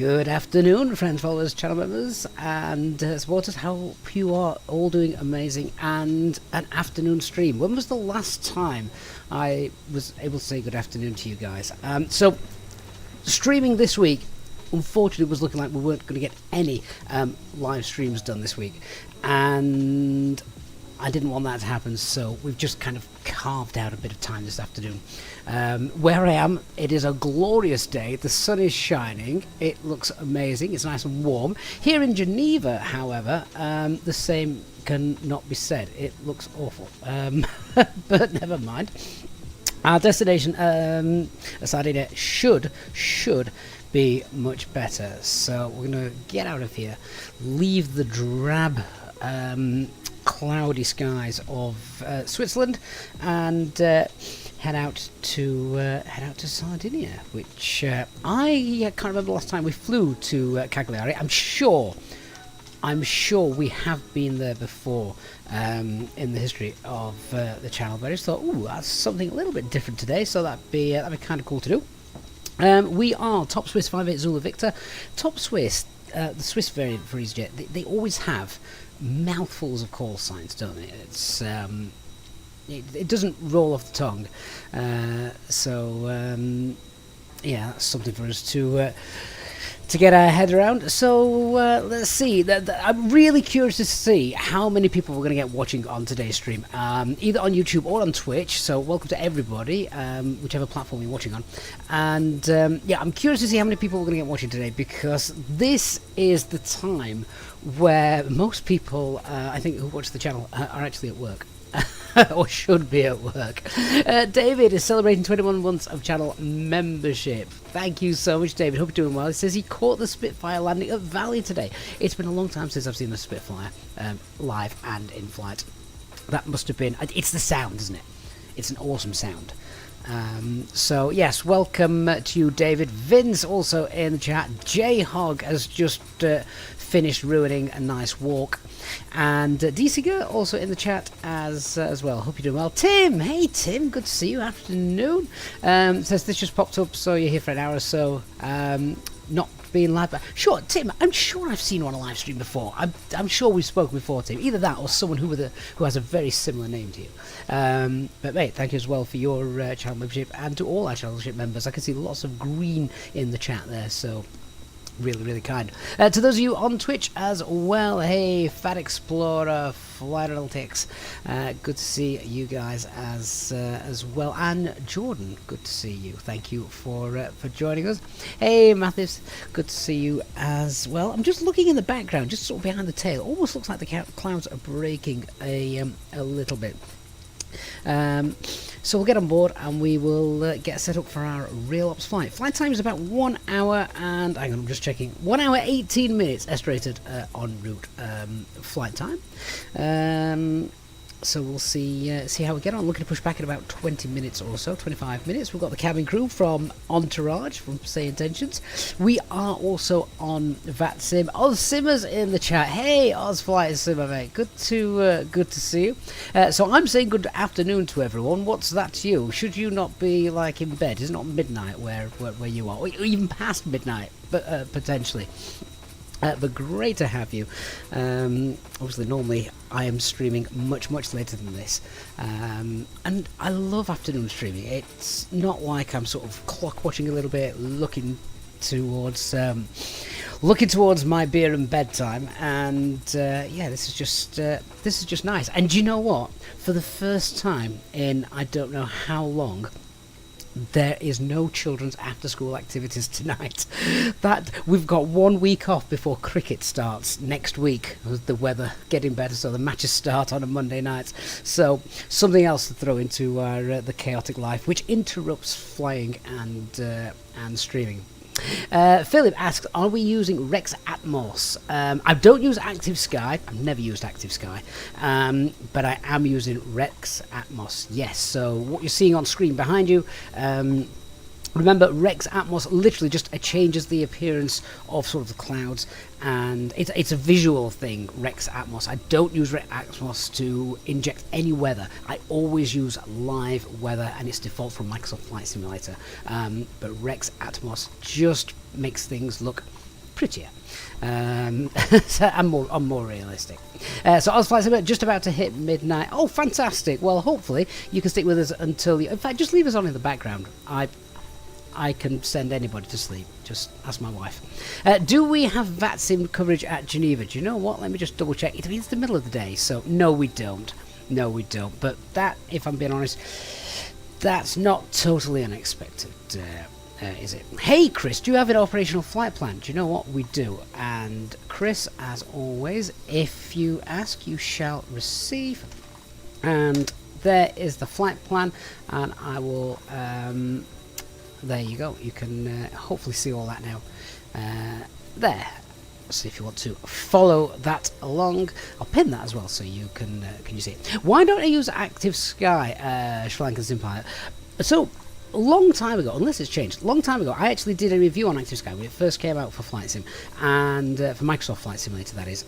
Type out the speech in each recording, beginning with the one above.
Good afternoon, friends, followers, channel members, and supporters. Hope you are all doing amazing. And an afternoon stream. When was the last time I was able to say good afternoon to you guys? So, streaming this week, unfortunately, was looking like we weren't going to get any live streams done this week, and I didn't want that to happen, so we've just kind of carved out a bit of time this afternoon. Where I am, it is a glorious day. The sun is shining. It looks amazing. It's nice and warm. Here in Geneva, however, the same cannot be said. It looks awful. But never mind. Our destination, Sardinia, should be much better. So we're going to get out of here, leave the drab cloudy skies of Switzerland, and head out to Sardinia, which I can't remember the last time we flew to Cagliari. I'm sure we have been there before in the history of the channel, but I just thought, ooh, that's something a little bit different today, so that'd be kind of cool to do. We are Top Swiss 58 Zulu Victor. Top Swiss, the Swiss variant for Easyjet, they always have mouthfuls of call signs, don't they? It's it doesn't roll off the tongue, so yeah, that's something for us to get our head around. So let's see. I'm really curious to see how many people we're going to get watching on today's stream, either on YouTube or on Twitch. So welcome to everybody, whichever platform you're watching on. And yeah, I'm curious to see how many people we're going to get watching today, because this is the time where most people, I think, who watch the channel are actually at work. Or should be at work. David is celebrating 21 months of channel membership. Thank you so much, David. Hope you're doing well. He says he caught the Spitfire landing at Valley today. It's been a long time since I've seen the Spitfire live and in flight. That must have been... It's the sound, isn't it? It's an awesome sound. So yes, welcome to you, David. Vince also in the chat. J-Hog has just finished ruining a nice walk. And DCG also in the chat as well. Hope you're doing well. Tim, hey Tim, good to see you. Afternoon. Says this just popped up, so you're here for an hour or so. Not being live, but sure, Tim. I'm sure I've seen you on a live stream before. I'm sure we've spoken before, Tim. Either that or someone who has a very similar name to you. But mate, thank you as well for your channel membership, and to all our channel membership members. I can see lots of green in the chat there, so really kind. To those of you on Twitch as well, hey Fat Explorer, Flight Analytics, good to see you guys as well, and Jordan, good to see you. Thank you for joining us. Hey Mathis, good to see you as well. I'm just looking in the background, just sort of behind the tail. Almost looks like the clouds are breaking a little bit. So we'll get on board and we will get set up for our real ops flight. Flight time is about 1 hour and I'm just checking, 1 hour 18 minutes estimated en route flight time. So we'll see how we get on. Looking to push back in about 20 minutes or so, 25 minutes. We've got the cabin crew from Entourage, from SayIntentions. We are also on VATSIM. Oz Simmers in the chat. Hey, Oz Flight Simmer, mate. Good to see you. So I'm saying good afternoon to everyone. What's that to you? Should you not be like in bed? Is it not midnight where you are, or even past midnight, but potentially? But great to have you. Obviously, normally I am streaming much later than this, and I love afternoon streaming. It's not like I'm sort of clock watching a little bit, looking towards my beer and bedtime. And yeah, this is just nice. And do you know what? For the first time in I don't know how long, there is no children's after-school activities tonight. That we've got 1 week off before cricket starts next week. With the weather getting better, so the matches start on a Monday night. So something else to throw into the chaotic life, which interrupts flying and streaming. Philip asks, are we using Rex Atmos? I don't use Active Sky. I've never used Active Sky, but I am using Rex Atmos. Yes, so what you're seeing on screen behind you, remember, Rex Atmos literally just changes the appearance of sort of the clouds, and it's a visual thing, Rex Atmos. I don't use Rex Atmos to inject any weather. I always use live weather, and it's default from Microsoft Flight Simulator. But Rex Atmos just makes things look prettier. So I'm more realistic. So Oz Flight Simulator just about to hit midnight. Oh, fantastic! Well, hopefully you can stick with us until in fact, just leave us on in the background. I can send anybody to sleep. Just ask my wife. Do we have VATSIM coverage at Geneva? Do you know what? Let me just double check. It's the middle of the day, so no, we don't. No, we don't. But that, if I'm being honest, that's not totally unexpected. Is it? Hey Chris, do you have an operational flight plan? Do you know what? We do. And Chris, as always, if you ask, you shall receive. And there is the flight plan, and I will there you go. You can hopefully see all that now. There. So if you want to follow that along, I'll pin that as well so you can you see it. Why don't I use Active Sky, Sri Lankan Sim Pilot? So a long time ago, unless it's changed, long time ago, I actually did a review on Active Sky when it first came out for Flight Sim, and for Microsoft Flight Simulator, that is.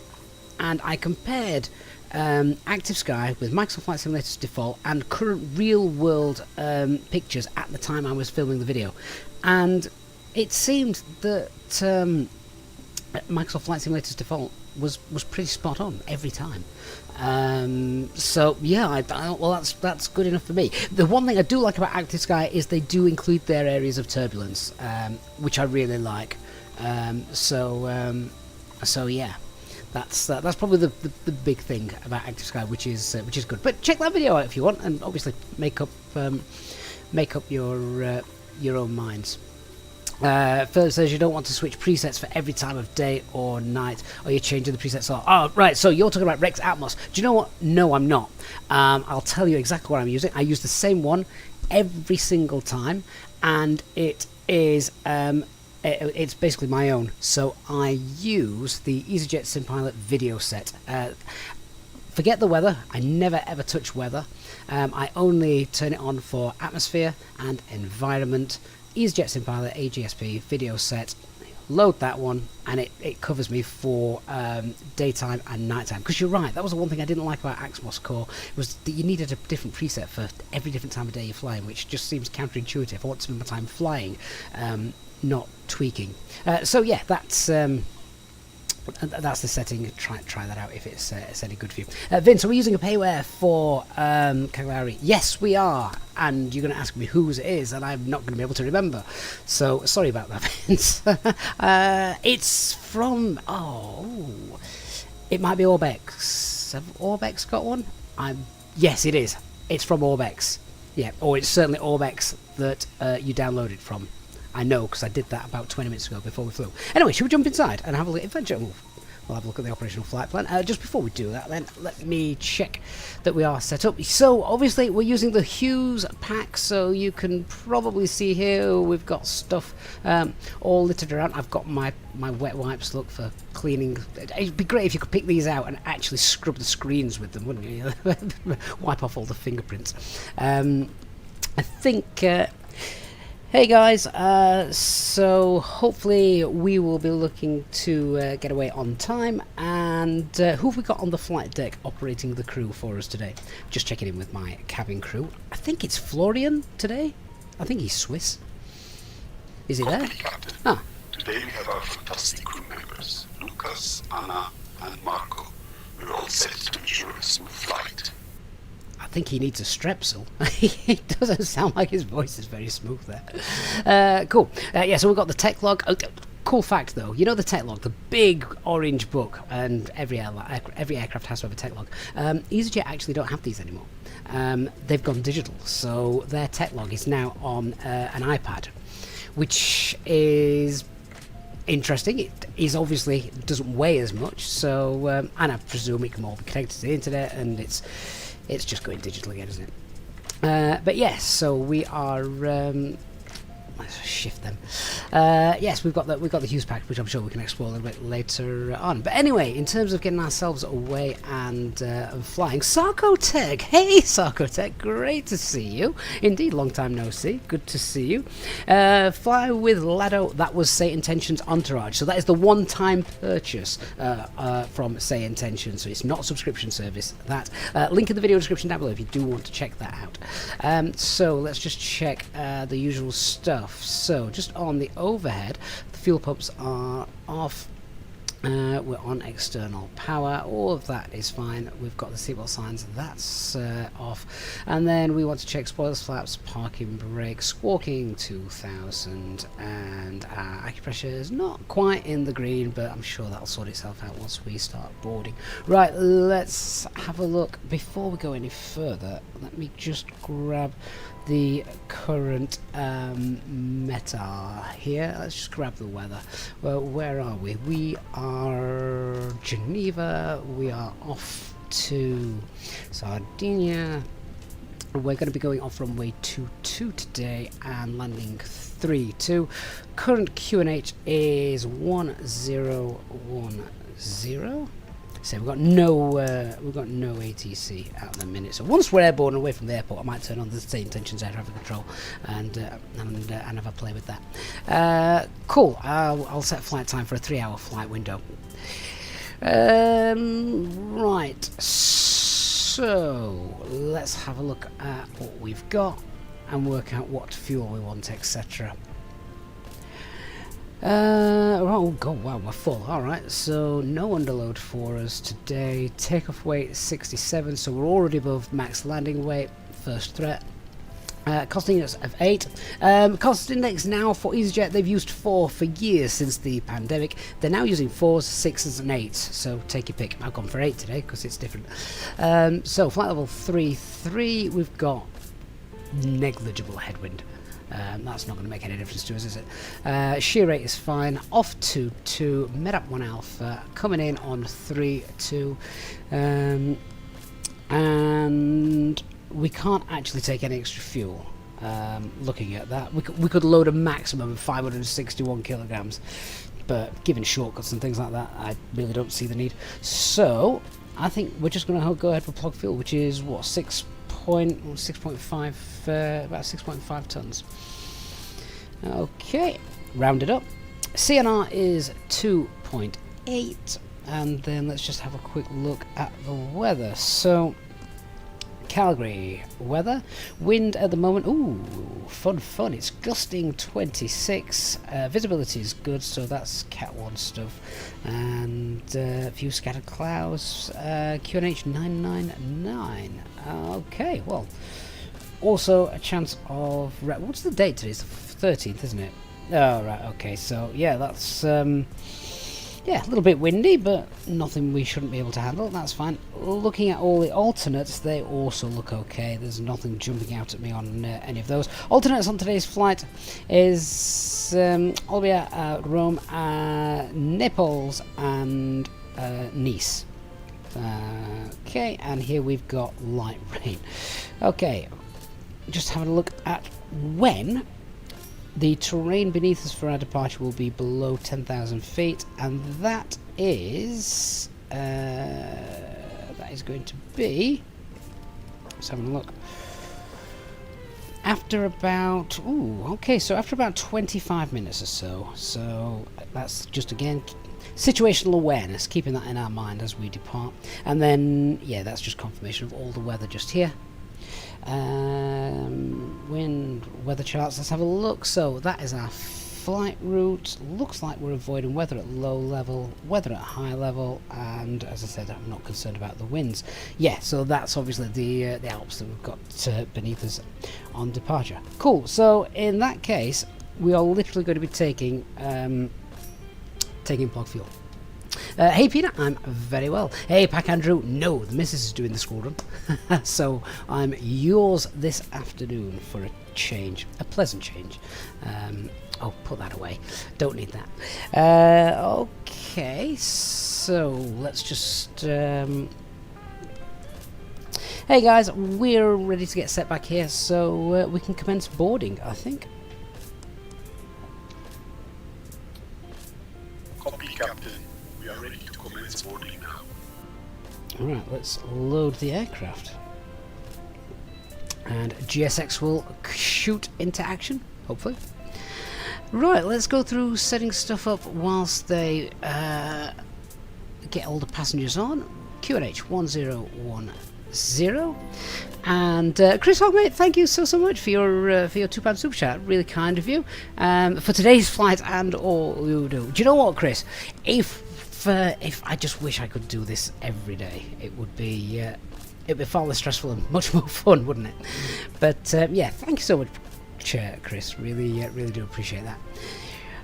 And I compared Active Sky with Microsoft Flight Simulator's default and current real-world pictures at the time I was filming the video, and it seemed that Microsoft Flight Simulator's default was pretty spot on every time. So yeah, well that's good enough for me. The one thing I do like about Active Sky is they do include their areas of turbulence, which I really like. So yeah. That's probably the big thing about Active Sky, which is good. But check that video out if you want, and obviously make up your own minds. Philip says you don't want to switch presets for every time of day or night, or you're changing the presets. Oh, right. So you're talking about Rex Atmos. Do you know what? No, I'm not. I'll tell you exactly what I'm using. I use the same one every single time, and it is it's basically my own. So I use the Easyjet SimPilot video set. Forget the weather. I never ever touch weather. I only turn it on for atmosphere and environment. Easyjet SimPilot AGSP video set. Load that one, and it covers me for daytime and nighttime. Because you're right, that was the one thing I didn't like about Atmos Core, was that you needed a different preset for every different time of day you're flying, which just seems counterintuitive. I want to spend my time flying, not tweaking. So yeah, that's the setting. Try that out if it's any good for you. Vince, are we using a payware for Cagliari? Yes, we are. And you're going to ask me whose it is, and I'm not going to be able to remember. So sorry about that, Vince. It's from it might be Orbex. Have Orbex got one? Yes, it is. It's from Orbex. Yeah, or it's certainly Orbex that you downloaded from. I know, because I did that about 20 minutes ago before we flew. Anyway, should we jump inside and have a look? In fact, we'll have a look at the operational flight plan. Just before we do that, then, let me check that we are set up. So, obviously, we're using the HUES pack, so you can probably see here we've got stuff all littered around. I've got my wet wipes, look, for cleaning. It'd be great if you could pick these out and actually scrub the screens with them, wouldn't you? Wipe off all the fingerprints. I think... Hey guys, so hopefully we will be looking to get away on time, and who have we got on the flight deck operating the crew for us today? Just checking in with my cabin crew. I think it's Florian today. I think he's Swiss. Is he there? Captain. Ah. Today we have our fantastic crew members, Lucas, Anna and Marco. We're all set to ensure a smooth flight. I think he needs a strepsil. It doesn't sound like his voice is very smooth there. Cool. Yeah, so we've got the tech log. Cool fact, though. You know the tech log, the big orange book, and every aircraft has to have a tech log. EasyJet actually don't have these anymore. They've gone digital, so their tech log is now on an iPad, which is interesting. It is obviously doesn't weigh as much, so and I presume it can all be connected to the internet, and it's just going digital again, isn't it? But yes, so we are. Let's shift them. Yes, we've got the HUES pack, which I'm sure we can explore a little bit later on. But anyway, in terms of getting ourselves away and flying, Sarkotech. Hey, Sarkotech, great to see you. Indeed, long time no see. Good to see you. Fly with Lado. That was SayIntentions Entourage. So that is the one-time purchase from SayIntentions. So it's not a subscription service. That link in the video description down below if you do want to check that out. So let's just check the usual stuff. stuff. So just on the overhead, the fuel pumps are off. We're on external power, all of that is fine. We've got the seatbelt signs, that's off. And then we want to check spoilers, flaps, parking brake, squawking 2000, and acupressure is not quite in the green, but I'm sure that'll sort itself out once we start boarding. Right, let's have a look. Before we go any further, let me just grab the current meta here. Let's just grab the weather. Well, where are we? We are Geneva. We are off to Sardinia. We're going to be going off runway 22 today and landing 32. Current QNH is 1010. So we've got no ATC at the minute. So once we're airborne away from the airport, I might turn on the SayIntentions air traffic control and have a play with that. Cool. I'll set flight time for a 3-hour flight window. Right. So let's have a look at what we've got and work out what fuel we want, etc. Oh god, wow, we're full. Alright, so no underload for us today. Takeoff weight 67, so we're already above max landing weight. First threat. Cost index of 8. Cost index now for Easyjet, they've used 4 for years since the pandemic. They're now using 4s, 6s and 8s, so take your pick. I've gone for 8 today because it's different. So flight level 3-3, we've got negligible headwind. That's not going to make any difference to us, is it? Shear rate is fine. Off 2-2, MEDAP 1 Alpha, coming in on 3-2. And we can't actually take any extra fuel. Looking at that, we could load a maximum of 561 kilograms, but given shortcuts and things like that, I really don't see the need. So I think we're just going to go ahead for plug fuel, which is what, 6.5 about 6.5 tons. Okay, round it up. CNR is 2.8, and then let's just have a quick look at the weather. So Calgary weather, wind at the moment, ooh, fun, it's gusting 26, visibility is good, so that's Cat 1 stuff, and a few scattered clouds, QNH 999, okay, well, also a chance of, what's the date today, it's the 13th, isn't it? Oh, right, okay, so, yeah, that's, yeah, a little bit windy, but nothing we shouldn't be able to handle. That's fine. Looking at all the alternates, they also look okay. There's nothing jumping out at me on any of those. Alternates on today's flight is Olbia, Rome, Naples, and Nice. Okay, and here we've got light rain. Okay, just having a look at when the terrain beneath us for our departure will be below 10,000 feet, and that is going to be, let's have a look, after about, so after about 25 minutes or so. So that's just, again, situational awareness, keeping that in our mind as we depart. And then, yeah, that's just confirmation of all the weather just here. Wind, weather charts, let's have a look. So that is our flight route. Looks like we're avoiding weather at low level, weather at high level, and as I said, I'm not concerned about the winds. Yeah, so that's obviously the Alps that we've got peneath us on departure. Cool, so in that case, we are literally going to be taking plug fuel. Hey Peter, I'm very well. Hey Pack Andrew, no, the missus is doing the school run. So I'm yours this afternoon for a change, a pleasant change. Oh, put that away, don't need that. Okay, so let's just hey guys, we're ready to get set back here, so we can commence boarding, I think. Copy, Captain. We are ready to commence boarding now. Alright, let's load the aircraft. And GSX will shoot into action, hopefully. Right, let's go through setting stuff up whilst they get all the passengers on. QNH 1010, And Chris Hogmate, thank you so much for your £2 super chat. Really kind of you. For today's flight and all you do. Do you know what, Chris? If I just wish I could do this every day, it'd be far less stressful and much more fun, wouldn't it? But yeah, thank you so much, Chris. Really do appreciate that.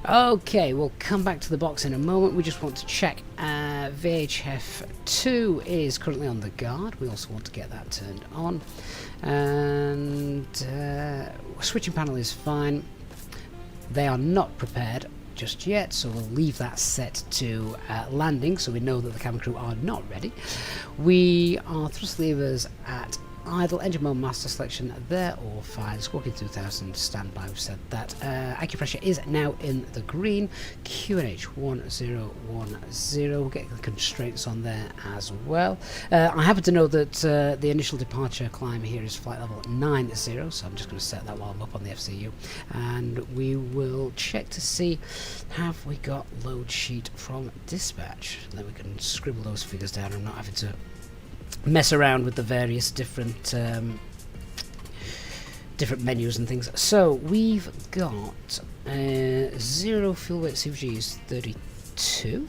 Okay, we'll come back to the box in a moment. We just want to check VHF 2 is currently on the guard. We also want to get that turned on. And switching panel is fine. They are not prepared just yet, so we'll leave that set to landing, so we know that the cabin crew are not ready. We are thrust levers at idle, engine mode master selection, they're all fine. Squawking 2000 standby, we've said that. Acupressure is now in the green. QNH 1010, we'll get the constraints on there as well. I happen to know that the initial departure climb here is flight level 90, so I'm just going to set that while I'm up on the FCU, and we will check to see have we got load sheet from dispatch. Then we can scribble those figures down. I'm not having to mess around with the various different menus and things. So we've got 0 fuel weight CVG is 32.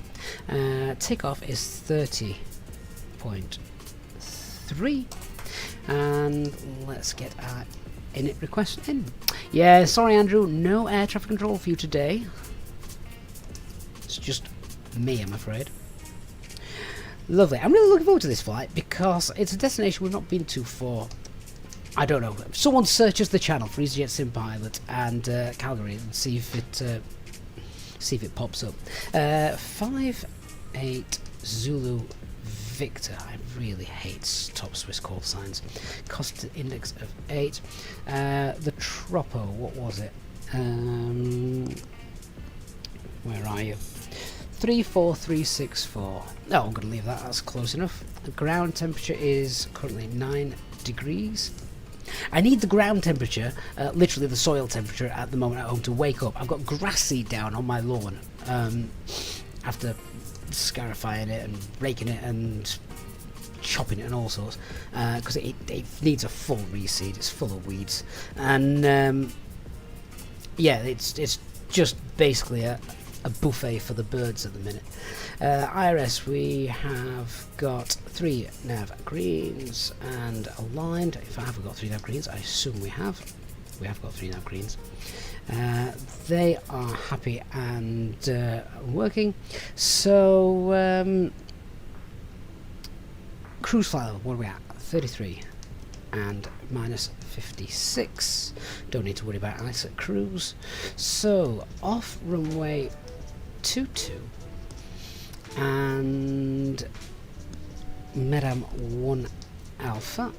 Takeoff is 30.3. And let's get our init request in. Yeah, sorry Andrew, no air traffic control for you today. It's just me, I'm afraid. Lovely. I'm really looking forward to this flight because it's a destination we've not been to for, I don't know. Someone searches the channel for Easyjet Sim Pilot and Calgary and see if it pops up. 58 Zulu Victor. I really hate top Swiss call signs. Cost index of 8. The Troppo. What was it? Where are you? 34364. Oh, I'm going to leave that. That's close enough. The ground temperature is currently 9 degrees. I need the ground temperature, literally the soil temperature at the moment at home, to wake up. I've got grass seed down on my lawn after scarifying it and raking it and chopping it and all sorts, because it needs a full reseed. It's full of weeds, and yeah, it's just basically a buffet for the birds at the minute. IRS, we have got 3 nav greens and aligned. If I haven't got 3 nav greens, I assume we have. We have got 3 nav greens. They are happy and working. So cruise flight level, what are we at? 33 and minus 56. Don't need to worry about ice at cruise. So off runway 22 and Medam 1 Alpha.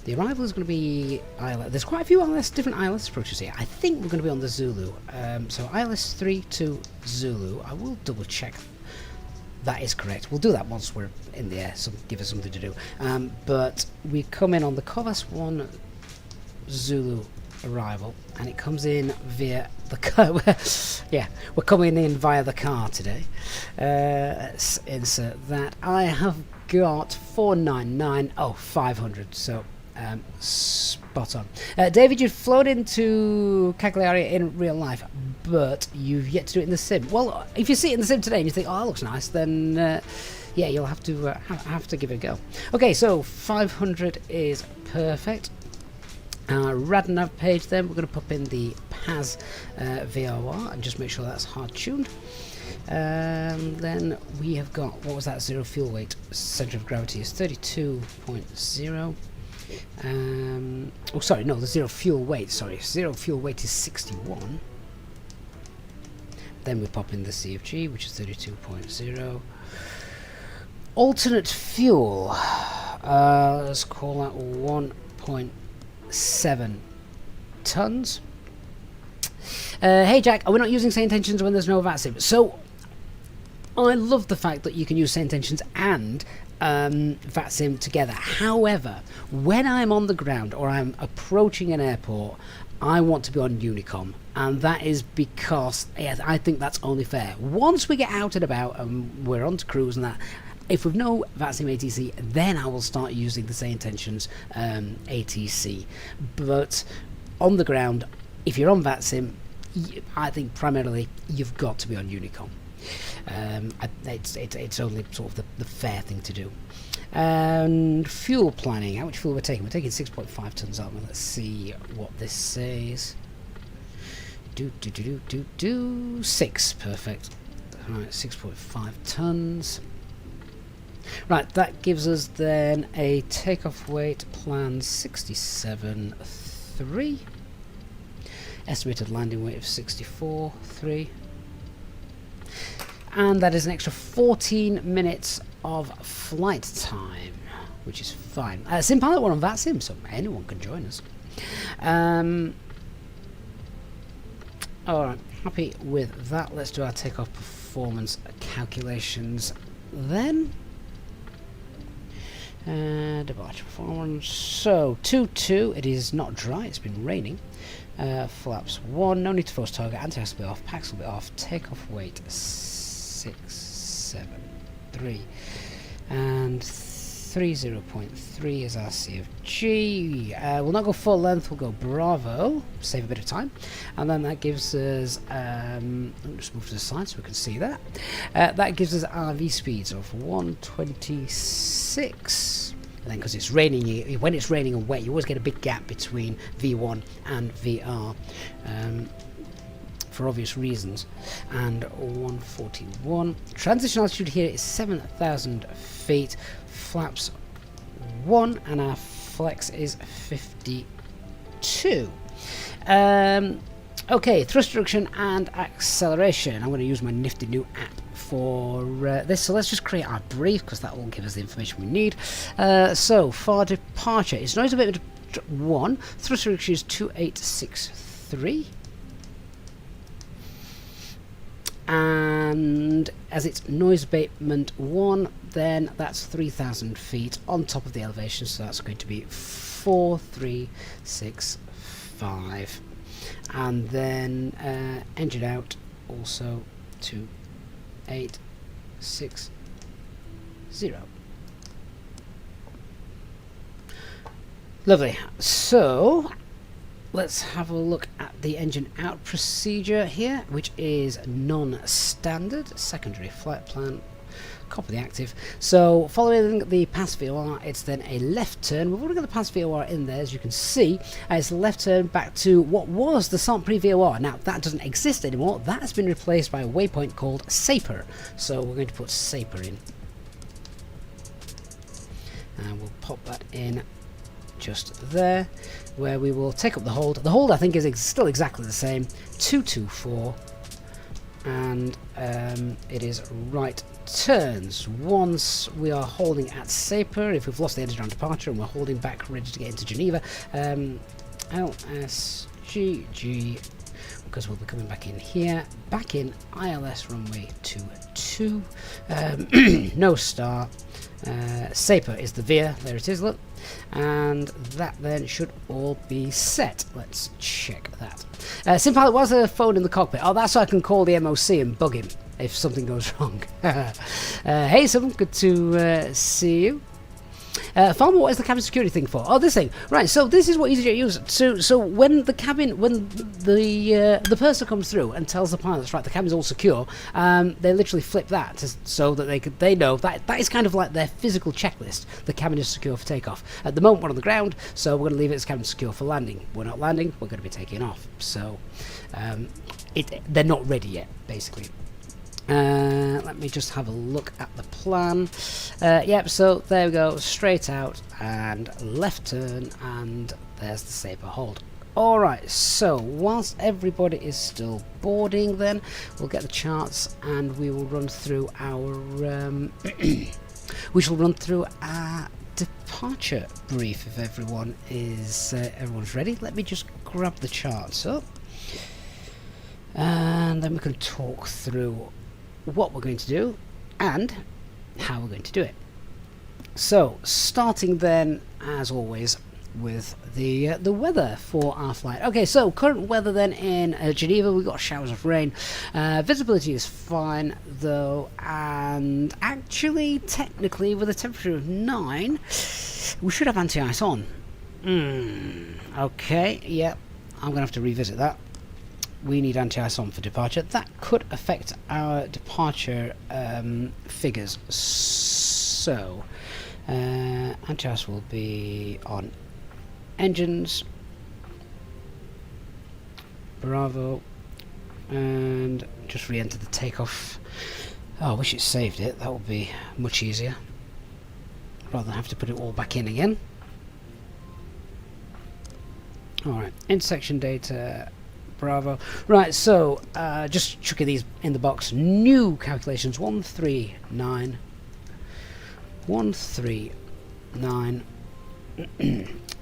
The arrival is going to be ILS. There's quite a few different ILS approaches here. I think we're going to be on the Zulu. So ILS 3 to Zulu. I will double check that is correct. We'll do that once we're in the air, so give us something to do. But we come in on the Covas 1 Zulu arrival, and it comes in via the car. Yeah, we're coming in via the car today. Let's insert that. I have got 499. Oh, 500. So spot on. David, you've flown into Cagliari in real life, but you've yet to do it in the sim. Well, if you see it in the sim today and you think, oh, that looks nice, then yeah, you'll have to give it a go. Okay, so 500 is perfect. Radnav page, then we're going to pop in the PAS VOR and just make sure that's hard tuned. Then we have got, what was that? 0 fuel weight. Center of gravity is 32.0. Oh, sorry, no, the 0 fuel weight. Sorry, 0 fuel weight is 61. Then we pop in the CFG, which is 32.0. Alternate fuel. Let's call that 1.7 tons. Hey Jack, are we not using SayIntentions when there's no VATSIM? So I love the fact that you can use SayIntentions and VATSIM together. However, when I'm on the ground or I'm approaching an airport, I want to be on Unicom, and that is because I think that's only fair. Once we get out and about and we're on to cruise and that, If we've no VATSIM ATC, then I will start using the SayIntentions ATC. But on the ground, if you're on VATSIM, I think primarily you've got to be on Unicom. It's only sort of the fair thing to do. And fuel planning, how much fuel we're taking? We're taking 6.5 tons out. Let's see what this says. 6, perfect. Right, 6.5 tons. Right, that gives us then a takeoff weight plan 67.3. Estimated landing weight of 64.3. And that is an extra 14 minutes of flight time, which is fine. SimPilot, we're on VATSIM, so anyone can join us. Alright, happy with that. Let's do our takeoff performance calculations then. Departure performance. So, 2-2, it is not dry, it's been raining. Flaps 1, no need to force target, anti-gas will be off, packs will be off, takeoff weight 673, and 30.3 is our CFG. We'll not go full length, we'll go Bravo, save a bit of time, and then that gives us, let me just move to the side so we can see that. That gives us RV speeds of 126. And then because it's raining, when it's raining and wet, you always get a big gap between V1 and VR. For obvious reasons. And 141. Transition altitude here is 7,000 feet. Flaps 1, and our flex is 52. Okay, thrust reduction and acceleration. I'm going to use my nifty new app for this. So let's just create our brief, because that will give us the information we need. So for departure, it's noise abatement 1. Thrust reduction is 2863. And as it's noise abatement 1, then that's 3,000 feet on top of the elevation, so that's going to be 4365. And then engine out also 2860. Lovely. So let's have a look at the engine out procedure here, which is non-standard. Secondary flight plan, copy the active. So following the pass VOR, it's then a left turn. We've already got the pass VOR in there, as you can see. It's a left turn back to what was the SALT pre-VOR. Now that doesn't exist anymore. That has been replaced by a waypoint called SAPER. So we're going to put SAPER in, and we'll pop that in just there, where we will take up the hold. The hold, I think, is still exactly the same, 224, and it is right turns. Once we are holding at SAPER, if we've lost the engine on departure and we're holding back ready to get into Geneva, LSGG, because we'll be coming back in here, back in ILS runway 22, no star. SAPER is the veer, there it is, look, and that then should all be set. Let's check that. SimPilot, was a phone in the cockpit? Oh, that's so I can call the MOC and bug him if something goes wrong. Hey, Sim, good to see you. Farmer, what is the cabin security thing for? Oh, this thing. Right, so this is what Easyjet uses. So when the cabin, when the person comes through and tells the pilots, right, the cabin's all secure, they literally flip that so that they know that is kind of like their physical checklist. The cabin is secure for takeoff. At the moment, we're on the ground, so we're going to leave it as cabin secure for landing. We're not landing, we're going to be taking off. So they're not ready yet, basically. Let me just have a look at the plan. Yep, so there we go, straight out and left turn, and there's the SAPER hold. Alright, so whilst everybody is still boarding, then we'll get the charts and we will run through our departure brief if everyone's ready. Let me just grab the charts up, and then we can talk through what we're going to do and how we're going to do it. So starting then, as always, with the weather for our flight. Okay, so current weather then in Geneva, we've got showers of rain. Visibility is fine though, and actually, technically, with a temperature of 9, we should have anti-ice on. Okay, yeah, I'm gonna have to revisit that. We need anti-ice on for departure. That could affect our departure figures. So anti-ice will be on engines, Bravo, and just re-enter the takeoff. Oh, I wish it saved it. That would be much easier rather than have to put it all back in again. Alright, intersection data, Bravo. Right, so just chucking these in the box. New calculations, 139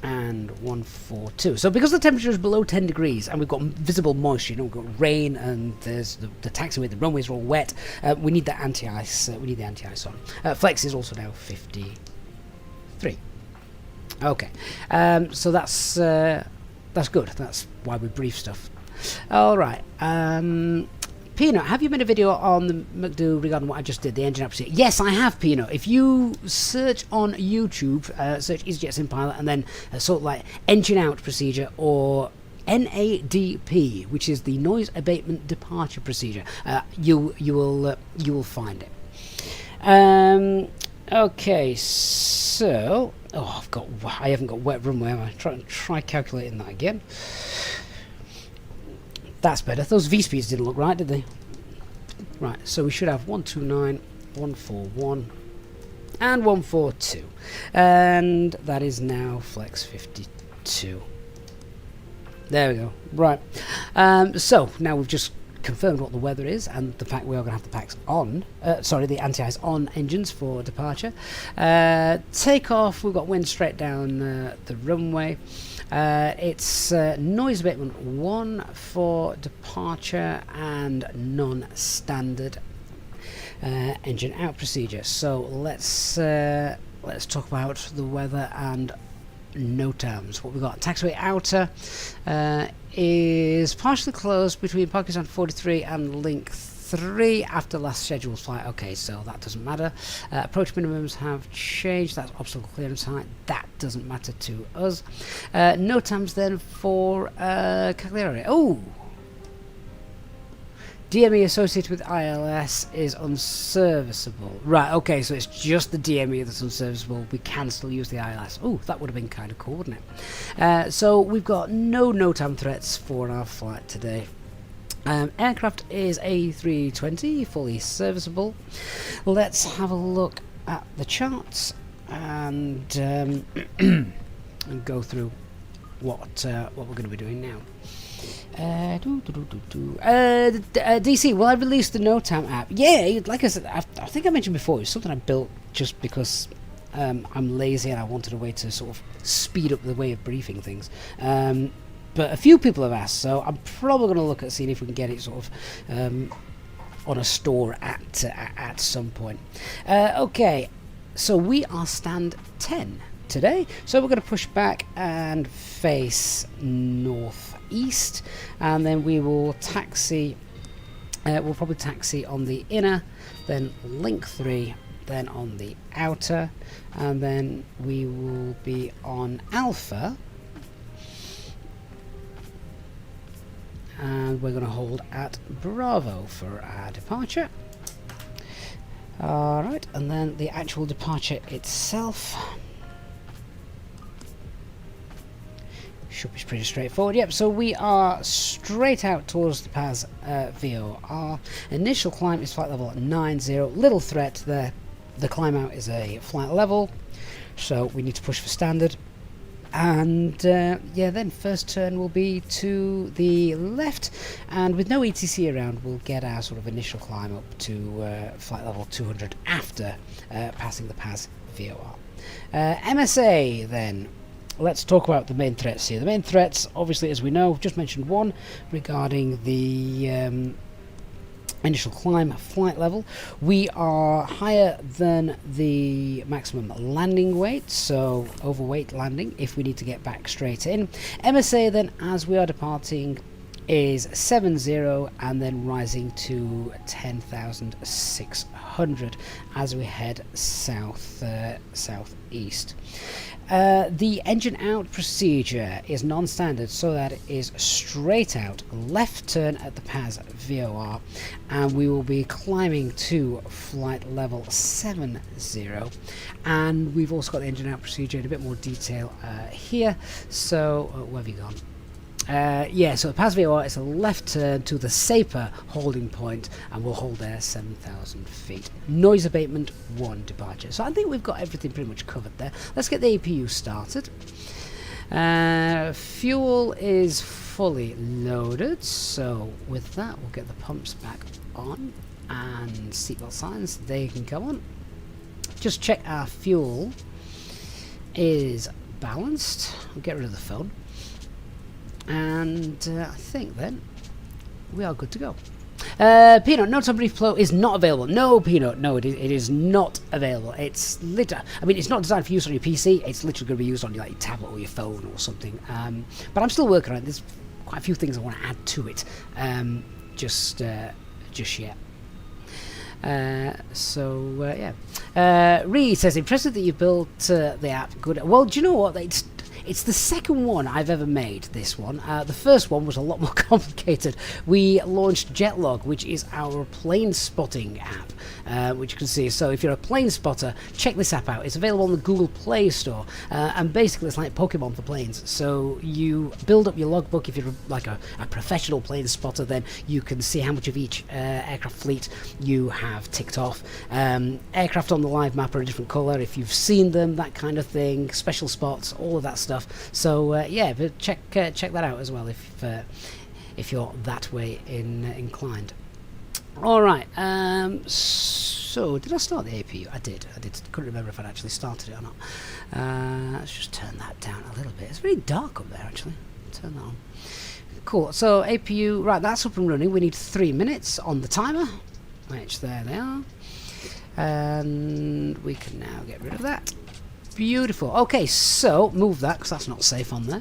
and 142. So because the temperature is below 10 degrees and we've got visible moisture, you know, we've got rain and there's the taxiway, the runways are all wet, we need the anti-ice. We need the anti-ice on. Flex is also now 53. Okay, so that's good. That's why we brief stuff. All right. Peanut, have you made a video on the McDo regarding what I just did, the engine out procedure? Yes, I have, Peanut. If you search on YouTube, search Easyjet Sim Pilot, and then sort of like engine out procedure or NADP, which is the noise abatement departure procedure, you will find it. Okay, so I haven't got wet runway. Am I try calculating that again? That's better. Those V speeds didn't look right, did they? Right, so we should have 129, 141, and 142, and that is now flex 52. There we go. Right. So now we've just confirmed what the weather is and the fact we are going to have the packs on, the anti-ice on engines for departure. Takeoff, we've got wind straight down the runway. It's noise abatement 1 for departure and non-standard engine out procedure. So let's talk about the weather and NOTAMs. What we've got, taxiway outer is partially closed between Pakistan 43 and Link 3 after last scheduled flight. Okay, so that doesn't matter. Approach minimums have changed. That's obstacle clearance height. That doesn't matter to us. NOTAMs then for Cagliari. Oh! DME associated with ILS is unserviceable. Right, okay, so it's just the DME that's unserviceable. We can still use the ILS. Oh, that would have been kind of cool, wouldn't it? So we've got no NOTAM threats for our flight today. Aircraft is A320, fully serviceable. Let's have a look at the charts and go through what we're going to be doing now. DC, will I release the NOTAM app? Yeah, like I said, I think I mentioned before, it's something I built just because I'm lazy and I wanted a way to sort of speed up the way of briefing things. But a few people have asked, so I'm probably going to look at seeing if we can get it sort of on a store at some point. Okay, so we are stand 10 today, so we're going to push back and face northeast, and then we will taxi. We'll probably taxi on the inner, then link 3, then on the outer, and then we will be on alpha. And we're going to hold at Bravo for our departure. Alright, and then the actual departure itself should be pretty straightforward. Yep, so we are straight out towards the PAS VOR. Initial climb is flight level 90. Little threat there. The climb out is a flight level, so we need to push for standard. And yeah, then first turn will be to the left, and with no ETC around we'll get our sort of initial climb up to flight level 200 after passing the PAS VOR. MSA then, let's talk about the main threats here. The main threats, obviously, as we know, just mentioned one regarding the initial climb flight level. We are higher than the maximum landing weight, so overweight landing if we need to get back straight in. MSA then, as we are departing, is 70 and then rising to 10,600 as we head southeast. The engine out procedure is non-standard, so that it is straight out, left turn at the PAS VOR, and we will be climbing to flight level 70. And we've also got the engine out procedure in a bit more detail here. So where have you gone? Yeah, so the PAS VOR is a left turn to the SAPA holding point, and we'll hold there 7,000 feet. Noise abatement 1 departure. So I think we've got everything pretty much covered there. Let's get the APU started. Fuel is fully loaded, so with that we'll get the pumps back on, and seatbelt signs, they can come on. Just check our fuel is balanced. We'll get rid of the phone. And I think then we are good to go. Peanut, no time brief flow is not available. No, Peanut, no, it is not available. It's I mean, it's not designed for use on your PC. It's literally going to be used on your, like, your tablet or your phone or something. But I'm still working on it. There's quite a few things I want to add to it. Just yet. Yeah. Reed says, impressive that you built the app. Good. Well, do you know what? It's the second one I've ever made, this one. The first one was a lot more complicated. We launched Jetlog, which is our plane spotting app, which you can see. So if you're a plane spotter, check this app out. It's available on the Google Play Store. And basically it's like Pokemon for planes. So you build up your logbook. If you're like a professional plane spotter, then you can see how much of each aircraft fleet you have ticked off. Aircraft on the live map are a different colour if you've seen them, that kind of thing. Special spots, all of that stuff. So yeah, but check that out as well if you're that way inclined. All right. So did I start the APU? I did. Couldn't remember if I'd actually started it or not. Let's just turn that down a little bit. It's very dark up there actually. Turn that on. Cool. So APU, right? That's up and running. We need 3 minutes on the timer. Which there they are. And we can now get rid of that. Beautiful. Okay, so move that because that's not safe on there.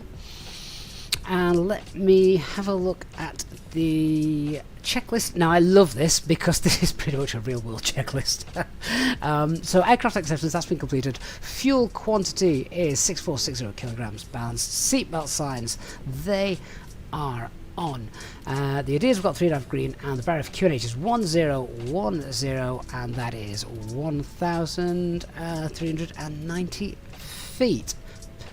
And let me have a look at the checklist. Now I love this because this is pretty much a real world checklist. So aircraft acceptance, that's been completed. Fuel quantity is 6460 kilograms balanced. Seatbelt signs, they are on. The ideas, we've got 3.5 green, and the barrier for QNH is 1010, and that is 1,390 feet.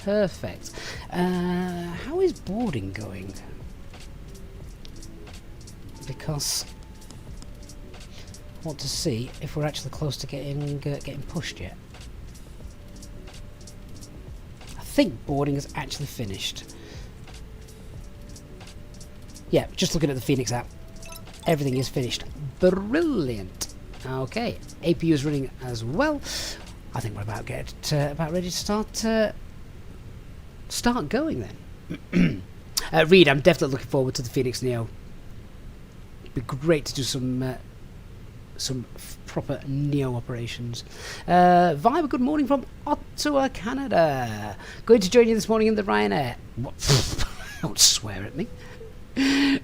Perfect. How is boarding going? Because I want to see if we're actually close to getting pushed yet. I think boarding is actually finished. Yeah, just looking at the Fenix app, everything is finished. Brilliant. Okay, APU is running as well. I think we're about ready to start going then. Reed, I'm definitely looking forward to the Fenix Neo. It'd be great to do some proper Neo operations. Vibe, good morning from Ottawa, Canada. Going to join you this morning in the Ryanair. What? Don't swear at me.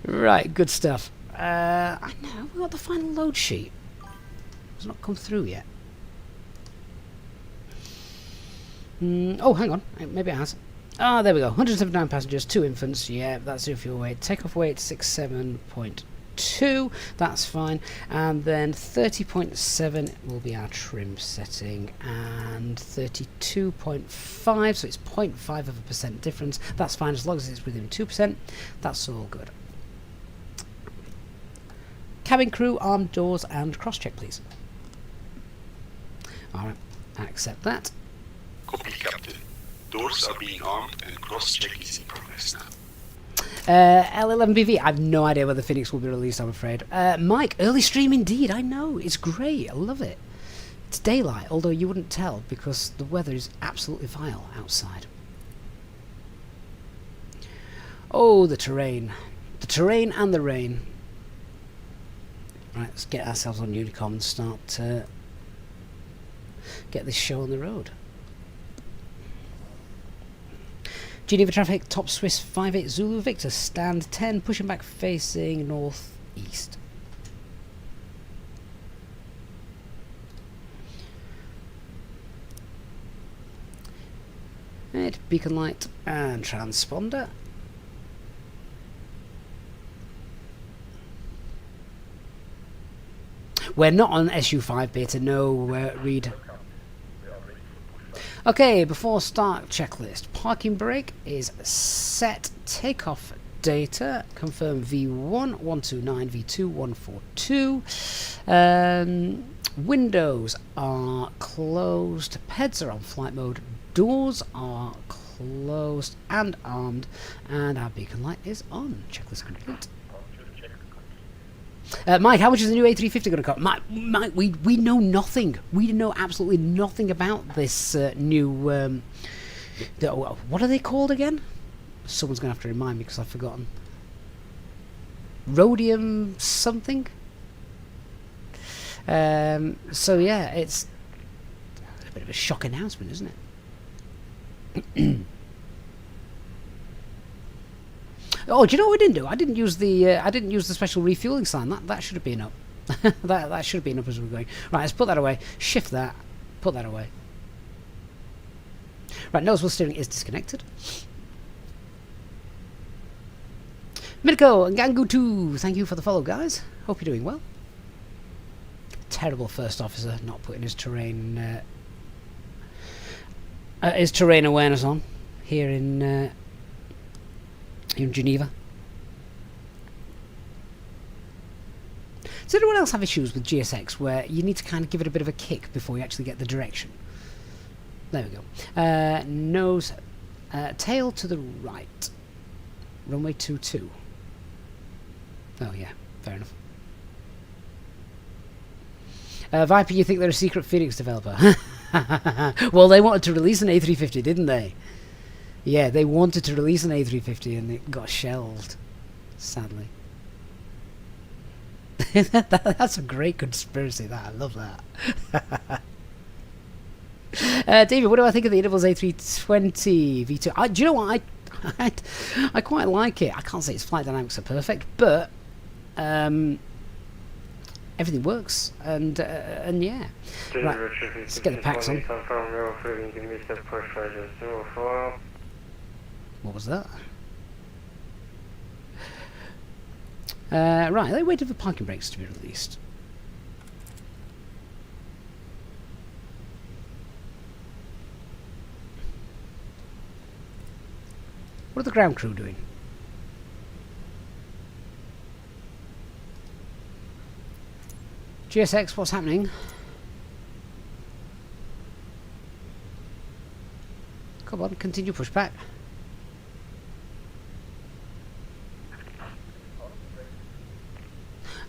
Right, good stuff. I know, we got the final load sheet. It's not come through yet. Oh, hang on. Maybe it has. Ah, there we go. 179 passengers, 2 infants. Yeah, that's your fuel weight. Takeoff weight 67.2. That's fine. And then 30.7 will be our trim setting, and 32.5. So it's 0.5% difference. That's fine as long as it's within 2%. That's all good. Cabin crew, armed doors, and cross-check, please. Alright, accept that. Copy, Captain. Doors are being armed and cross-check is in progress now. L11BV, I have no idea whether Phoenix will be released, I'm afraid. Mike, early stream indeed, I know, it's great, I love it. It's daylight, although you wouldn't tell because the weather is absolutely vile outside. Oh, the terrain. The terrain and the rain. Right, let's get ourselves on Unicom and start get this show on the road. Geneva traffic, top Swiss 58 Zulu Victor, stand 10, pushing back facing northeast. Right, beacon light and transponder. We're not on SU5 beta, no, read. Okay, before start checklist. Parking brake is set. Takeoff data. Confirm V1 129, V2 142. Windows are closed. PEDs are on flight mode. Doors are closed and armed. And our beacon light is on. Checklist complete. Mike, how much is the new A350 going to cost? Mike, we know nothing. We know absolutely nothing about this new... what are they called again? Someone's going to have to remind me because I've forgotten. Rhodium something? So yeah, it's a bit of a shock announcement, isn't it? Oh, do you know what I didn't do? I didn't use the special refueling sign. That should have been up. that should have been up as we were going. Right, let's put that away. Shift that. Put that away. Right, nose wheel steering is disconnected. Mirko and Gangu 2, thank you for the follow, guys. Hope you're doing well. Terrible first officer not putting his terrain awareness on here in Geneva. Does anyone else have issues with GSX where you need to kind of give it a bit of a kick before you actually get the direction? There we go. Nose, tail to the right. Runway 22. Oh yeah, fair enough. Viper, you think they're a secret Phoenix developer? Well, they wanted to release an A350, didn't they? Yeah, they wanted to release an A350 and it got shelved, sadly. That's a great conspiracy, that. I love that. David, what do I think of the Intervals A320 V2? Do you know what? I quite like it. I can't say its flight dynamics are perfect, but everything works, and yeah. Right, let's get the packs on. What was that? Right, they waited for parking brakes to be released. What are the ground crew doing? GSX, what's happening? Come on, continue pushback.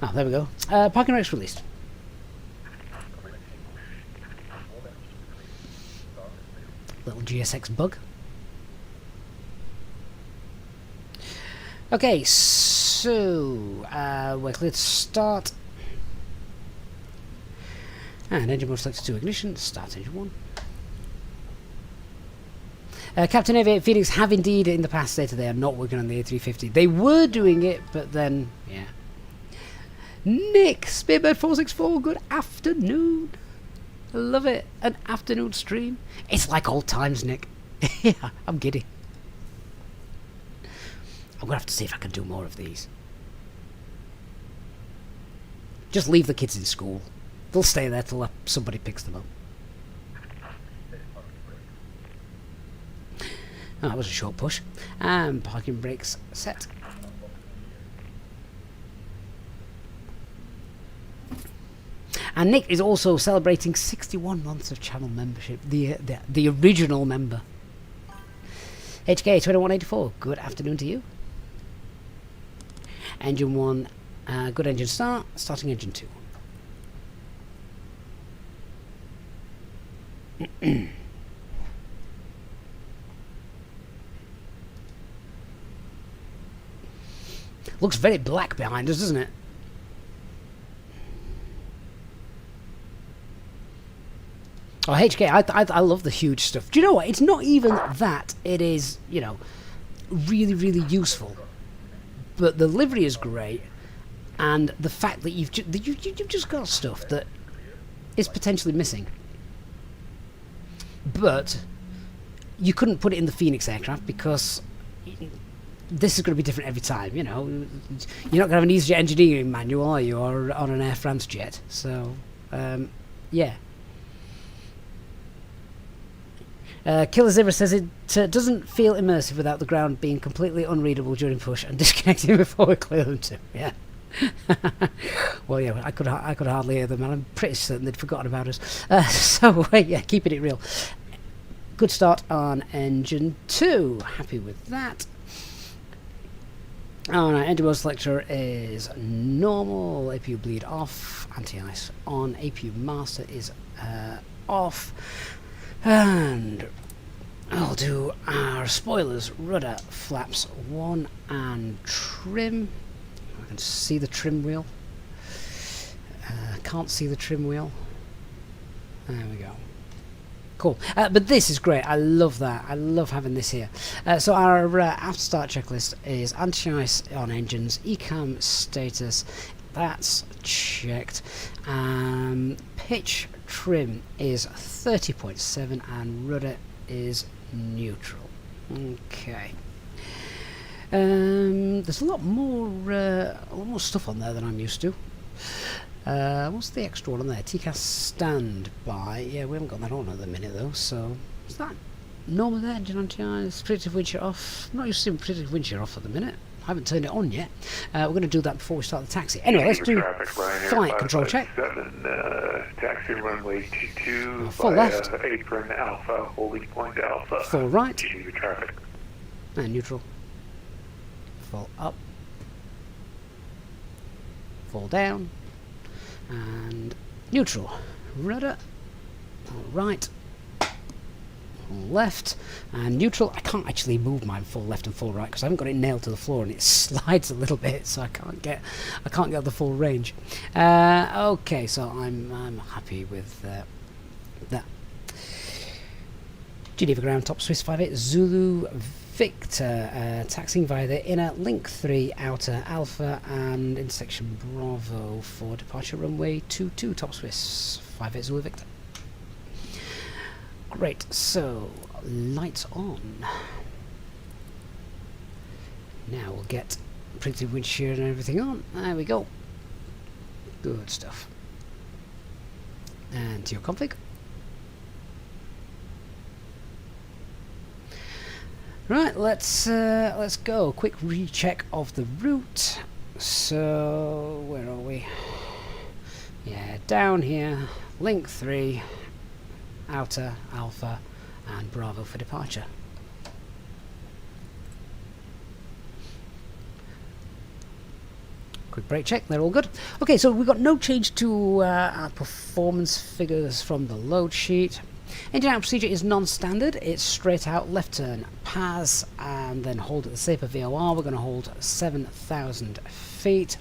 Ah, there we go. Parking brakes released. Little GSX bug. Okay, so we're clear to start. And engine mode selected to ignition. Start engine 1. Captain Aviate Phoenix have indeed in the past stated they are not working on the A350. They were doing it, but then, yeah. Nick, Spearbird464, good afternoon. I love it. An afternoon stream. It's like old times, Nick. Yeah, I'm giddy. I'm going to have to see if I can do more of these. Just leave the kids in school. They'll stay there till somebody picks them up. Oh, that was a short push. And parking brakes set. And Nick is also celebrating 61 months of channel membership. The original member. HK2184, good afternoon to you. Engine 1, good engine start. Starting engine 2. Looks very black behind us, doesn't it? Oh, HK, I love the huge stuff. Do you know what? It's not even that it is, you know, really, really useful. But the livery is great, and the fact that you've just got stuff that is potentially missing. But you couldn't put it in the Phoenix aircraft because this is going to be different every time, you know. You're not going to have an Easyjet engineering manual, are you, or on an Air France jet? So, yeah. Killer Zebra says it doesn't feel immersive without the ground being completely unreadable during push and disconnecting before we clear them too. Yeah. Well, yeah, I could hardly hear them, and I'm pretty certain they'd forgotten about us. So, yeah, keeping it real. Good start on engine 2. Happy with that. Alright, engine mode selector is normal. APU bleed off. Anti-ice on. APU master is off. And I'll do our spoilers, rudder, flaps 1 and trim. I can see the trim wheel. Can't see the trim wheel. There we go. Cool. But this is great. I love that. I love having this here. So our after start checklist is anti-ice on engines, ECAM status, that's checked. Pitch trim is 30.7 and rudder is neutral. Okay. There's a lot more stuff on there than I'm used to. What's the extra one on there? TCAS standby. Yeah, we haven't got that on at the minute though. So is that normal there? Engine anti-ice, predictive wind shear off. I'm not used to seeing predictive wind shear off at the minute. I haven't turned it on yet. We're going to do that before we start the taxi. Anyway, let's do flight control check. Taxi runway 22 full left. Apron Alpha, holding point Alpha. Full right. Geneva traffic. And neutral. Full up. Full down. And neutral. Rudder. Right. Left and neutral. I can't actually move mine full left and full right because I haven't got it nailed to the floor and it slides a little bit, so I can't get the full range. Okay, so I'm happy with that. Geneva ground, top Swiss 58 Zulu Victor, taxiing via the inner link 3 outer Alpha and intersection Bravo for departure runway 22 top Swiss 58 Zulu Victor. Great, so lights on. Now we'll get predictive wind shear and everything on. There we go. Good stuff. And to your config. Right, let's go. Quick recheck of the route. So where are we? Yeah, down here. Link 3. Outer, Alpha, and Bravo for departure. Quick brake check, they're all good. Okay, so we've got no change to our performance figures from the load sheet. Engine out procedure is non-standard. It's straight out, left turn, pass, and then hold at the SAPA VOR. We're going to hold 7,000 feet.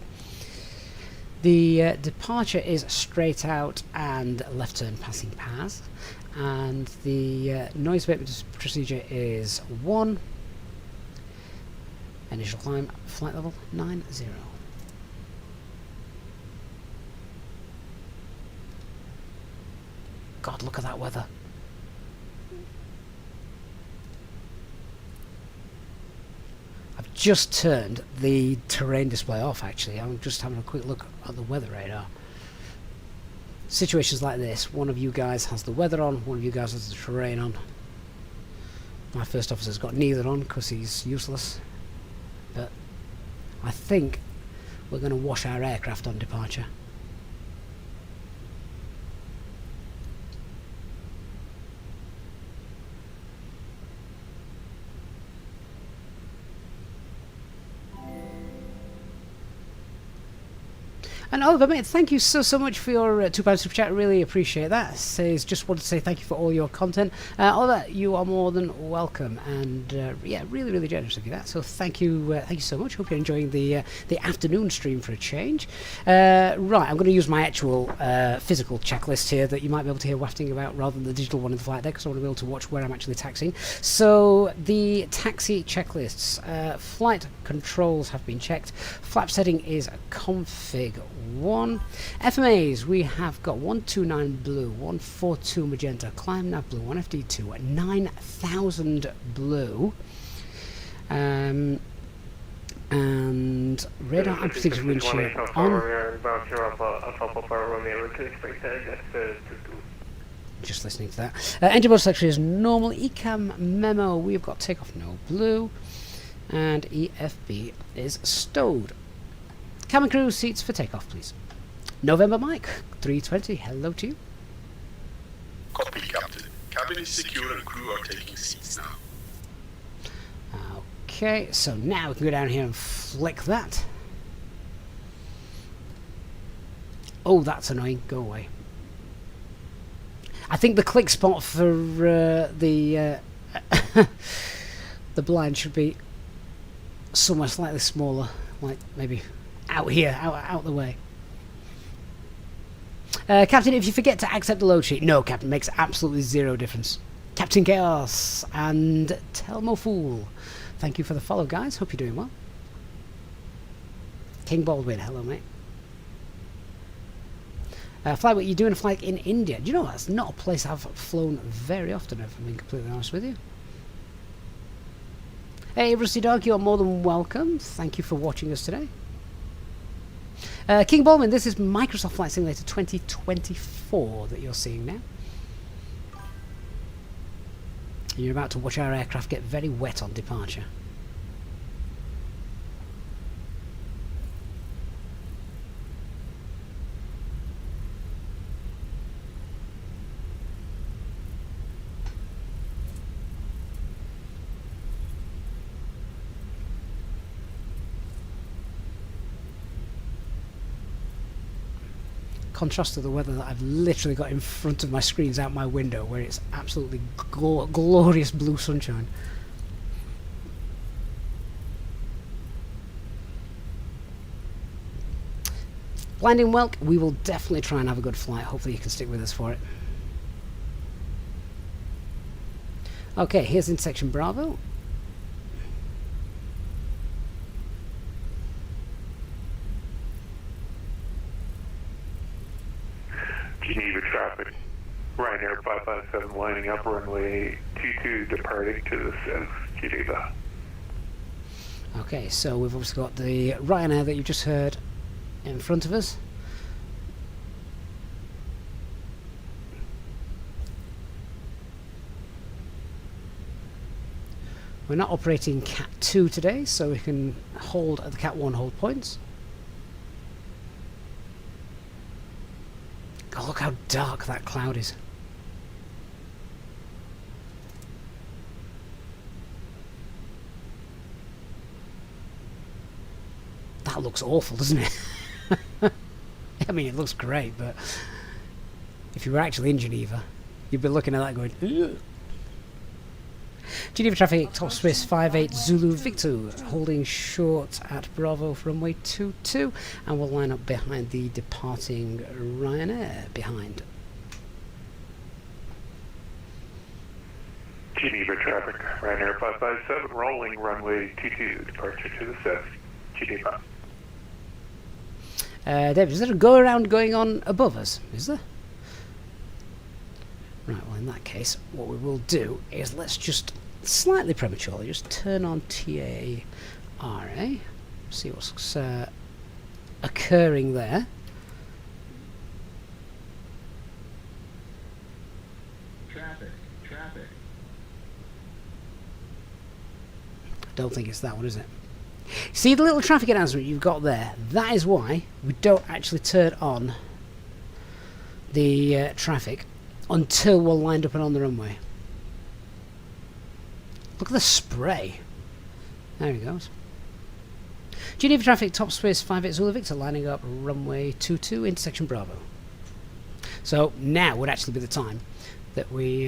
The departure is straight out and left turn passing pass, and the noise abatement procedure is 1. Initial climb, flight level 90. God, look at that weather. I've just turned the terrain display off, actually. I'm just having a quick look at the weather radar. Situations like this, one of you guys has the weather on, one of you guys has the terrain on. My first officer's got neither on because he's useless. But I think we're going to wash our aircraft on departure. And Oliver, mate, thank you so much for your £2 super chat. Really appreciate that. Says, just wanted to say thank you for all your content. Oliver, you are more than welcome, and yeah, really generous of you that. So thank you so much. Hope you're enjoying the afternoon stream for a change. Right, I'm going to use my actual physical checklist here that you might be able to hear wafting about rather than the digital one in the flight deck, because I want to be able to watch where I'm actually taxiing. So the taxi checklists: flight controls have been checked. Flap setting is config 1. FMAs, we have got 129 blue, 142 magenta, climb nav blue, 1FD2, 9000 blue, and radar amplitude wind shear on. Just listening to that. Engine mode selection is normal. ECAM memo, we've got takeoff no blue, and EFB is stowed. Cabin crew seats for takeoff, please. November Mike, 320, hello to you. Copy, Captain. Cabin is secure and crew are taking seats now. Okay, so now we can go down here and flick that. Oh, that's annoying. Go away. I think the click spot for the blind should be somewhere slightly smaller, like maybe out here, out the way. Captain, if you forget to accept the load sheet, no, Captain, makes absolutely zero difference. Captain Chaos and Telmo Fool, thank you for the follow, guys. Hope you're doing well. King Baldwin, hello, mate. Flight, what you doing a flight in India? Do you know that's not a place I've flown very often, if I'm being completely honest with you. Hey, Rusty Dog, you're more than welcome. Thank you for watching us today. King Baldwin, this is Microsoft Flight Simulator 2024 that you're seeing now. You're about to watch our aircraft get very wet on departure. Contrast to the weather that I've literally got in front of my screens out my window, where it's absolutely glorious blue sunshine. Blinding Welk, we will definitely try and have a good flight. Hopefully you can stick with us for it. Okay, here's in section Bravo. Geneva traffic. Ryanair 557 lining up runway 22 departing to the south, Geneva. Okay, so we've obviously got the Ryanair that you just heard in front of us. We're not operating Cat 2 today, so we can hold at the Cat 1 hold points. God, look how dark that cloud is. That looks awful, doesn't it? I mean, it looks great, but if you were actually in Geneva, you'd be looking at that going, ugh. Geneva traffic, top Swiss 58 Zulu Victor, holding short at Bravo for runway 22, and we'll line up behind the departing Ryanair behind. Geneva traffic. Ryanair 557 rolling runway 22 departure to the south, Geneva. David, is there a go-around going on above us? Is there? Right, well in that case, what we will do is let's just slightly prematurely just turn on TARA, see what's occurring there. Traffic. I don't think it's that one, is it? See the little traffic announcement you've got there? That is why we don't actually turn on the traffic until we're lined up and on the runway. Look at the spray. There he goes. Geneva traffic, top space 58 Zulu Victor, lining up runway 22, intersection Bravo. So now would actually be the time that we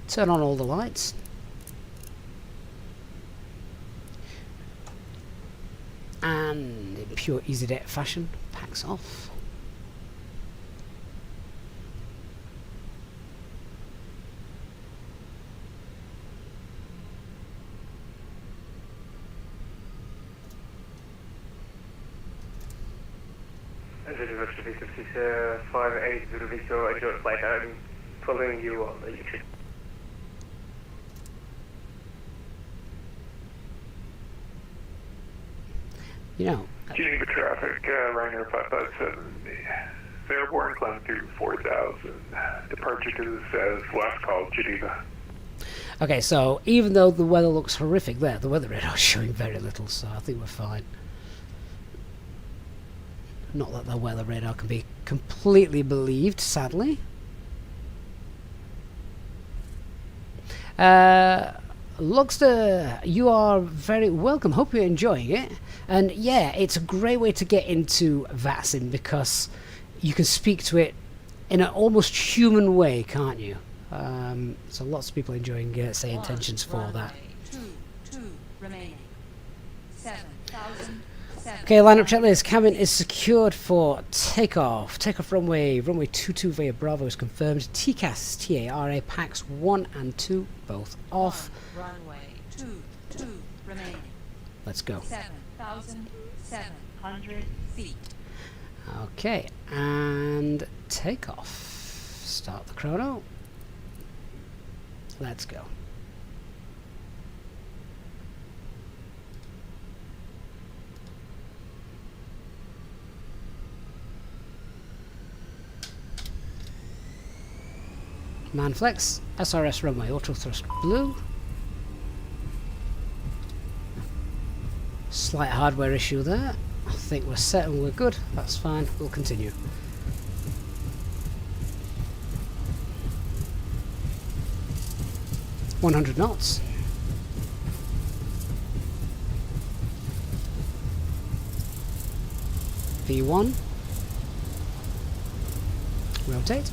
turn on all the lights. And in pure Easyjet fashion, packs off. Geneva traffic, 58 Zulu Victor, adjust flight. I'm following you on the YouTube. You know, Geneva traffic, Ryanair 557, Fairborn, climb through 4,000, departure to the southwest called Geneva. okay, so even though the weather looks horrific there, the weather radar is showing very little, so I think we're fine. Not that the weather radar can be completely believed, sadly. Logster, you are very welcome. Hope you're enjoying it. And yeah, it's a great way to get into VATSIM because you can speak to it in an almost human way, can't you? So lots of people enjoying SayIntentions for that. 2 remaining. 7,000. Okay, lineup checklist. Cabin is secured for takeoff. Takeoff runway 22 via Bravo is confirmed. TCAS, TARA, packs 1 and 2 both off. Runway 2 remaining. Let's go. 7,700 feet. Okay, and takeoff. Start the chrono. Let's go. Manflex, SRS runway, auto thrust blue. Slight hardware issue there. I think we're set and we're good. That's fine. We'll continue. .100 knots. V1. Rotate.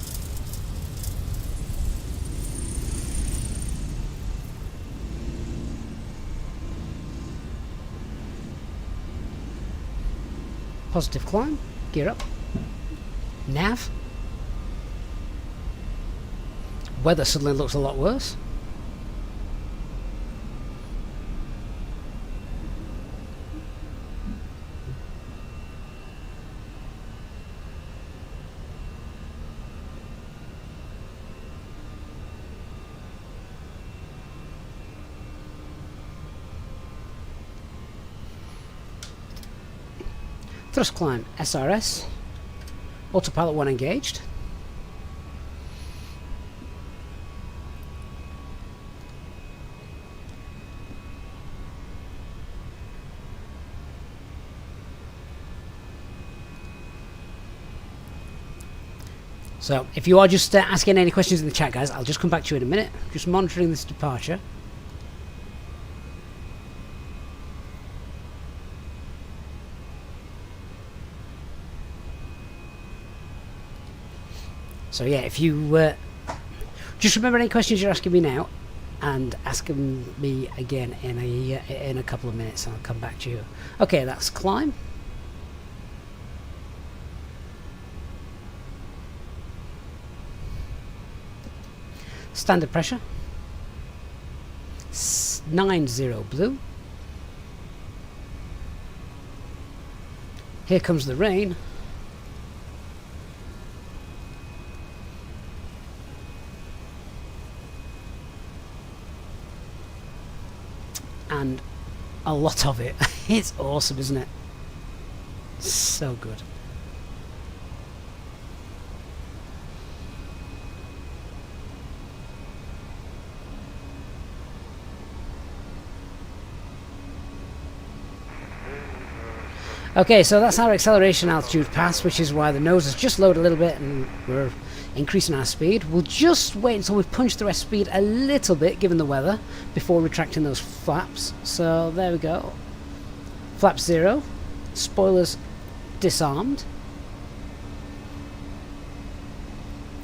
Positive climb, gear up, nav. Weather suddenly looks a lot worse. Thrust climb, SRS. Autopilot 1 engaged. So, if you are just asking any questions in the chat, guys, I'll just come back to you in a minute. Just monitoring this departure. So yeah, if you just remember any questions you're asking me now, and ask them me again in a couple of minutes, and I'll come back to you. Okay, that's climb. Standard pressure. 90 blue. Here comes the rain. And a lot of it. It's awesome, isn't it? So good. Okay, so that's our acceleration altitude pass, which is why the nose has just lowered a little bit and we're increasing our speed. We'll just wait until we've punched the rest speed a little bit, given the weather, before retracting those flaps. So there we go. Flap 0. Spoilers disarmed.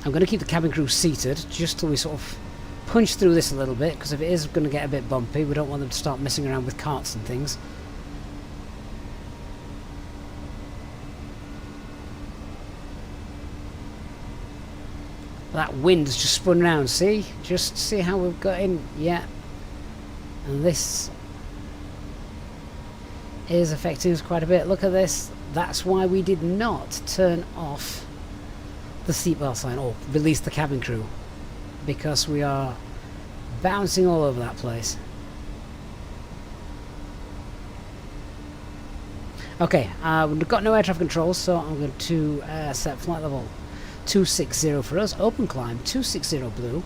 I'm going to keep the cabin crew seated just till we sort of punch through this a little bit, because if it is going to get a bit bumpy, we don't want them to start messing around with carts and things. That wind has just spun round, see? Just see how we've got in, yeah. And this is affecting us quite a bit. Look at this. That's why we did not turn off the seatbelt sign or release the cabin crew, because we are bouncing all over that place. Okay, we've got no air traffic control, so I'm going to set flight level 260 for us. Open climb 260 blue.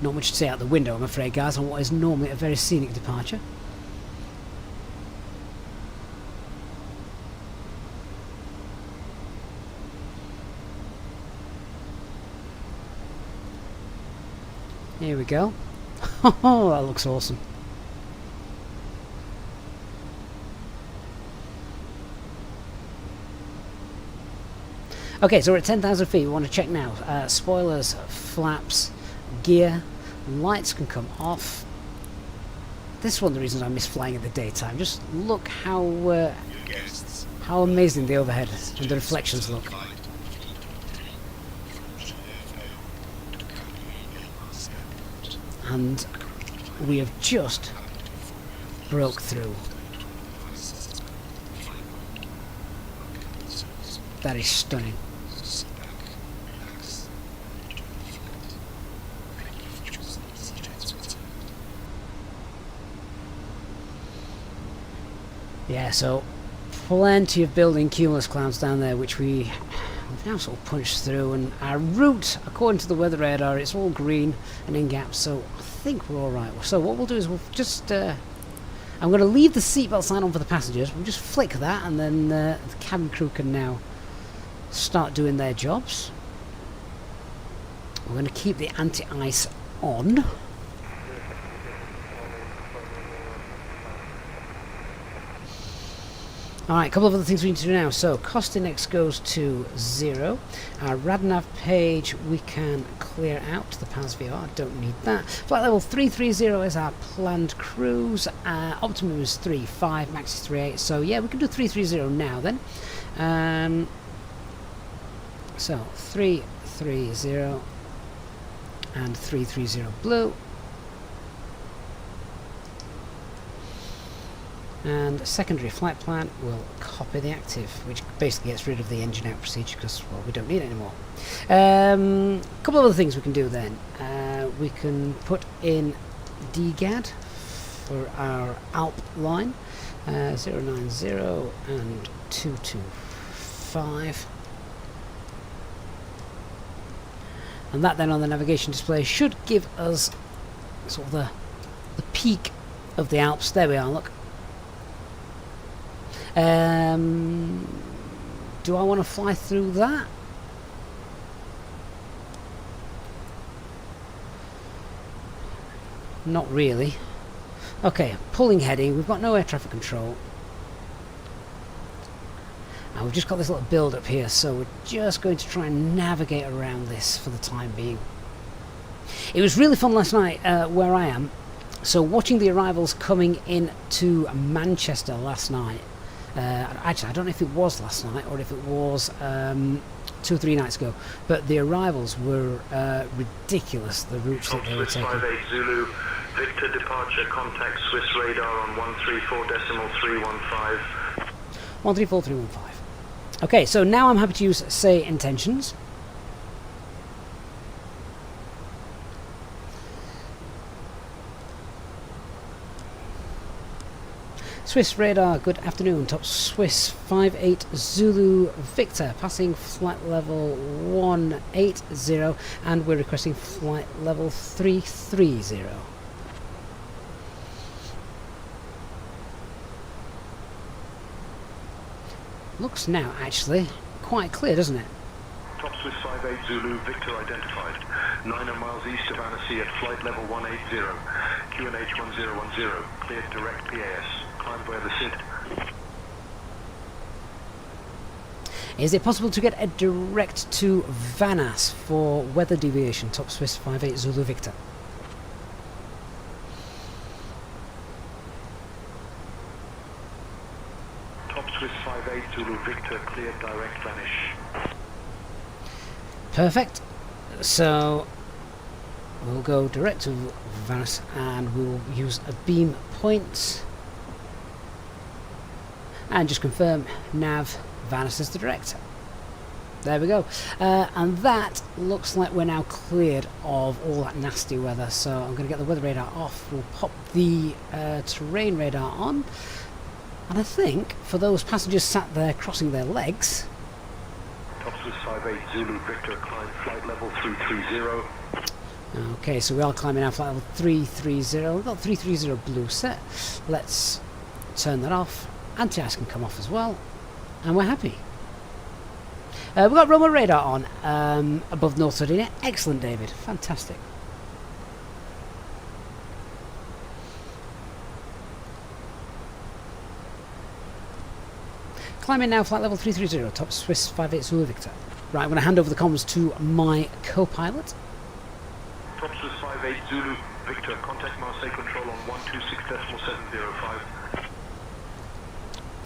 Not much to say out the window, I'm afraid, guys, on what is normally a very scenic departure. Here we go. Oh, that looks awesome. Okay, so we're at 10,000 feet. We want to check now. Spoilers, flaps, gear, lights can come off. This is one of the reasons I miss flying in the daytime. Just look how amazing the overhead and the reflections look. And we have just broke through. That is stunning. Yeah, so plenty of building cumulus clouds down there, which we've now sort of punched through, and our route, according to the weather radar, it's all green and in gaps, so I think we're alright. So what we'll do is we'll just I'm going to leave the seatbelt sign on for the passengers. We'll just flick that, and then the cabin crew can now start doing their jobs. We're going to keep the anti-ice on. Alright, a couple of other things we need to do now. So, cost index goes to 0. Our RadNav page we can clear out. The PAS VR, don't need that. Flight level 330 is our planned cruise. Optimum is 3.5, max is 3.8. So, yeah, we can do 330 now then. So, 330 and 330 blue. And secondary flight plan will copy the active, which basically gets rid of the engine out procedure because, well, we don't need it anymore. A couple of other things we can do then. We can put in DGAD for our Alp line, 090 and 225. And that then on the navigation display should give us sort of the peak of the Alps. There we are, look. Do I want to fly through that? Not really. Okay, pulling heading. We've got no air traffic control. And we've just got this little build up here, so we're just going to try and navigate around this for the time being. It was really fun last night where I am. So watching the arrivals coming into Manchester last night. Actually, I don't know if it was last night or if it was 2 or 3 nights ago, but the arrivals were ridiculous, the routes that they were taking. 58 Zulu, Victor departure, contact Swiss radar on 134.315. 134.315. Okay, so now I'm happy to use SayIntentions. Swiss radar, good afternoon, top Swiss 58 Zulu Victor, passing flight level 180, and we're requesting flight level 330. Looks now actually quite clear, doesn't it? Top Swiss 58 Zulu Victor identified. 9 miles east of Annecy at flight level 180. QNH 1010. Cleared direct PAS. Climb via the SID. Is it possible to get a direct to Vanas for weather deviation? Top Swiss 58 Zulu Victor. Top Swiss 58 Zulu Victor. Cleared direct vanish. Perfect. So we'll go direct to Vanas and we'll use a beam point and just confirm nav Vanas is the director. There we go. And that looks like we're now cleared of all that nasty weather. So I'm going to get the weather radar off. We'll pop the terrain radar on. And I think for those passengers sat there crossing their legs. Top Swiss 58 Zulu Victor. Climb flight level 330. Okay, so we are climbing our flight level 330. We've got 330 blue set. Let's turn that off. Anti-ice can come off as well. And we're happy. We've got Roma radar on above North Sardinia. Excellent, David. Fantastic. Climbing now, flight level 330, top Swiss 58 Zulu Victor. Right, I'm going to hand over the comms to my co-pilot. Top Swiss 58 Zulu Victor. Contact Marseille Control on 126.705.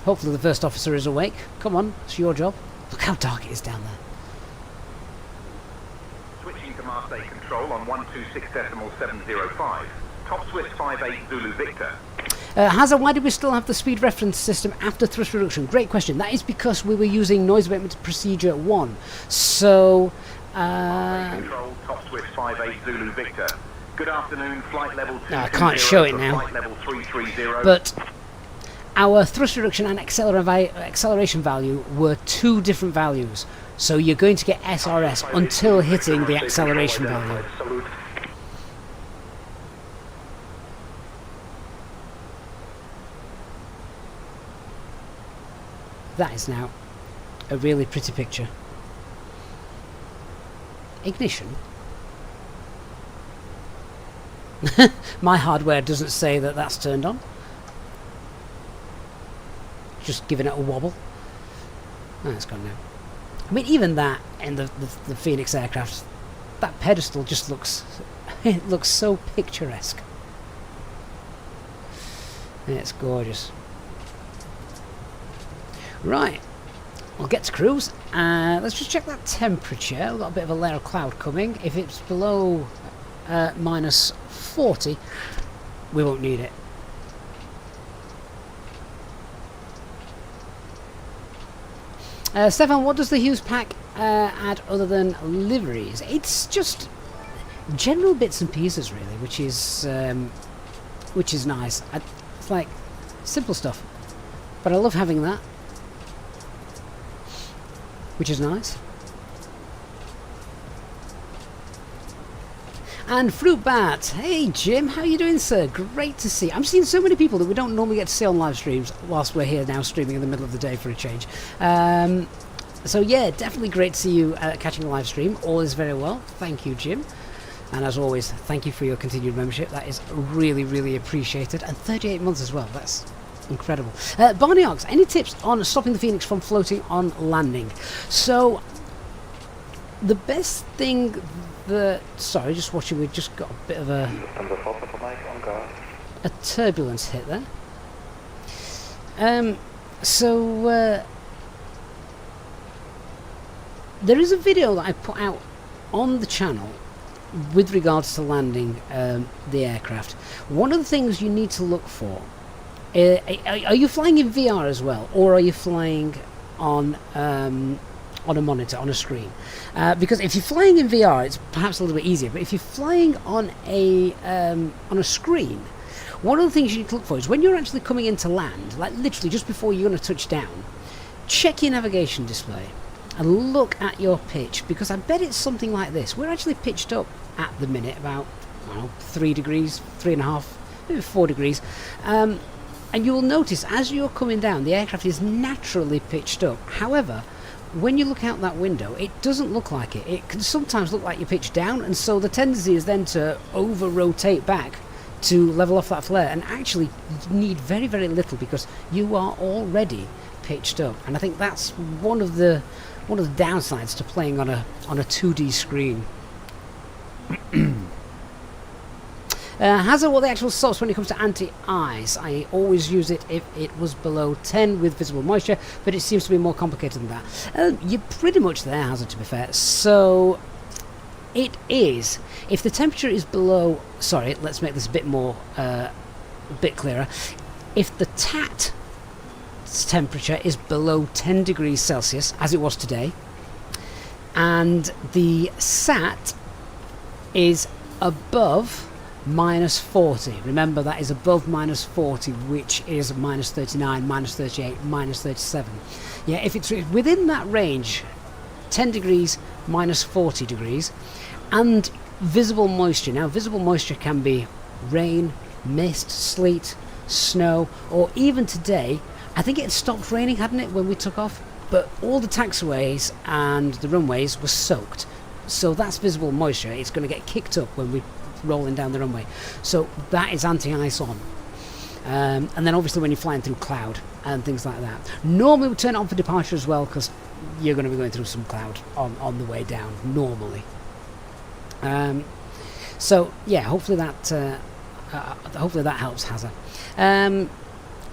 Hopefully the first officer is awake. Come on, it's your job. Look how dark it is down there. Switching to Marseille Control on 126.705. Top Swiss 58 Zulu Victor. Hazard, why do we still have the speed reference system after thrust reduction? Great question. That is because we were using noise abatement procedure 1. So... Control, Top Swiss 58 Zulu Victor. Good afternoon, flight level 2. No, I can't show it now. Flight level 330. But our thrust reduction and acceleration value were 2 different values. So you're going to get SRS until hitting the acceleration value. That is now a really pretty picture. Ignition. My hardware doesn't say that that's turned on. Just giving it a wobble. Oh, it's gone now. I mean, even that in the Fenix aircraft, that pedestal just looks, it looks so picturesque. It's gorgeous. Right, we'll get to cruise. Let's just check that temperature. We've got a bit of a layer of cloud coming. If it's below minus 40, we won't need it. Stefan, what does the HUES pack add other than liveries? It's just general bits and pieces, really, which is nice. It's like simple stuff, but I love having that, which is nice. And Fruit Bat, hey Jim, how you doing, sir? Great to see. I'm seeing so many people that we don't normally get to see on live streams whilst we're here now streaming in the middle of the day for a change. So yeah, definitely great to see you catching a live stream. All is very well. Thank you, Jim. And as always, thank you for your continued membership. That is really, really appreciated. And 38 months as well. That's incredible. Barney Ox, any tips on stopping the Phoenix from floating on landing? So the best thing that... Sorry, just watching, we just got a bit of a turbulence hit there. There is a video that I put out on the channel with regards to landing the aircraft. One of the things you need to look for, are you flying in VR as well, or are you flying on a monitor, on a screen? Because if you're flying in VR, it's perhaps a little bit easier, but if you're flying on a screen, one of the things you need to look for is when you're actually coming into land, like literally just before you're going to touch down, check your navigation display and look at your pitch, because I bet it's something like this. We're actually pitched up at the minute about 3 degrees, 3.5, maybe 4 degrees, and you will notice as you're coming down, the aircraft is naturally pitched up. However, when you look out that window, it doesn't look like it. It can sometimes look like you're pitched down, and so the tendency is then to over-rotate back to level off that flare, and actually you need very, very little because you are already pitched up. And I think that's one of the downsides to playing on a 2D screen. Hazard, what the actual source when it comes to anti-ice? I always use it if it was below 10 with visible moisture, but it seems to be more complicated than that. You're pretty much there, Hazard, to be fair. So it is, if the temperature is below, sorry, let's make this a bit more, a bit clearer. If the TAT temperature is below 10 degrees Celsius, as it was today, and the SAT is above minus 40. Remember, that is above minus 40, which is minus 39, minus 38, minus 37. Yeah, if it's within that range, 10 degrees, minus 40 degrees, and visible moisture. Now, visible moisture can be rain, mist, sleet, snow, or even today, I think it stopped raining, hadn't it, when we took off? But all the taxiways and the runways were soaked. So that's visible moisture. It's going to get kicked up when we're rolling down the runway. So that is anti-ice on. And then obviously when you're flying through cloud and things like that. Normally we turn it on for departure as well, because you're going to be going through some cloud on the way down, normally. So yeah, hopefully that helps, Hazard.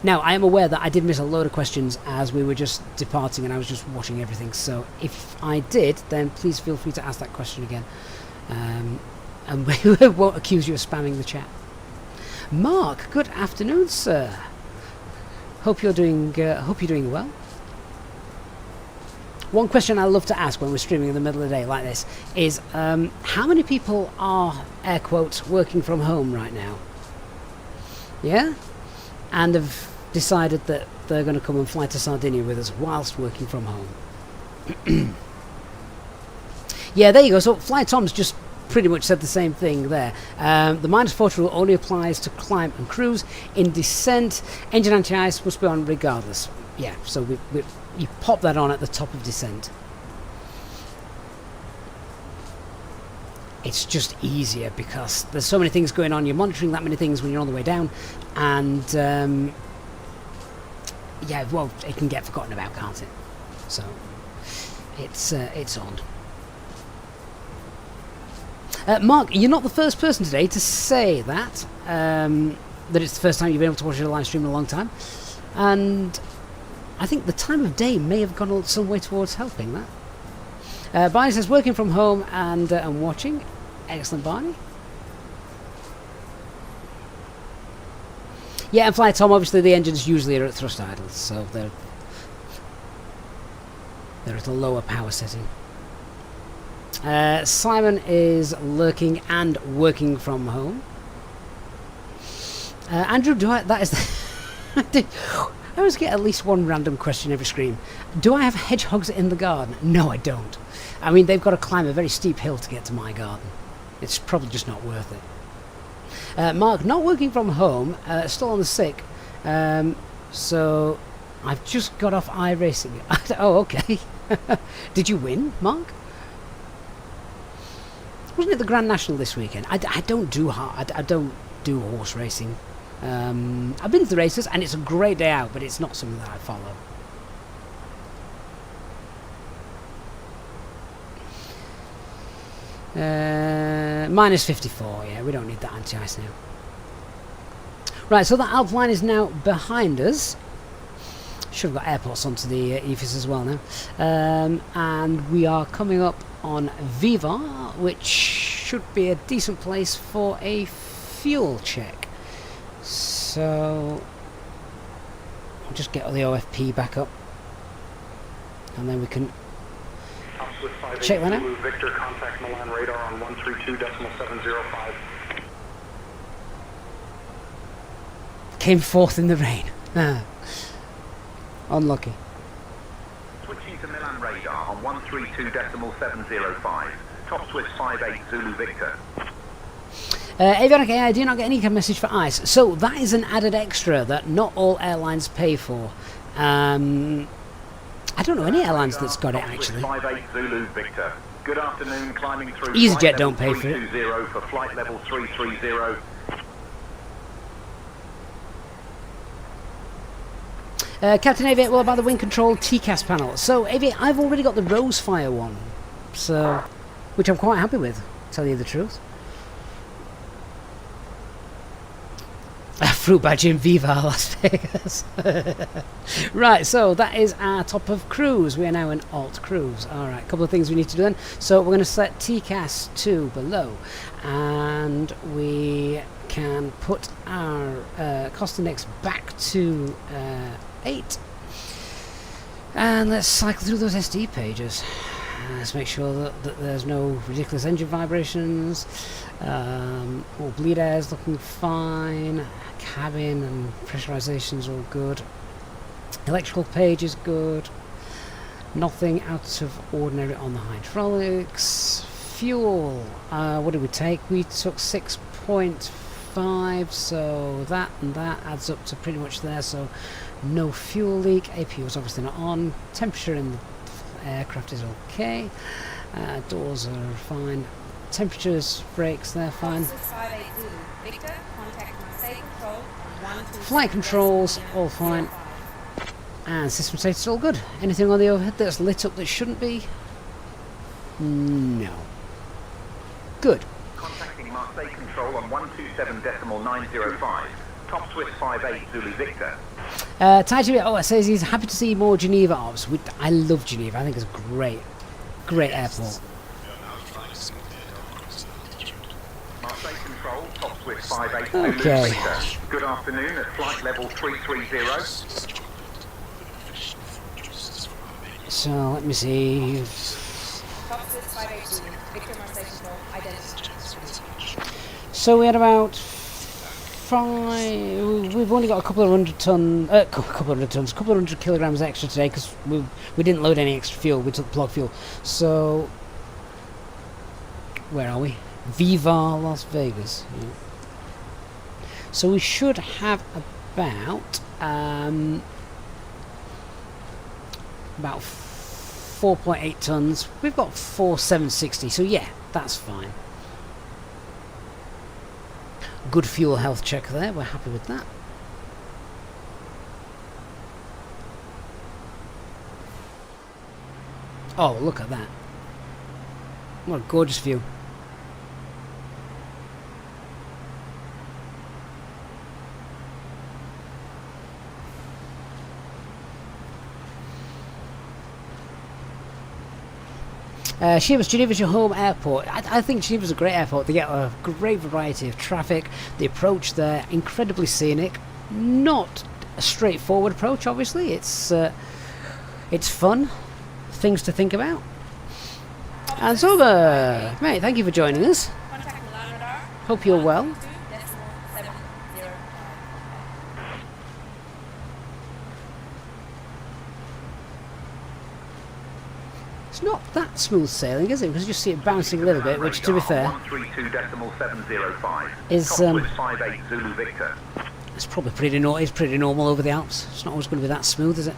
Now, I am aware that I did miss a load of questions as we were just departing and I was just watching everything, so if I did, then please feel free to ask that question again, and we won't accuse you of spamming the chat. Mark, good afternoon, sir. Hope you're doing well. One question I love to ask when we're streaming in the middle of the day like this is, how many people are, air quotes, working from home right now? Yeah? And have decided that they're going to come and fly to Sardinia with us whilst working from home. Yeah, there you go. So Fly Tom's just pretty much said the same thing there. The minus 40 rule only applies to climb and cruise. In descent, engine anti-ice must be on regardless. Yeah, so you pop that on at the top of descent. It's just easier because there's so many things going on. You're monitoring that many things when you're on the way down, and yeah, well, it can get forgotten about, can't it? So it's on. Mark, you're not the first person today to say that that it's the first time you've been able to watch a live stream in a long time, and I think the time of day may have gone some way towards helping that. Barney says working from home and watching. Excellent, Barney. Yeah, and Fly Tom, obviously the engines usually are at thrust idle, so they're at a lower power setting. Simon is lurking and working from home. Andrew, that is I always get at least one random question every stream. Do I have hedgehogs in the garden? No, I don't. I mean, they've got to climb a very steep hill to get to my garden. It's probably just not worth it. Mark, not working from home, still on the sick. So I've just got off iRacing. Oh, okay. Did you win, Mark? Wasn't it the Grand National this weekend? I don't do horse racing. I've been to the races and it's a great day out, but it's not something that I follow. Minus 54, yeah, we don't need that anti-ice now. Right, so that Alpine is now behind us. Should have got airports onto the EFIS as well now. And we are coming up on Viva, which should be a decent place for a fuel check. So I'll just get the OFP back up and then we can check that out. Victor, contact Milan radar on 132.705. Came fourth in the rain. Unlucky. Switching to Milan radar on 132.705. Top Swiss 58 Zulu Victor. Avionic AI, do you not get any message for ice? So that is an added extra that not all airlines pay for. I don't know any airlines that's got it actually. 58 Zulu Victor. Good afternoon, climbing through Easyjet don't pay for it. 320 for flight level 330. Captain Aviate, what about the wing control TCAS panel? So, Aviate, I've already got the Rosefire one, so which I'm quite happy with, to tell you the truth. Fruit badge in Viva Las Vegas. Right, so that is our top of cruise. We are now in alt cruise. Alright, a couple of things we need to do then. So we're going to set TCAS to below, and we can put our cost index back to 8. And let's cycle through those SD pages. Let's make sure that there's no ridiculous engine vibrations. All bleed air is looking fine. Cabin and pressurization's all good. Electrical page is good. Nothing out of ordinary on the hydraulics. Fuel. What did we take? We took 6.5, so that and that adds up to pretty much there. So no fuel leak. APU is obviously not on. Temperature in the aircraft is okay. Doors are fine. Temperatures, brakes, they're fine. Flight controls, all fine. And system status, all good. Anything on the overhead that's lit up that shouldn't be? No. Good. Contacting Marseille Control on 127.905. Top Swiss 58 Zulu Victor. It says he's happy to see more Geneva ops. I love Geneva. I think it's a great airport. Marseille Control, Top Swiss 58 Zulu Okay. Victor. Good afternoon at flight level 330. So let me see. So we had about 5. We've only got a couple of hundred kilograms extra today because we didn't load any extra fuel. We took plug fuel. So where are we? Viva Las Vegas. Yeah. So we should have about 4.8 tons. We've got 4,760. So yeah, that's fine. Good fuel health check there. We're happy with that. Oh, look at that. What a gorgeous view. Geneva's your home airport. I think Geneva's a great airport. They get a great variety of traffic. The approach there, incredibly scenic. Not a straightforward approach, obviously. It's fun. Things to think about. And so, mate, thank you for joining us. Hope you're well. It's not that smooth sailing, is it? Because you just see it bouncing a little bit, which, to be fair, 132.705 is 58 Zulu Victor. it's probably pretty normal over the Alps. It's not always going to be that smooth, is it?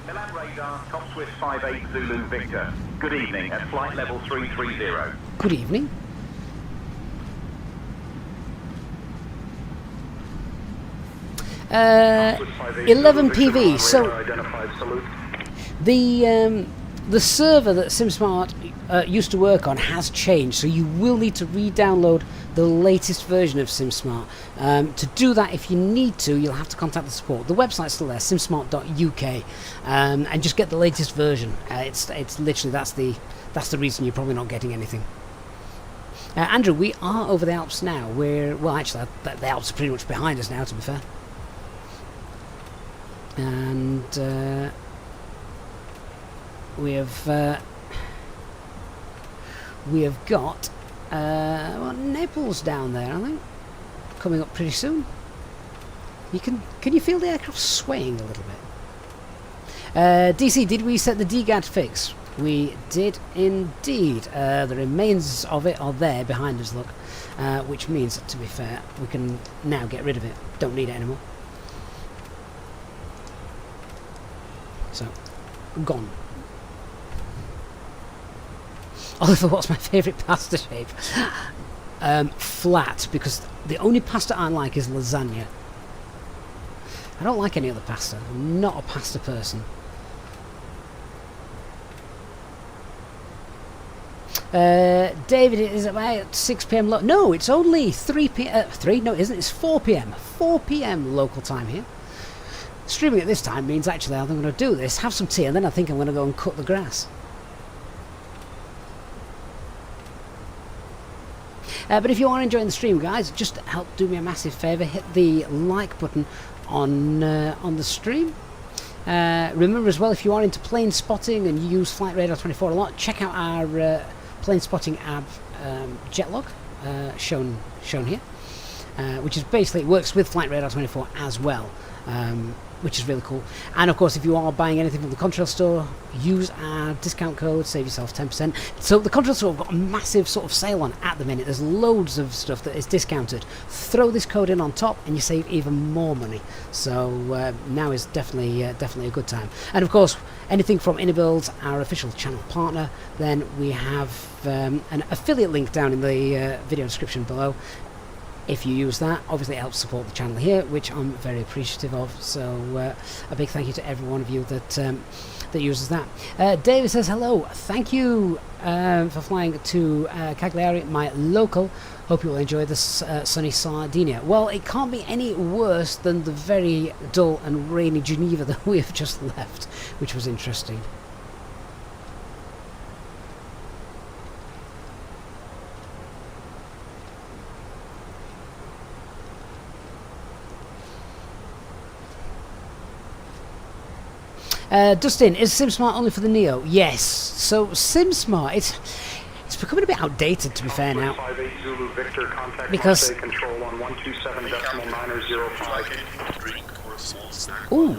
Milan radar, Top Swiss 58 Zulu Victor. Good evening at flight level 330. Good evening. Uh, 11 PV. So the server that SimSmart used to work on has changed, so you will need to re-download the latest version of SimSmart. To do that, if you need to, you'll have to contact the support. The website's still there, simsmart.uk, and just get the latest version. It's literally that's the reason you're probably not getting anything. Andrew, we are over the Alps now. Actually, the Alps are pretty much behind us now, to be fair. And we have got Naples down there, I think, coming up pretty soon. Can you feel the aircraft swaying a little bit? DC, did we set the DGAD fix? We did indeed. The remains of it are there behind us, look, which means, to be fair, we can now get rid of it. Don't need it anymore. So, gone. Oliver, what's my favourite pasta shape? Flat, because the only pasta I like is lasagna. I don't like any other pasta. I'm not a pasta person. David, it is about 6 p.m. No, it's only 3 p.m. 3? No, it isn't. It's 4 p.m. 4 p.m. local time here. Streaming at this time means actually I'm going to do this, have some tea, and then I think I'm going to go and cut the grass. But if you are enjoying the stream, guys, just help do me a massive favour. Hit the like button on the stream. Remember as well, if you are into plane spotting and you use Flight Radar 24 a lot, check out our plane spotting app, Jetlog, shown here, which is basically, it works with Flight Radar 24 as well, which is really cool. And of course, if you are buying anything from the Contrail store, use our discount code, save yourself 10%. So the Contrail store have got a massive sort of sale on at the minute. There's loads of stuff that is discounted. Throw this code in on top and you save even more money. So now is definitely a good time. And of course, anything from Innobuilds, our official channel partner, then we have an affiliate link down in the video description below. If you use that, obviously it helps support the channel here, which I'm very appreciative of. So a big thank you to every one of you that uses that. David says hello. Thank you for flying to Cagliari, my local. Hope you will enjoy this sunny Sardinia. Well, it can't be any worse than the very dull and rainy Geneva that we have just left, which was interesting. Dustin, is SimSmart only for the Neo? Yes. So SimSmart, it's becoming a bit outdated, to be fair now. Because ooh,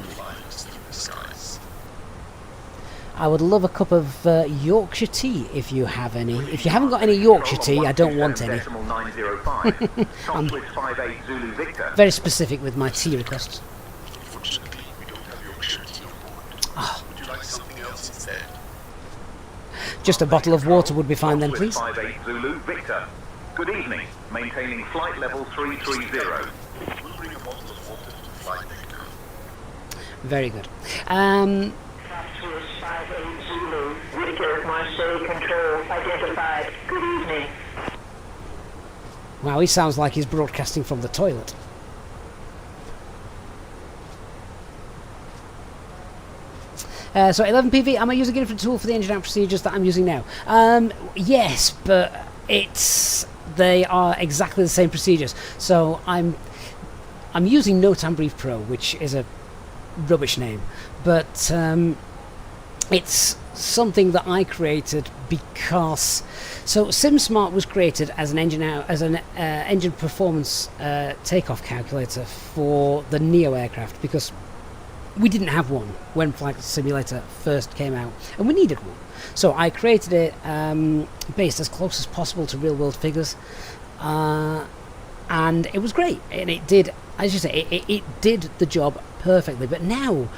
I would love a cup of Yorkshire tea if you have any. If you haven't got any Yorkshire tea, I don't want any. I'm very specific with my tea requests. Oh. Would you like something else instead? Just a bottle of water would be fine then, please. 58 Zulu Victor. Good evening. Maintaining flight level 330. We'll bring a bottle of water to flight deck now. Very good. Zulu Victor, Marseille control identified. Good evening. Wow, he sounds like he's broadcasting from the toilet. So 11 PV, am I using a different tool for the engine out procedures that I'm using now? Yes, but they are exactly the same procedures. So I'm using Notam Brief Pro, which is a rubbish name, but it's something that I created because SimSmart was created as an engine performance takeoff calculator for the Neo aircraft, because we didn't have one when Flight Simulator first came out, and we needed one. So I created it based as close as possible to real-world figures, and it was great. And it did, as you say, it did the job perfectly. But now,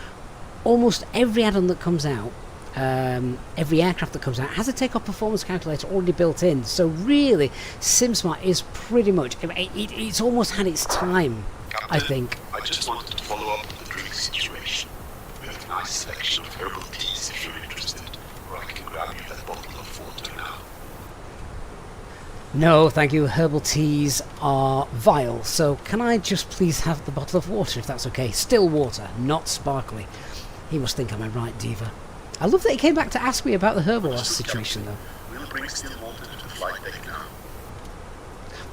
almost every add-on that comes out, every aircraft that comes out, has a takeoff performance calculator already built in. So really, SimSmart is pretty much, it's almost had its time, Captain, I think. I just wanted to follow up on the drink situation. We have a nice selection of herbal teas if you're interested, or I can grab you that bottle of water now. No, thank you. Herbal teas are vile, so can I just please have the bottle of water, if that's okay? Still water, not sparkly. He must think I'm a right diva. I love that he came back to ask me about the herbal situation, though. We'll bring still water to the flight deck now.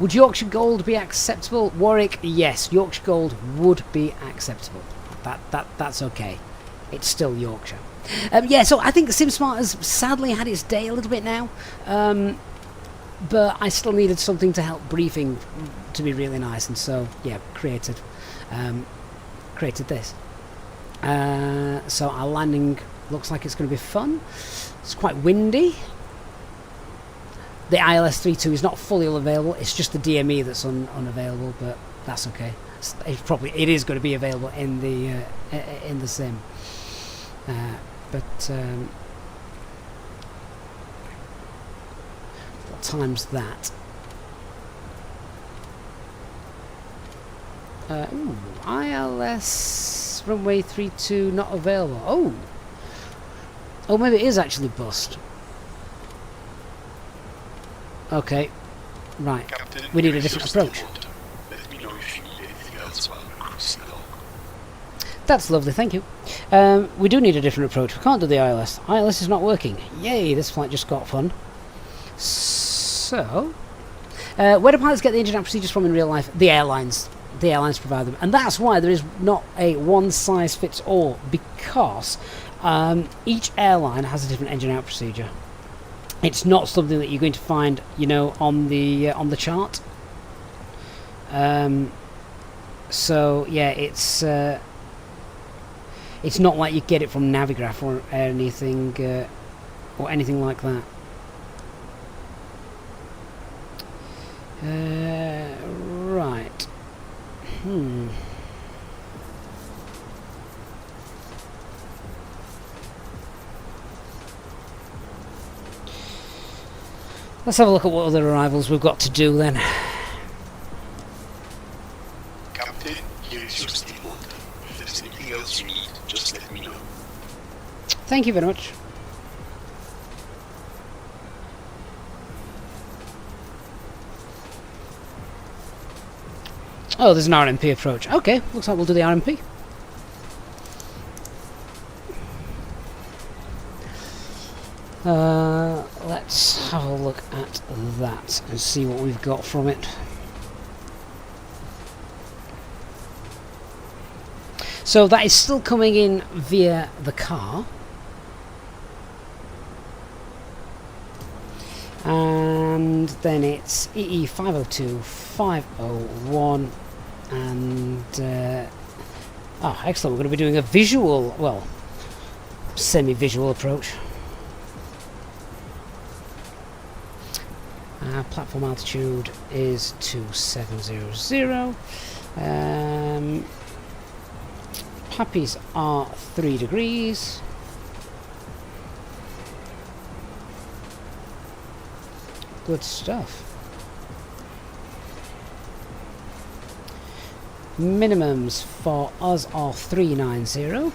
Would Yorkshire Gold be acceptable? Warwick, yes, Yorkshire Gold would be acceptable. That's okay. It's still Yorkshire. Yeah, so I think SimSmart has sadly had its day a little bit now, but I still needed something to help briefing to be really nice, and so yeah, created this. So our landing looks like it's going to be fun. It's quite windy. The ILS-32 is not fully available. It's just the DME that's unavailable, but that's okay. It is going to be available in the sim. But what time's that? Ooh, ILS runway 32 not available. Oh, maybe it is actually bust. Okay, right. Captain, We need a here is different your approach. steward. Let me know if you need anything else while we're cruising along. That's lovely, thank you. We do need a different approach. We can't do the ILS. ILS is not working. Yay, this flight just got fun. So, where do pilots get the engine out procedures from in real life? The airlines. The airlines provide them. And that's why there is not a one-size-fits-all, because each airline has a different engine out procedure. It's not something that you're going to find, you know, on the chart. So yeah, it's not like you get it from Navigraph or anything like that. Right. Let's have a look at what other arrivals we've got to do then. Captain, here is your steamboat. If there's anything else you need, just let me know. Thank you very much. Oh, there's an RMP approach. Okay, looks like we'll do the RMP. Let's have a look at that and see what we've got from it. So that is still coming in via the car. And then it's EE 502, 501, and excellent. We're going to be doing a visual, well, semi-visual approach. Platform altitude is 2700. Puppies are 3 degrees. Good stuff. Minimums for us are 390.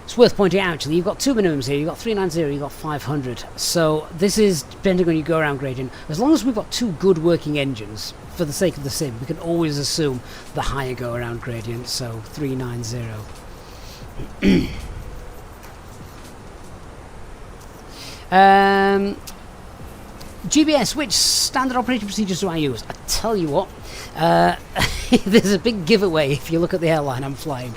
It's worth pointing out, actually, you've got two minimums here. You've got 390, you've got 500. So this is depending on your go-around gradient. As long as we've got two good working engines, for the sake of the sim, we can always assume the higher go-around gradient, so 390. GBS, which standard operating procedures do I use? I tell you what, there's a big giveaway if you look at the airline I'm flying.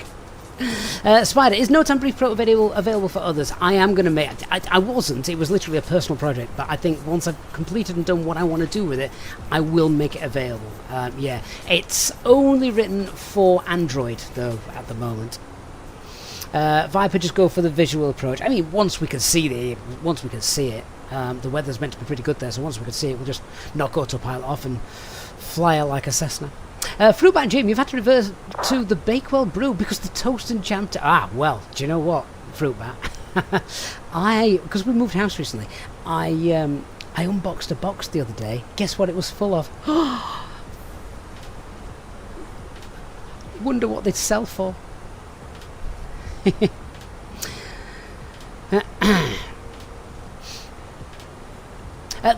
Spider, is no temporary pro available for others? I am going to make... I wasn't, it was literally a personal project, but I think once I've completed and done what I want to do with it, I will make it available. Yeah, it's only written for Android, though, at the moment. Viper, just go for the visual approach. I mean, once we can see it, the weather's meant to be pretty good there, so once we can see it, we'll just knock autopilot off and fly it like a Cessna. Fruitbat Jim, you've had to reverse to the Bakewell brew because the toast and jam... well, do you know what, Fruitbat? Because we moved house recently, I unboxed a box the other day. Guess what it was full of? Wonder what they'd sell for.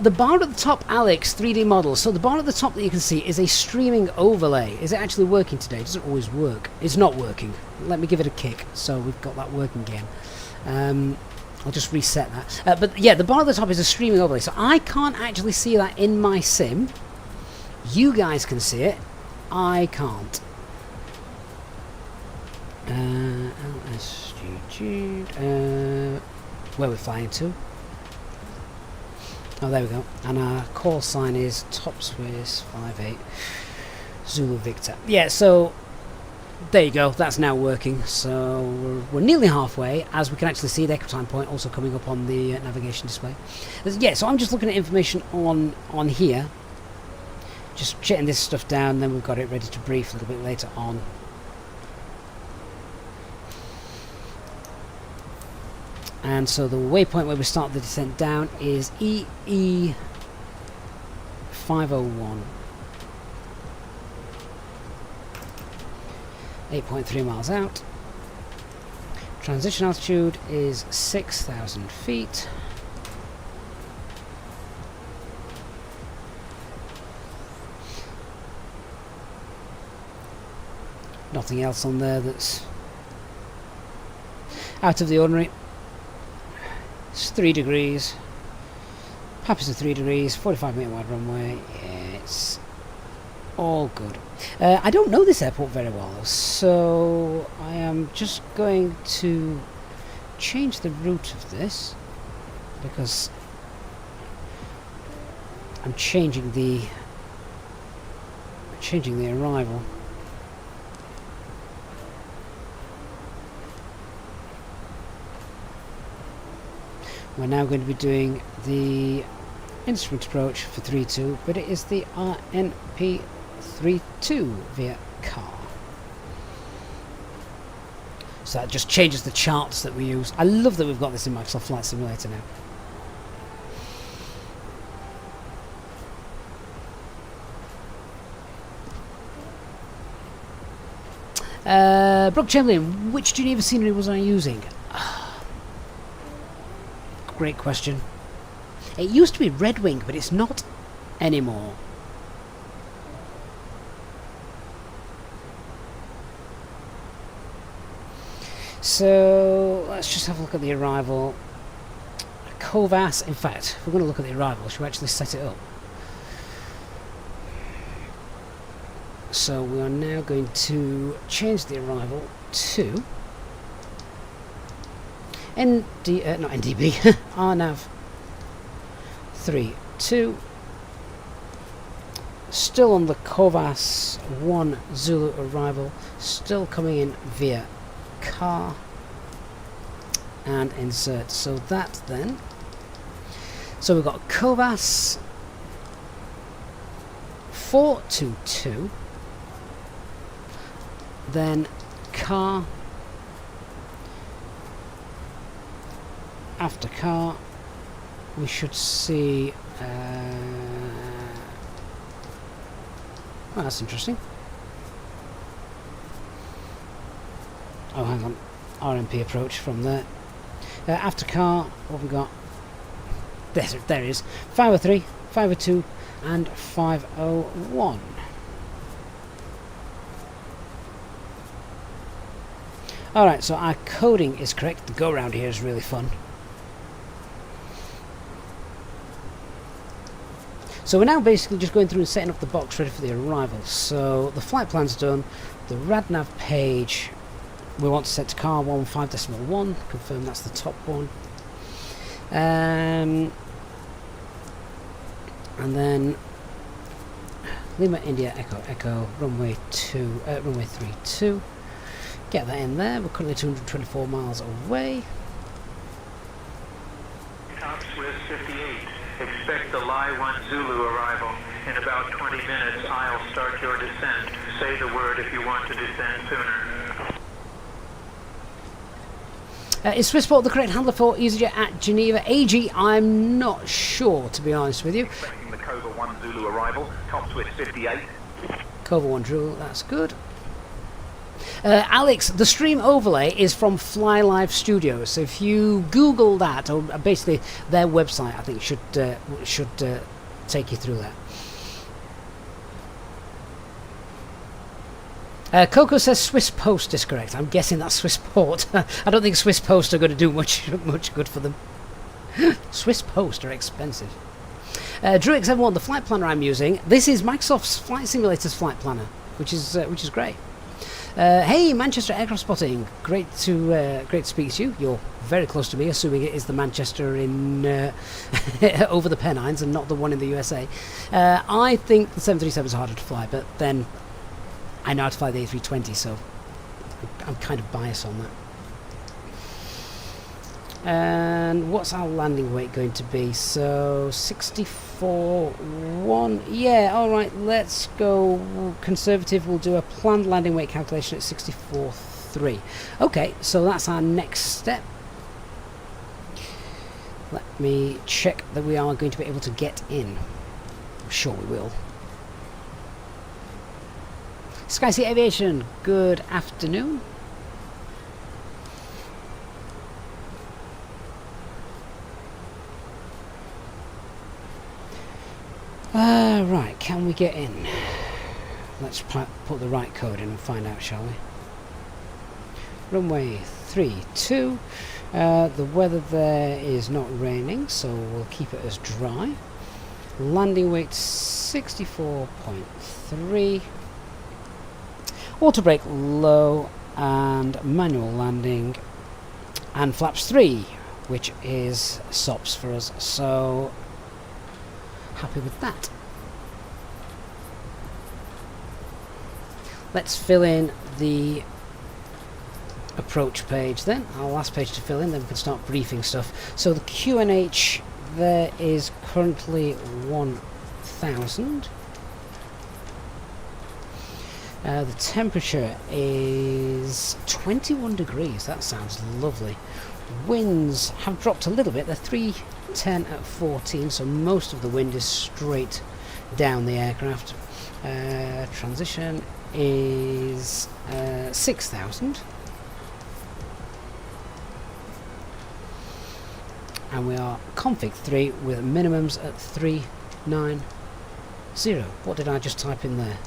The bar at the top, Alex, 3D model. So the bar at the top that you can see is a streaming overlay. Is it actually working today? It doesn't always work. It's not working. Let me give it a kick. So we've got that working again. I'll just reset that. But yeah, the bar at the top is a streaming overlay. So I can't actually see that in my sim. You guys can see it. I can't. LSGG. Where we're flying to? Oh, there we go. And our call sign is Top Swiss 58 Zulu Victor. Yeah, so there you go. That's now working. So we're nearly halfway, as we can actually see the echo time point also coming up on the navigation display. Yeah, so I'm just looking at information on here. Just shutting this stuff down, then we've got it ready to brief a little bit later on. And so the waypoint where we start the descent down is EE 501. 8.3 miles out. Transition altitude is 6,000 feet. Nothing else on there that's out of the ordinary. It's 3 degrees. Papa's at 3 degrees, 45-metre wide runway. Yeah, it's all good. I don't know this airport very well, so I am just going to change the route of this because I'm changing the arrival. We're now going to be doing the instrument approach for 3-2, but it is the RNP 3-2 via car. So that just changes the charts that we use. I love that we've got this in Microsoft Flight Simulator now. Brooke Chamberlain, which Geneva scenery was I using? Great question. It used to be Red Wing, but it's not anymore. So let's just have a look at the arrival. Covas, in fact, if we're going to look at the arrival, should we actually set it up? So we are now going to change the arrival to not NDB, RNAV 3-2. Still on the Covas 1 Zulu arrival, still coming in via car and insert. So that then, so we've got Covas 422, then car, after car we should see well, that's interesting. Oh, hang on, RMP approach from there. After car, what have we got? There it is. 503, 502 and 501. Alright, so our coding is correct. The go round here is really fun. So we're now basically just going through and setting up the box ready for the arrival. So the flight plan's done. The RadNav page we want to set to car 15.1. Confirm that's the top one. And then Lima India Echo Echo runway 32. Get that in there. We're currently 224 miles away. Top Swiss 58. Expect the Lie 1 Zulu arrival. In about 20 minutes, I'll start your descent. Say the word if you want to descend sooner. Is Swissport the correct handler for Easyjet at Geneva? AG, I'm not sure, to be honest with you. Expecting the Cobra 1 Zulu arrival. Top Swiss 58. Cobra 1 Zulu, that's good. Alex, the stream overlay is from Fly Live Studios. So if you Google that, or basically their website, I think should take you through that. Coco says Swiss Post is correct. I'm guessing that's Swissport. I don't think Swiss Post are going to do much good for them. Swiss Post are expensive. Druix71, the flight planner I'm using. This is Microsoft's Flight Simulator's flight planner, which is great. Hey, Manchester Aircraft Spotting. Great to speak to you. You're very close to me, assuming it is the Manchester in over the Pennines and not the one in the USA. I think the 737 is harder to fly, but then I know how to fly the A320, so I'm kind of biased on that. And what's our landing weight going to be? So 64.1. Yeah, alright, let's go conservative. We'll do a planned landing weight calculation at 64.3. Okay, so that's our next step. me check that we are going to be able to get in. I'm sure we will. SkySea Aviation, good afternoon. Right, can we get in? Let's put the right code in and find out, shall we? Runway 32. The weather there is not raining, so we'll keep it as dry. Landing weight 64.3. Auto brake low and manual landing. And flaps 3, which is SOPs for us, so happy with that. Let's fill in the approach page then, our last page to fill in, then we can start briefing stuff. So the QNH there is currently 1000. The temperature is 21 degrees, that sounds lovely. Winds have dropped a little bit, they're 310 at 14, so most of the wind is straight down the aircraft. Transition is 6000. And we are config 3 with minimums at 390. What did I just type in there?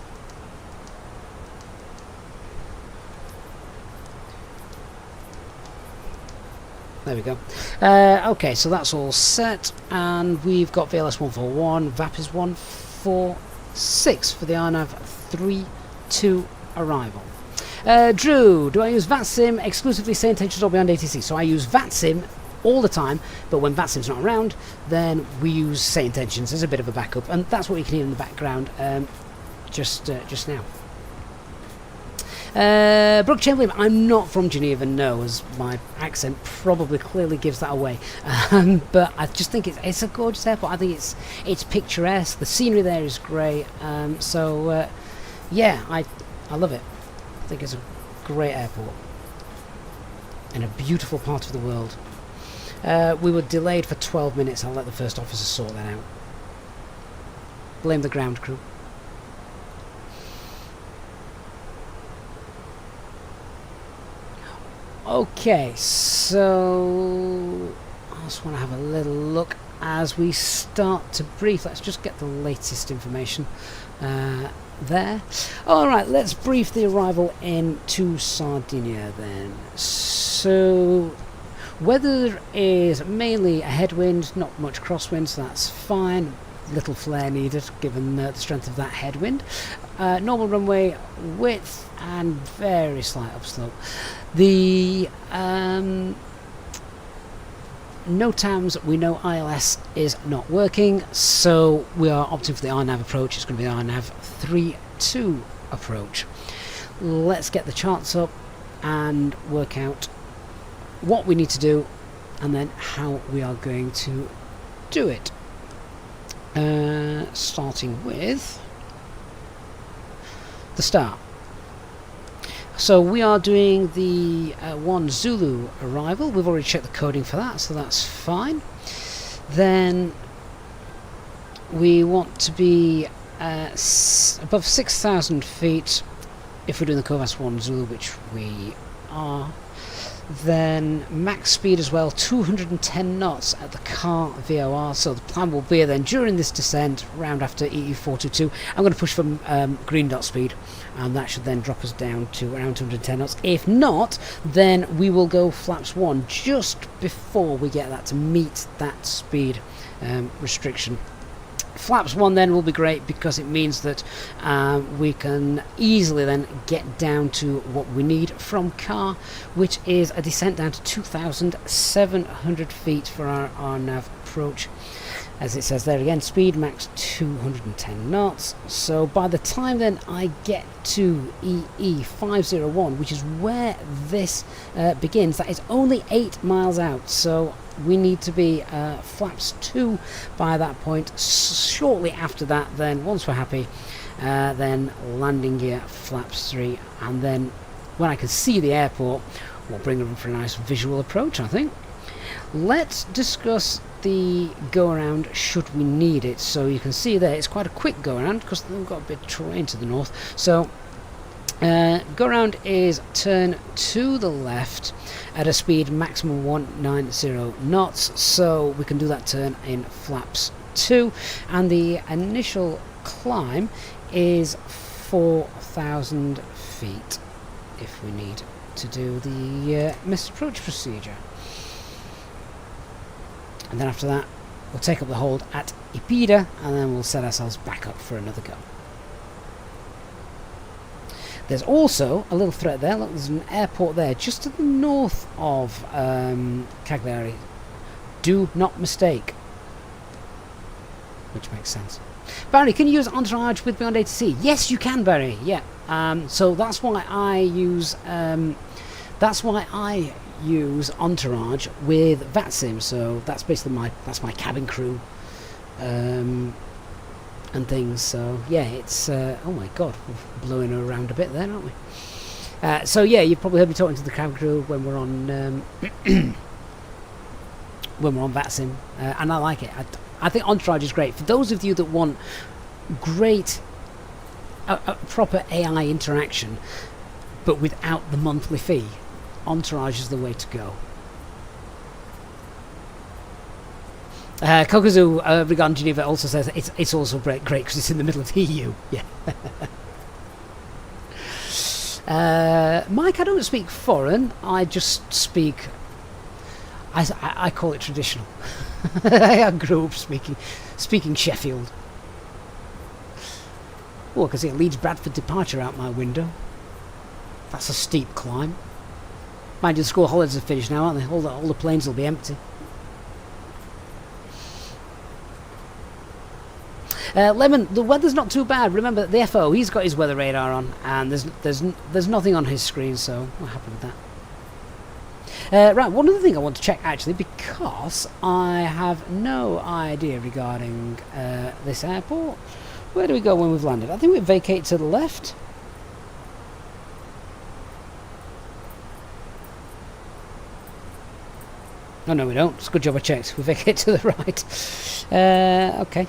There we go. Okay, so that's all set, and we've got VLS 141, VAP is 146 for the RNAV 32 arrival. Drew, do I use VATSIM exclusively, SayIntentions or beyond ATC? So I use VATSIM all the time, but when VATSIM's not around, then we use SayIntentions as a bit of a backup, and that's what you can hear in the background just now. Brooke Chamberlain, I'm not from Geneva, no, as my accent probably clearly gives that away. But I just think it's a gorgeous airport. I think it's picturesque. The scenery there is great. Yeah, I love it. I think it's a great airport and a beautiful part of the world. We were delayed for 12 minutes. I'll let the first officer sort that out. Blame the ground crew. Okay, so I just want to have a little look as we start to brief. Let's just get the latest information there. Alright, let's brief the arrival into Sardinia then. So weather is mainly a headwind, not much crosswind, so that's fine. Little flare needed given the strength of that headwind. Normal runway width and very slight upslope. The NOTAMs, we know ILS is not working, so we are opting for the RNAV approach. It's going to be the RNAV 32 approach. Let's get the charts up and work out what we need to do and then how we are going to do it. Starting with the start. So we are doing the 1 Zulu arrival. We've already checked the coding for that, so that's fine. Then we want to be above 6,000 feet if we're doing the Covas 1 Zulu, which we are. Then max speed as well, 210 knots at the car VOR. So the plan will be then during this descent, round after EE422, I'm going to push for green dot speed, and that should then drop us down to around 210 knots. If not, then we will go flaps 1 just before we get that to meet that speed restriction. Flaps 1 then will be great because it means that we can easily then get down to what we need from car, which is a descent down to 2,700 feet for our RNAV approach. As it says there again, speed max 210 knots. So by the time then I get to EE501, which is where this begins, that is only 8 miles out. So we need to be flaps 2 by that point. Shortly after that, then once we're happy, then landing gear flaps 3, and then when I can see the airport, we'll bring them for a nice visual approach, I think. Let's discuss the go around should we need it. So you can see there it's quite a quick go around because we've got a bit of terrain to the north. So go around is turn to the left at a speed maximum 190 knots, so we can do that turn in flaps 2, and the initial climb is 4,000 feet if we need to do the missed approach procedure. And then after that we'll take up the hold at Ipida, and then we'll set ourselves back up for another go. There's also a little threat there. Look, there's an airport there just to the north of Cagliari. Do not mistake. Which makes sense. Barry, can you use Entourage with Beyond ATC? Yes, you can, Barry. Yeah. So that's why I use Entourage with VATSIM. So that's basically my cabin crew. And things, so yeah, it's oh my god, we're blowing around a bit there, aren't we? So yeah, you've probably heard me talking to the cabin crew when we're on when we're on VATSIM, and I like it. I think Entourage is great for those of you that want great proper AI interaction but without the monthly fee. Entourage is the way to go. Kokazu regarding Geneva also says it's also great because it's in the middle of the EU. Yeah. Mike, I don't speak foreign. I just speak. I call it traditional. I grew up speaking Sheffield. Oh, I can see a Leeds Bradford departure out my window. That's a steep climb. Mind you, the school holidays are finished now, aren't they? All the planes will be empty. Lemon, the weather's not too bad. Remember, the FO, he's got his weather radar on, and there's nothing on his screen, so we're happy with that. Right, one other thing I want to check, actually, because I have no idea regarding this airport. Where do we go when we've landed? I think we vacate to the left. Oh, no, we don't. It's a good job I checked. We vacate to the right. Okay.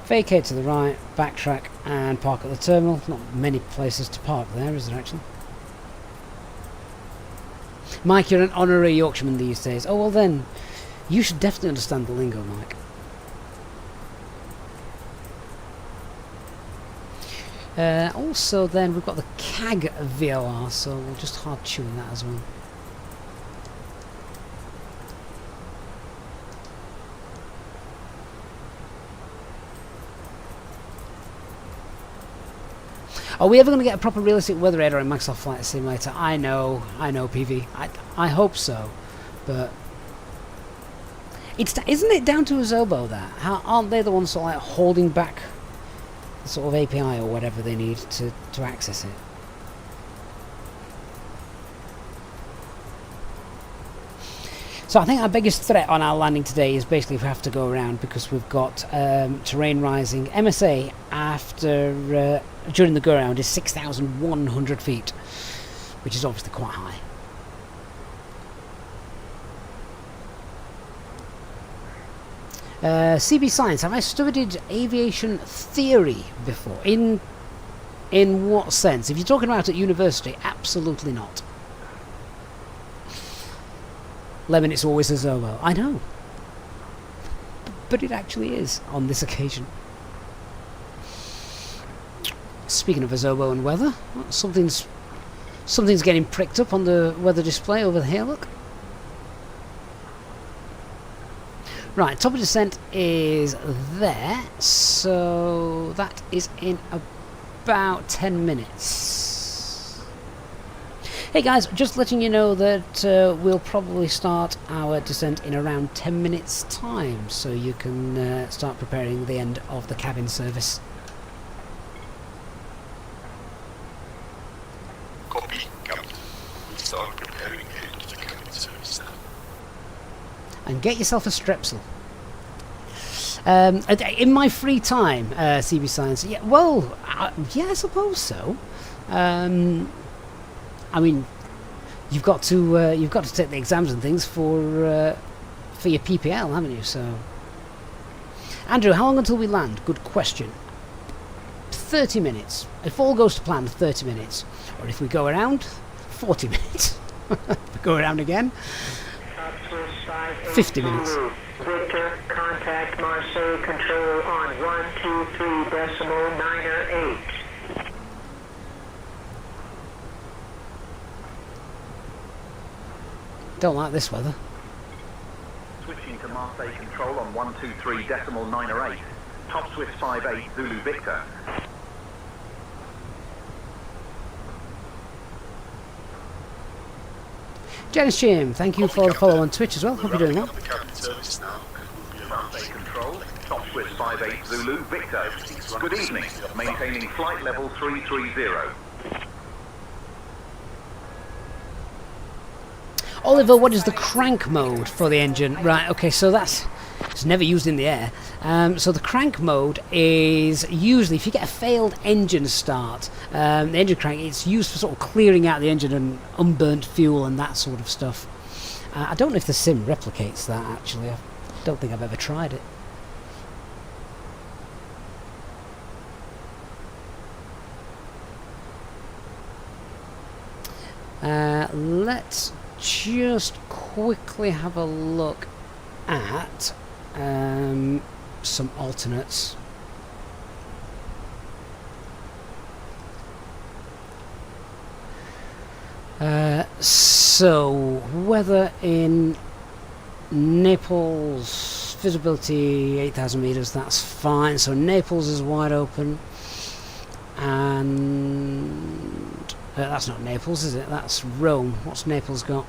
Vacate to the right, backtrack and park at the terminal. Not many places to park there, is there actually? Mike, you're an honorary Yorkshireman these days. Oh, well then, you should definitely understand the lingo, Mike. Also then, we've got the CAG VOR, so we'll just hard tune that as well. Are we ever going to get a proper realistic weather radar in Microsoft Flight Simulator? I know, PV. I hope so, but isn't it down to Azobo that? Aren't they the ones sort of like holding back the sort of API or whatever they need to access it? So I think our biggest threat on our landing today is basically we have to go around because we've got terrain rising. MSA after during the go around is 6,100 feet, which is obviously quite high. CB Science, have I studied aviation theory before? In what sense? If you're talking about at university, absolutely not. Lemon, it's always a Zobo. I know. But it actually is on this occasion. Speaking of Azobo and weather, something's getting pricked up on the weather display over here, look. Right, top of descent is there, so that is in about 10 minutes. Hey guys, just letting you know that we'll probably start our descent in around 10 minutes time, so you can start preparing the end of the cabin service. Copy, Captain. We'll start preparing the end of the cabin service now. And get yourself a strepsil. In my free time, CB Science, yeah, well, yeah, I suppose so. I mean, you've got to take the exams and things for your PPL, haven't you? So, Andrew, how long until we land? Good question. 30 minutes. If all goes to plan, 30 minutes. Or if we go around, 40 minutes. Go around again, 50 minutes. Victor, contact Marseille Control on 123.908. Don't like this weather. Switching to Marseille Control on 123.908. Top Swiss 58 Zulu Victor. Janice Jim, thank you for the follow on Twitch as well. Hope you're doing well. The cabin service now. We'll be around Marseille Control, Top Swiss 58 Zulu Victor. Good evening. Maintaining flight level 330. Oliver, what is the crank mode for the engine? Right, okay, so it's never used in the air. So the crank mode is usually, if you get a failed engine start, the engine crank, it's used for sort of clearing out the engine and unburnt fuel and that sort of stuff. I don't know if the sim replicates that, actually. I don't think I've ever tried it. Let's just quickly have a look at some alternates. So weather in Naples, visibility 8,000 meters, that's fine. So Naples is wide open, and that's not Naples, is it? That's Rome. What's Naples got?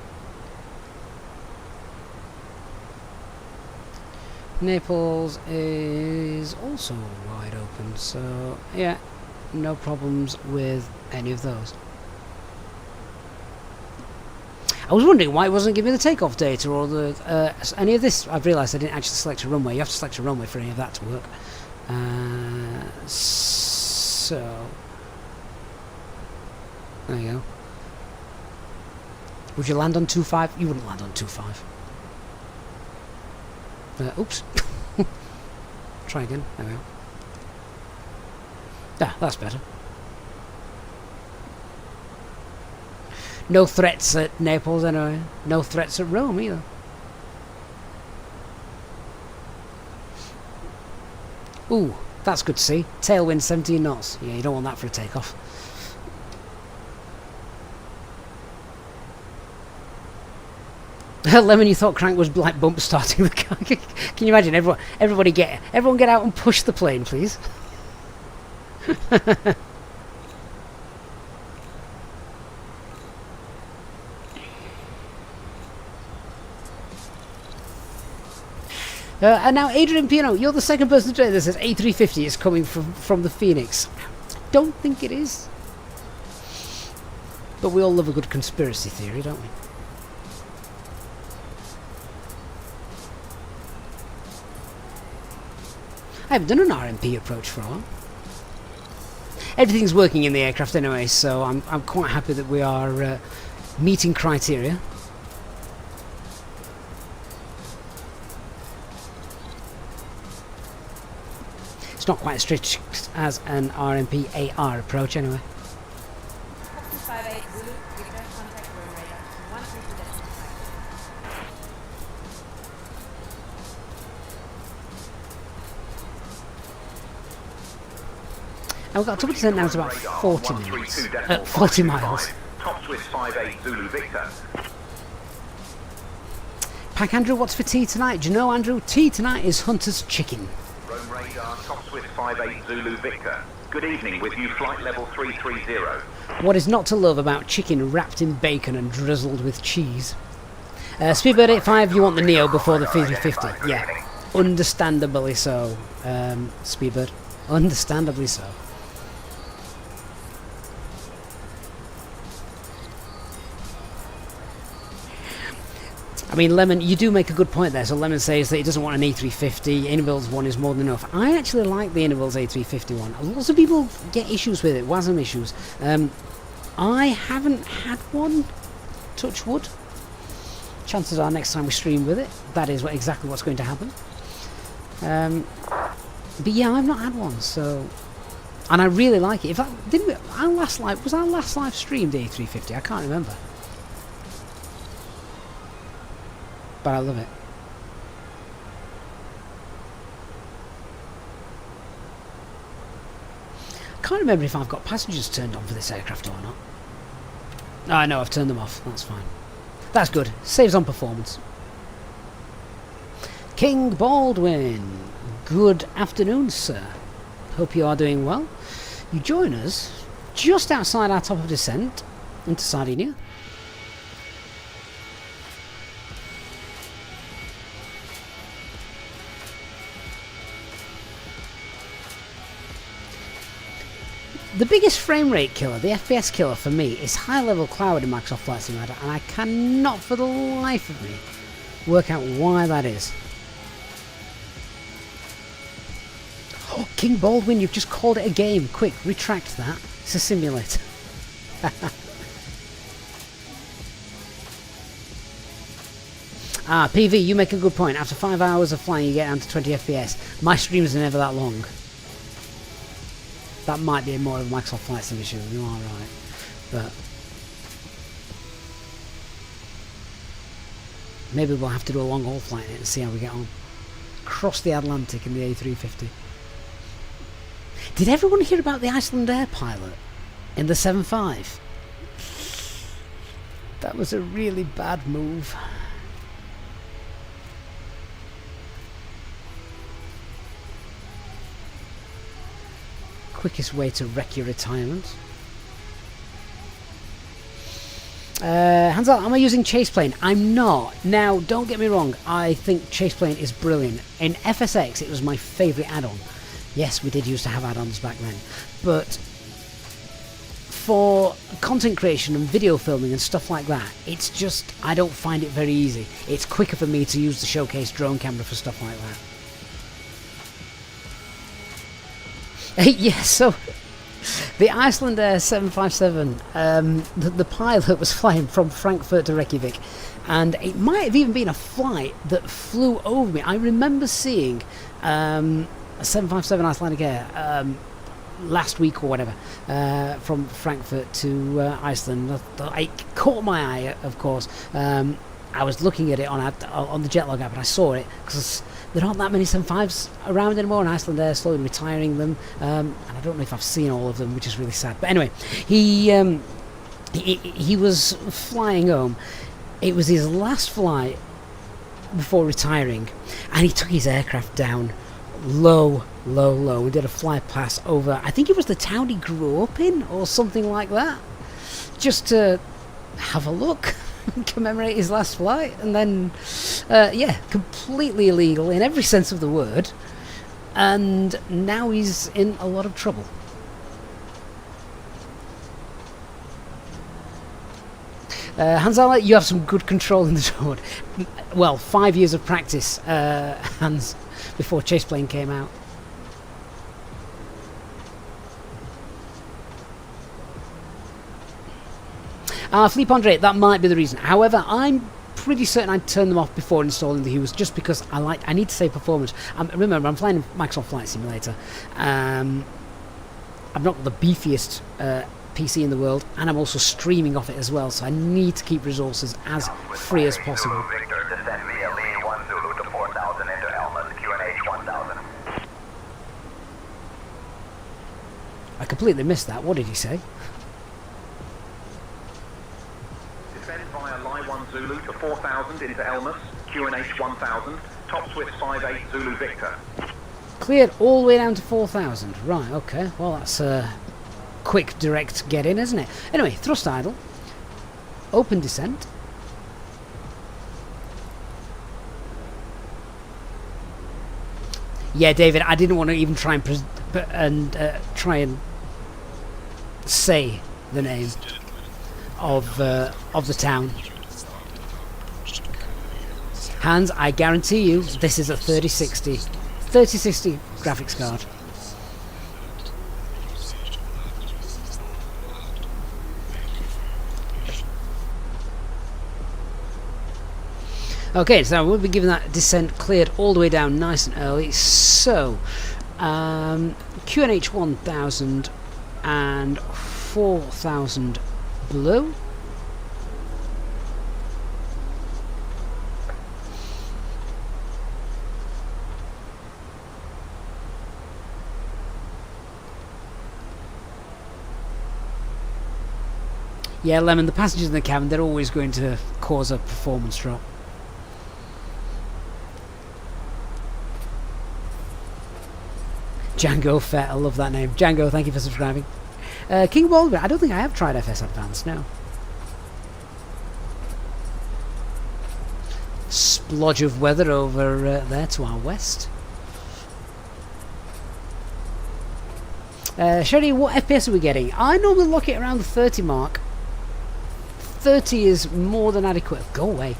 Naples is also wide open, so yeah, no problems with any of those. I was wondering why it wasn't giving me the takeoff data or the any of this. I've realised I didn't actually select a runway. You have to select a runway for any of that to work. So there you go. Would you land on 2.5? You wouldn't land on 2.5. Oops. Try again. There we go. Ah, that's better. No threats at Naples anyway. No threats at Rome either. Ooh, that's good to see. Tailwind 17 knots. Yeah, you don't want that for a takeoff. Lemon, you thought crank was like bump starting the car. Can you imagine everyone get out and push the plane, please? And now Adrian Piano, you're the second person today that says A350 is coming from the Phoenix. Don't think it is. But we all love a good conspiracy theory, don't we? I haven't done an RMP approach for a while. Everything's working in the aircraft anyway, so I'm quite happy that we are meeting criteria. It's not quite as strict as an RMP AR approach anyway. And we've got a 2% now to about 40 minutes. 40 miles. Top Swiss 58 Zulu Victor. Pack Andrew, what's for tea tonight? Do you know, Andrew? Tea tonight is Hunter's Chicken. Rome radar, Top Swiss 58 Zulu Victor. Good evening, with you flight level 330. What is not to love about chicken wrapped in bacon and drizzled with cheese? Speedbird 85, you want the Neo before the 350? Yeah, understandably so, Speedbird. Understandably so. I mean, Lemon, you do make a good point there. So Lemon says that he doesn't want an A350. Innobuild's one is more than enough. I actually like the Innobuild's A350 one. Lots of people get issues with it, WASM issues. I haven't had one, to touch wood. Chances are next time we stream with it, that is exactly what's going to happen. But yeah, I've not had one, so... And I really like it. In fact, was our last live stream the A350? I can't remember. But I love it. I can't remember if I've got passengers turned on for this aircraft or not. Oh, no, I've turned them off. That's fine. That's good. Saves on performance. King Baldwin. Good afternoon, sir. Hope you are doing well. You join us just outside our top of descent into Sardinia. The biggest frame rate killer, the FPS killer for me, is high-level cloud in Microsoft Flight Simulator, and I cannot for the life of me work out why that is. Oh, King Baldwin, you've just called it a game. Quick, retract that. It's a simulator. PV, you make a good point. After 5 hours of flying, you get down to 20 FPS. My streams are never that long. That might be more of a Microsoft Flight Sim issue. You are right. But maybe we'll have to do a long haul flight in it and see how we get on. Cross the Atlantic in the A350. Did everyone hear about the Iceland Air pilot in the 7.5? That was a really bad move. Quickest way to wreck your retirement. Hansel, am I using Chaseplane? I'm not. Now, don't get me wrong, I think Chaseplane is brilliant. In FSX, it was my favourite add-on. Yes, we did used to have add-ons back then. But for content creation and video filming and stuff like that, it's just, I don't find it very easy. It's quicker for me to use the Showcase drone camera for stuff like that. Yes, so the Iceland Air 757, the pilot was flying from Frankfurt to Reykjavik, and it might have even been a flight that flew over me. I remember seeing a 757 Icelandic Air last week or whatever from Frankfurt to Iceland. It caught my eye, of course. I was looking at it on the Jetlog app, and I saw it because there aren't that many 75s around anymore, and Iceland Air slowly retiring them, and I don't know if I've seen all of them, which is really sad. But anyway, he was flying home. It was his last flight before retiring, and he took his aircraft down low. We did a fly pass over, I think it was the town he grew up in, or something like that, just to have a look. Commemorate his last flight, and then yeah, completely illegal in every sense of the word, and now he's in a lot of trouble. Hans, you have some good control in the drone. Well, 5 years of practice, Hans, before Chaseplane came out. Fleep Andre, that might be the reason. However, I'm pretty certain I'd turn them off before installing the HUES, just because I need to save performance. Remember, I'm flying Microsoft Flight Simulator. I'm not the beefiest PC in the world, and I'm also streaming off it as well, so I need to keep resources as free as possible. Victor, descend via Lee 1 Zulu to 4000 into Elmas, QNH 1000. I completely missed that. What did he say? Descend via Lie 1 Zulu to 4000 into Elmas, QNH 1000, top Swiss 58 Zulu Victor. Cleared all the way down to 4,000. Right, okay. Well, that's a quick, direct get in, isn't it? Anyway, thrust idle. Open descent. Yeah, David, I didn't want to even try and say the name of the town. Hans, I guarantee you, this is a 3060 graphics card. Okay, so we'll be giving that descent cleared all the way down nice and early. So, QNH 1000 and 4000 blue. Yeah, Lemon, the passengers in the cabin, they're always going to cause a performance drop. Django Fett, I love that name. Django, thank you for subscribing. King Baldwin, I don't think I have tried FS Advanced, no. Splodge of weather over there to our west. Sherry, what FPS are we getting? I normally lock it around the 30 mark. 30 is more than adequate. Go away.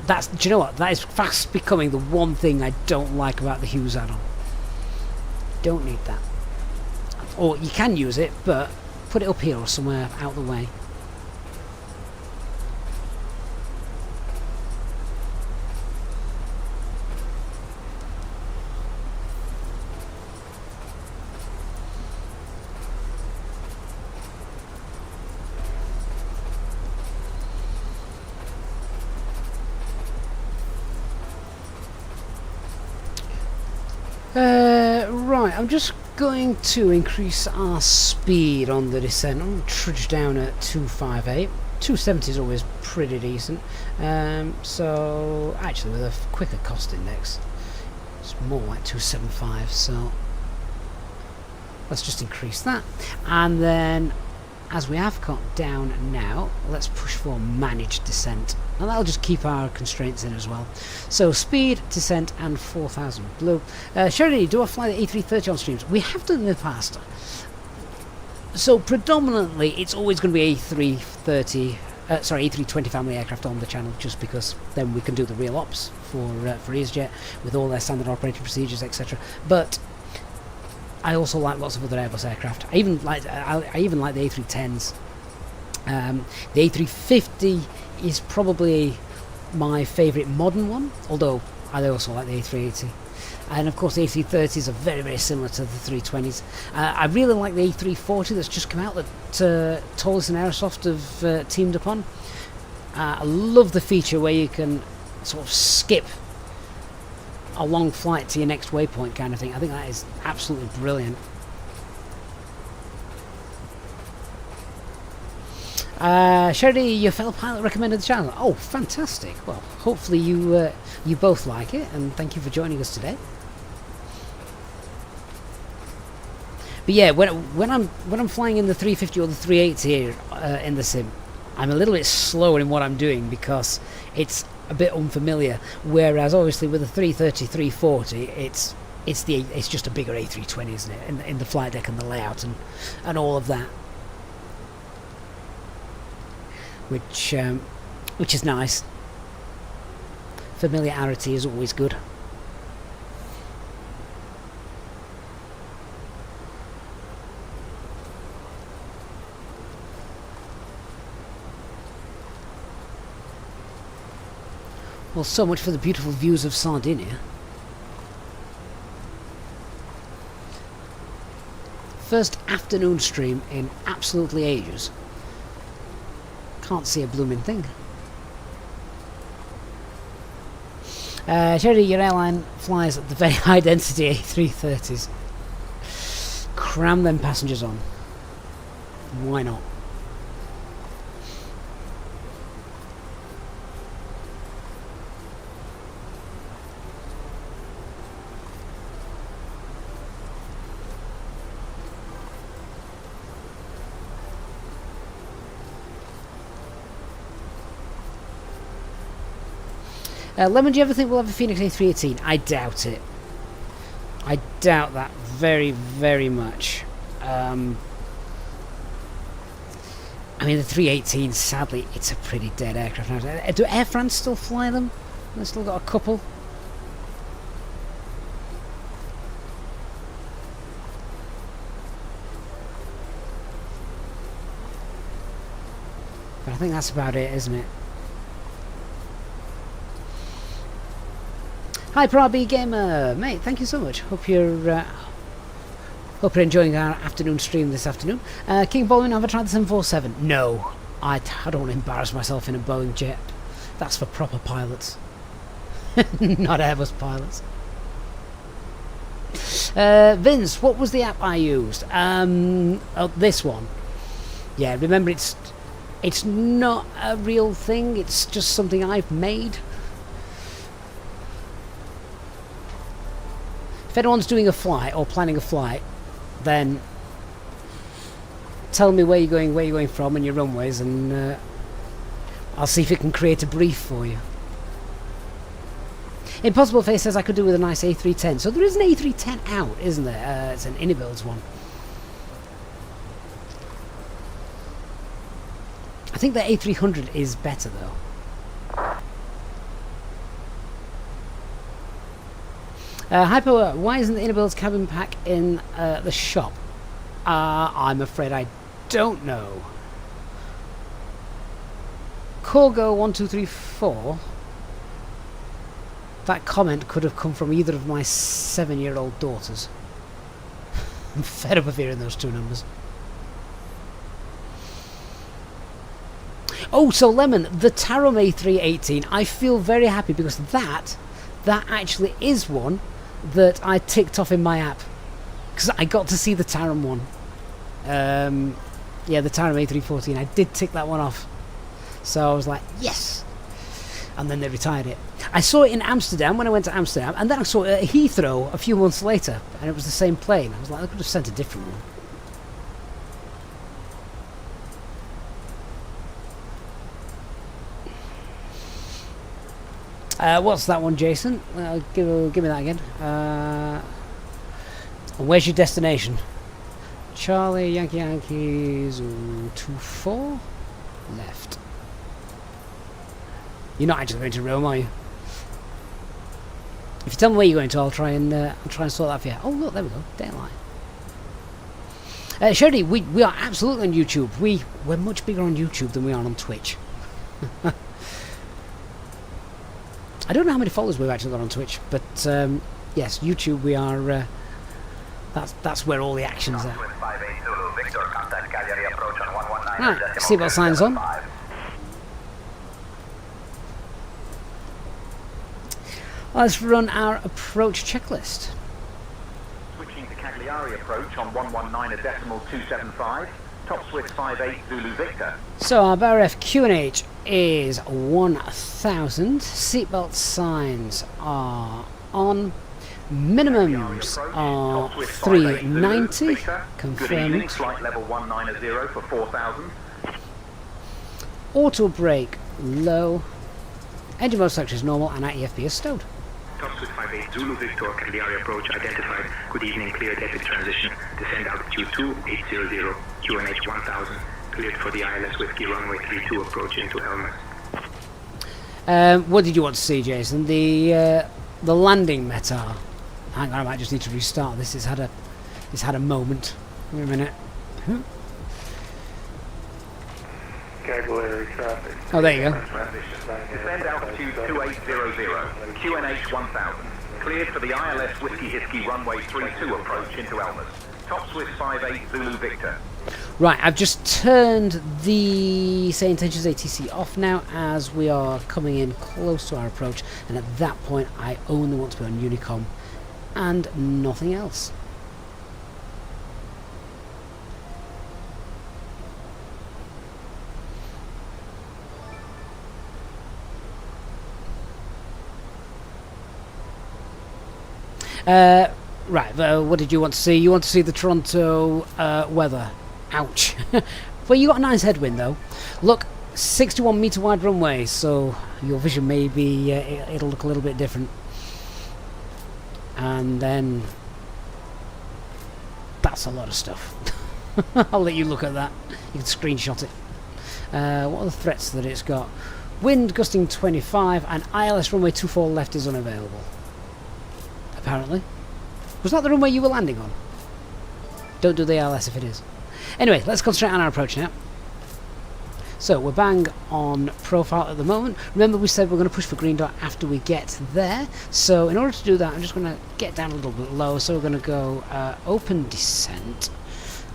Do you know what? That is fast becoming the one thing I don't like about the HUES add-on. Don't need that. Or you can use it, but put it up here or somewhere out the way. Right, I'm just going to increase our speed on the descent. I'm going to trudge down at 258. 270 is always pretty decent. So, actually, with a quicker cost index, it's more like 275. So, let's just increase that. And then, as we have got down now, let's push for managed descent. And that'll just keep our constraints in as well. So speed, descent, and 4000 blue. Sheridan, do I fly the A330 on streams? We have done in the past. So predominantly, it's always going to be A330, sorry, A320 family aircraft on the channel, just because then we can do the real ops for Easyjet with all their standard operating procedures, etc. But I also like lots of other Airbus aircraft. I even like the A310s. The A350 is probably my favourite modern one, although I also like the A380. And of course the A330s are very, very similar to the 320s. I really like the A340 that's just come out that Tallest and Aerosoft have teamed up on. I love the feature where you can sort of skip a long flight to your next waypoint kind of thing. I think that is absolutely brilliant. Sherry, your fellow pilot recommended the channel. Oh, fantastic. Well, hopefully you both like it, and thank you for joining us today. But yeah, when I'm flying in the 350 or the 380 here in the sim, I'm a little bit slower in what I'm doing because it's a bit unfamiliar. Whereas obviously with the 330, 340, it's just a bigger A320, isn't it? In the flight deck and the layout and all of that. Which is nice. Familiarity is always good. Well, so much for the beautiful views of Sardinia. First afternoon stream in absolutely ages. Can't see a blooming thing. Sherry, your airline flies at the very high density A330s. Cram them passengers on. Why not? Lemon, do you ever think we'll have a Fenix A318? I doubt it. I doubt that very, very much. I mean, the 318, sadly, it's a pretty dead aircraft now. Do Air France still fly them? They've still got a couple. But I think that's about it, isn't it? HyperRB Gamer, mate, thank you so much. Hope you're enjoying our afternoon stream this afternoon. King Baldwin, have I tried the 747? No, I don't want to embarrass myself in a Boeing jet. That's for proper pilots, not Airbus pilots. Vince, what was the app I used? Oh, this one. Yeah, remember it's not a real thing. It's just something I've made. If anyone's doing a flight or planning a flight, then tell me where you're going from and your runways, and I'll see if it can create a brief for you. Impossible Face says I could do with a nice A310. So there is an A310 out, isn't there? It's an Innobuilds one. I think the A300 is better though. Hyper, why isn't the Innobuilds cabin pack in the shop? I'm afraid I don't know. Corgo1234. That comment could have come from either of my 7-year-old daughters. I'm fed up of hearing those two numbers. Oh, so Lemon, the Tarom A318, I feel very happy because that actually is one that I ticked off in my app. Because I got to see the Tarom one. Yeah, the Tarom A314, I did tick that one off. So I was like, yes! And then they retired it. I saw it in Amsterdam when I went to Amsterdam, and then I saw it at Heathrow a few months later, and it was the same plane. I was like, I could have sent a different one. What's that one, Jason? Give me that again. Where's your destination? Charlie, Yankee, Yankees, 24 left. You're not actually going to Rome, are you? If you tell me where you're going to, I'll try and sort that for you. Oh look, there we go, daylight. Sherry, we are absolutely on YouTube. We're much bigger on YouTube than we are on Twitch. I don't know how many followers we've actually got on Twitch, but yes, YouTube we are. That's where all the action's at. Right, seatbelt signs on. Let's run our approach checklist. Switching to Cagliari approach on 119.275. Top Swiss 58 Zulu Victor. So our BRF QNH is 1000. Seatbelt signs are on. Minimums are 390. Confirmed. Flight level 190 for 4000. Auto brake low. Engine mode selection is normal and IEFB is stowed. Top Swiss 58 Zulu Victor, Cagliari approach identified. Good evening, cleared epic transition. Descend altitude 2800, QNH 1000. Cleared for the ILS Whiskey runway 32 approach into Helmets. What did you want to see, Jason? The landing METAR. Hang on, I might just need to restart this. It's had a moment. Wait a minute. Cagliari traffic. Oh, there you go. Descend altitude 2800, QNH 1000. Cleared for the ILS Whiskey Hiskey runway 32 approach into Elmas. Top Swiss 58 Zulu Victor. Right, I've just turned the SayIntentions ATC off now as we are coming in close to our approach, and at that point I only want to be on Unicom and nothing else. Right, what did you want to see? You want to see the Toronto weather. Ouch. Well, you got a nice headwind though. Look, 61 metre wide runway, so your vision may be, it'll look a little bit different. And then, that's a lot of stuff. I'll let you look at that. You can screenshot it. What are the threats that it's got? Wind gusting 25 and ILS runway 24 left is unavailable. Apparently. Was that the runway you were landing on? Don't do the ILS if it is. Anyway, let's concentrate on our approach now. So we're bang on profile at the moment. Remember we said we're going to push for green dot after we get there. So in order to do that, I'm just going to get down a little bit low. So we're going to go open descent.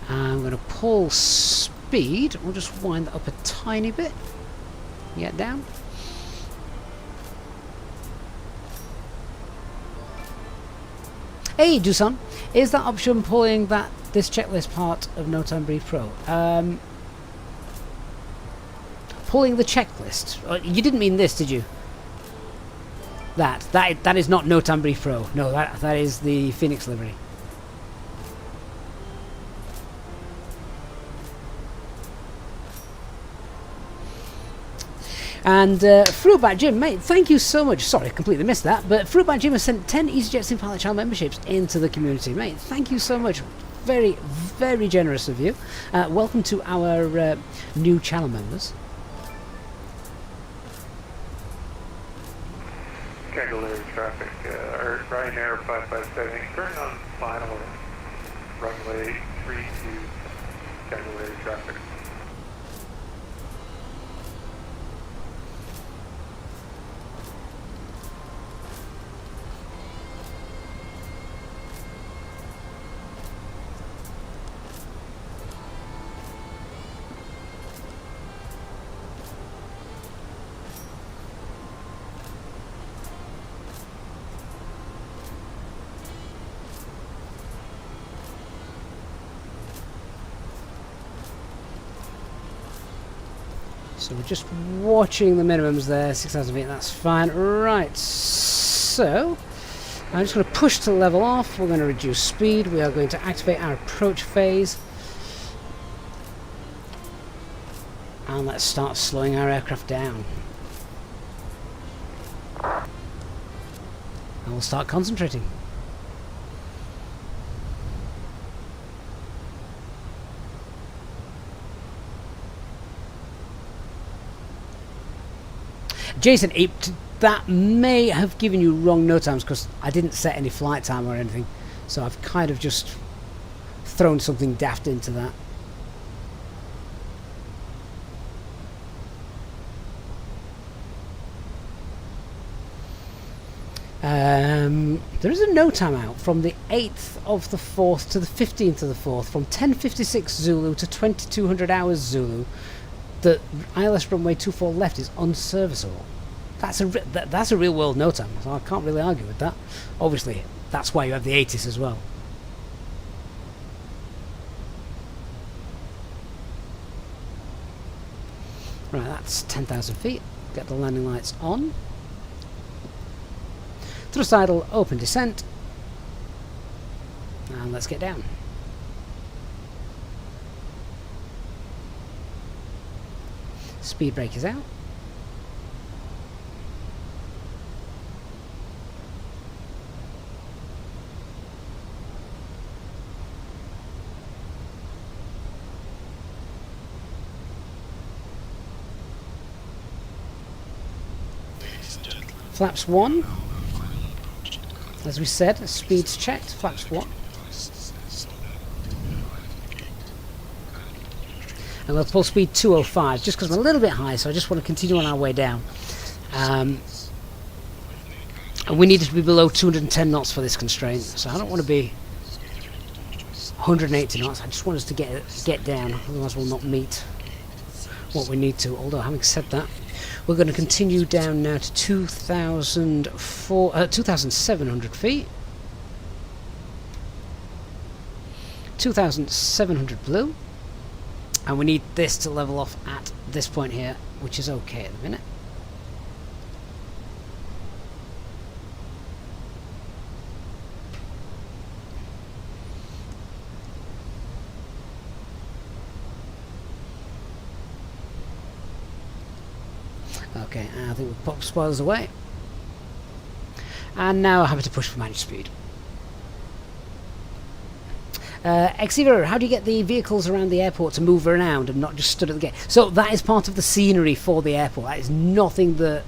I'm going to pull speed. We'll just wind that up a tiny bit. Get down. Hey, Dusan, is that option pulling this checklist part of No Time Brief Pro? Pulling the checklist. You didn't mean this, did you? That is not No Time Brief Pro. No, that is the Phoenix livery. And Fruitbat Jim, mate, thank you so much. Sorry, I completely missed that. But Fruitbat Jim has sent 10 Easyjet Sim Pilot Channel memberships into the community, mate. Thank you so much. Very, very generous of you. Welcome to our new channel members. Cagliari traffic, Ryanair 557, turn on final runway 32, Cagliari traffic. So we're just watching the minimums there, 6,000 feet, that's fine. Right, so I'm just going to push to level off. We're going to reduce speed. We are going to activate our approach phase. And let's start slowing our aircraft down. And we'll start concentrating. Jason, that may have given you wrong no times because I didn't set any flight time or anything, so I've kind of just thrown something daft into that. There is a no time out from the 8th of the 4th to the 15th of the 4th, from 10:56 Zulu to 2200 hours Zulu. The ILS runway 24 left is unserviceable. That's a real world no time, so I can't really argue with that. Obviously, that's why you have the ATIS as well. Right, that's 10,000 feet. Get the landing lights on. Thrust idle, open descent. And let's get down. Speed brake is out. Flaps 1. As we said, speed's checked. Flaps 1. And we'll pull speed 205 just because I'm a little bit high, so I just want to continue on our way down. And we need to be below 210 knots for this constraint, so I don't want to be 180 knots. I just want us to get down, otherwise we'll not meet what we need to. Although, having said that, we're going to continue down now to 2,700 feet. 2,700 blue. And we need this to level off at this point here, which is okay at the minute. Okay, I think we've popped spoilers away. And now I'm having to push for managed speed. Exeter, how do you get the vehicles around the airport to move around and not just stood at the gate? So that is part of the scenery for the airport. That is nothing that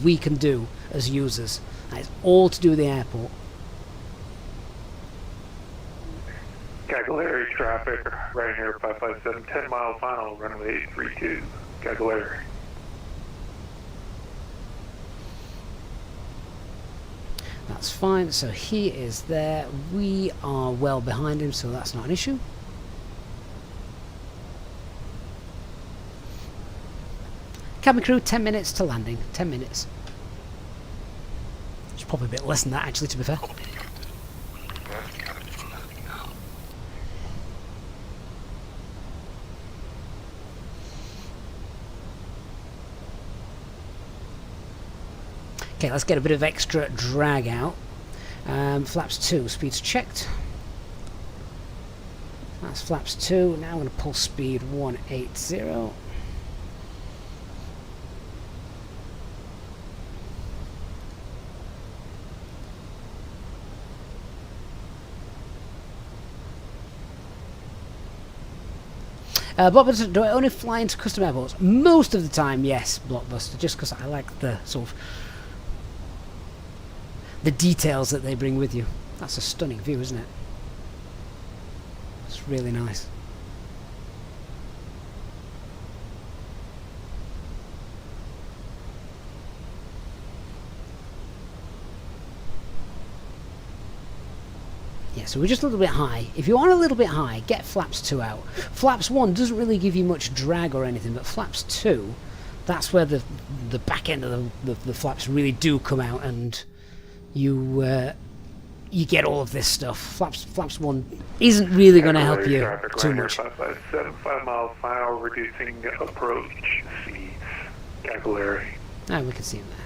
we can do as users. That is all to do with the airport. Cagliari traffic, Ryanair 557, 10 mile final, runway 32. Cagliari. That's fine, so he is there. We are well behind him, so that's not an issue. Cabin crew, 10 minutes to landing. 10 minutes. It's probably a bit less than that, actually, to be fair. Copy, Captain. We'll prepare the cabin for landing now. Okay, let's get a bit of extra drag out. Flaps 2, speed's checked. That's flaps 2. Now I'm going to pull speed 180. Blockbuster, do I only fly into custom airports? Most of the time, yes, Blockbuster, just because I like the sort of the details that they bring with you. That's a stunning view, isn't it? It's really nice. Yeah, so we're just a little bit high. If you are a little bit high, get flaps 2 out. Flaps 1 doesn't really give you much drag or anything, but flaps 2, that's where the back end of the flaps really do come out, and you get all of this stuff. Flaps 1 isn't really going to help you too much. 5 miles per hour, reducing approach speeds. Cagliari. Ah, we can see him there.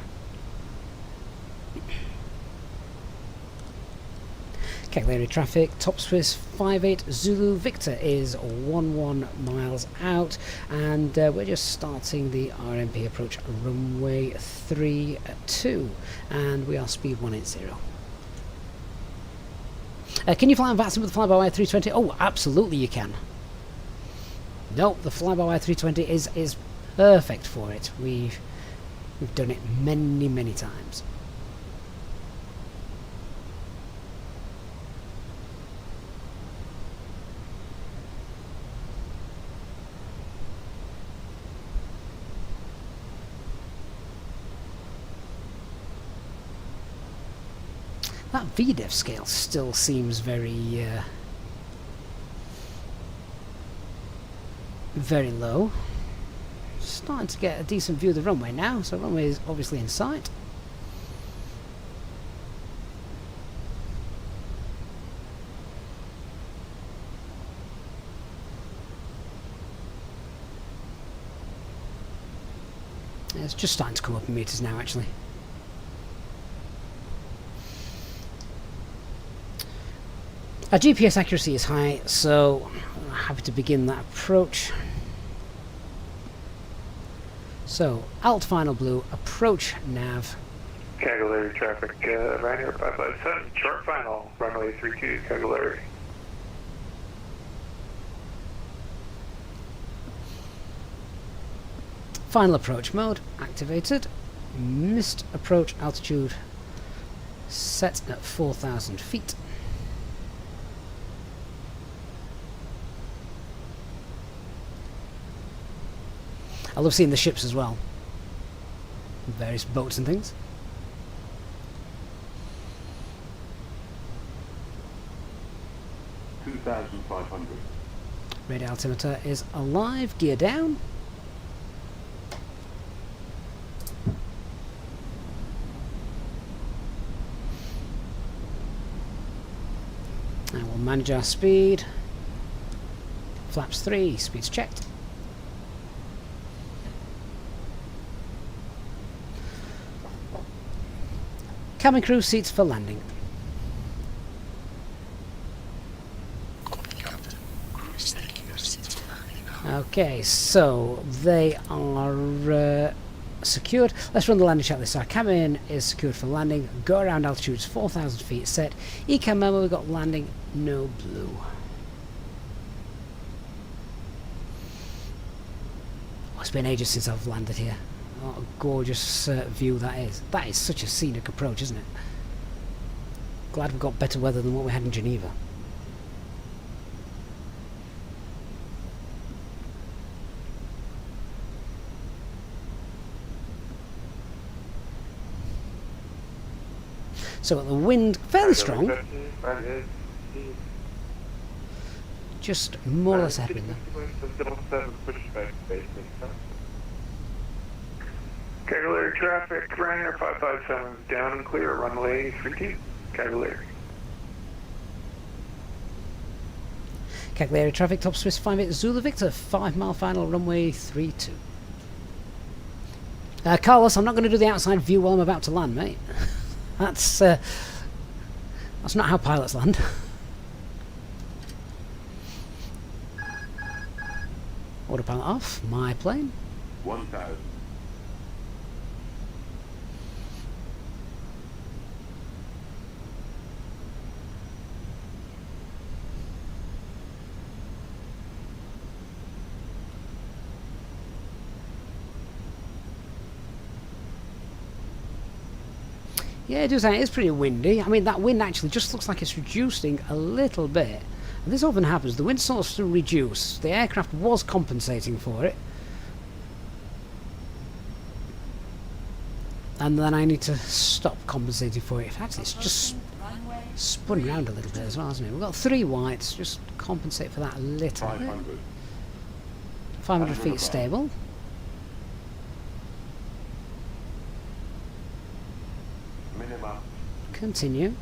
Cagliari traffic, top Swiss 58 Zulu Victor is 11 miles out, and we're just starting the RMP approach runway 32, and we are speed 180. Can you fly on VATSIM with the flyby-wire 320? Oh, absolutely you can. Nope, the flyby-wire 320 is perfect for it. We've done it many times. That VDEF scale still seems very very low. Starting to get a decent view of the runway now, so runway is obviously in sight. Yeah, it's just starting to come up in meters now, actually. Our GPS accuracy is high, so I'm happy to begin that approach. So, alt final blue, approach nav. Cagliari traffic, Ryanair 557, short final, runway 32, Cagliari. Final approach mode activated. Missed approach altitude set at 4,000 feet. I love seeing the ships as well. Various boats and things. $2,500. Radar altimeter is alive. Gear down. And we'll manage our speed. Flaps 3, speed's checked. Cabin crew seats for landing. Copy, Captain. Crew is taking their seats for landing now. Okay, so they are secured. Let's run the landing checklist. Our cabin is secured for landing. Go around altitudes 4,000 feet set. Ecam memo, we've got landing, no blue. Oh, it's been ages since I've landed here. What a gorgeous view that is. That is such a scenic approach, isn't it? Glad we've got better weather than what we had in Geneva. So the wind fairly strong, just more or less ahead of me. Cagliari traffic, Ryanair 557 down and clear, runway 32, Cagliari. Cagliari traffic, top Swiss 58 Zulu Victor, 5 mile final, runway 32. Carlos, I'm not going to do the outside view while I'm about to land, mate. That's not how pilots land. Autopilot off, my plane. 1000. Yeah, it does. It is pretty windy. I mean, that wind actually just looks like it's reducing a little bit. And this often happens. The wind starts to reduce. The aircraft was compensating for it. And then I need to stop compensating for it. Actually, it's just spun around a little bit as well, hasn't it? We've got 3 whites. Just compensate for that a little 500. bit. 500 feet stable. Minimum. Continue.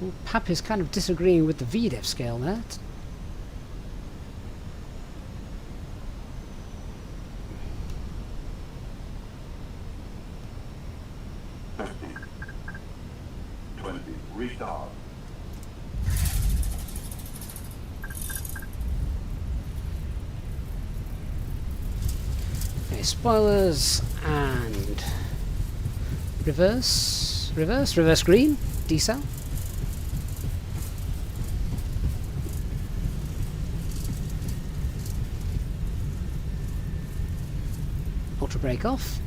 Well, Pap is kind of disagreeing with the VDEF scale there. 20. Restart. Okay, spoilers and reverse green, decel. Ultra brake off.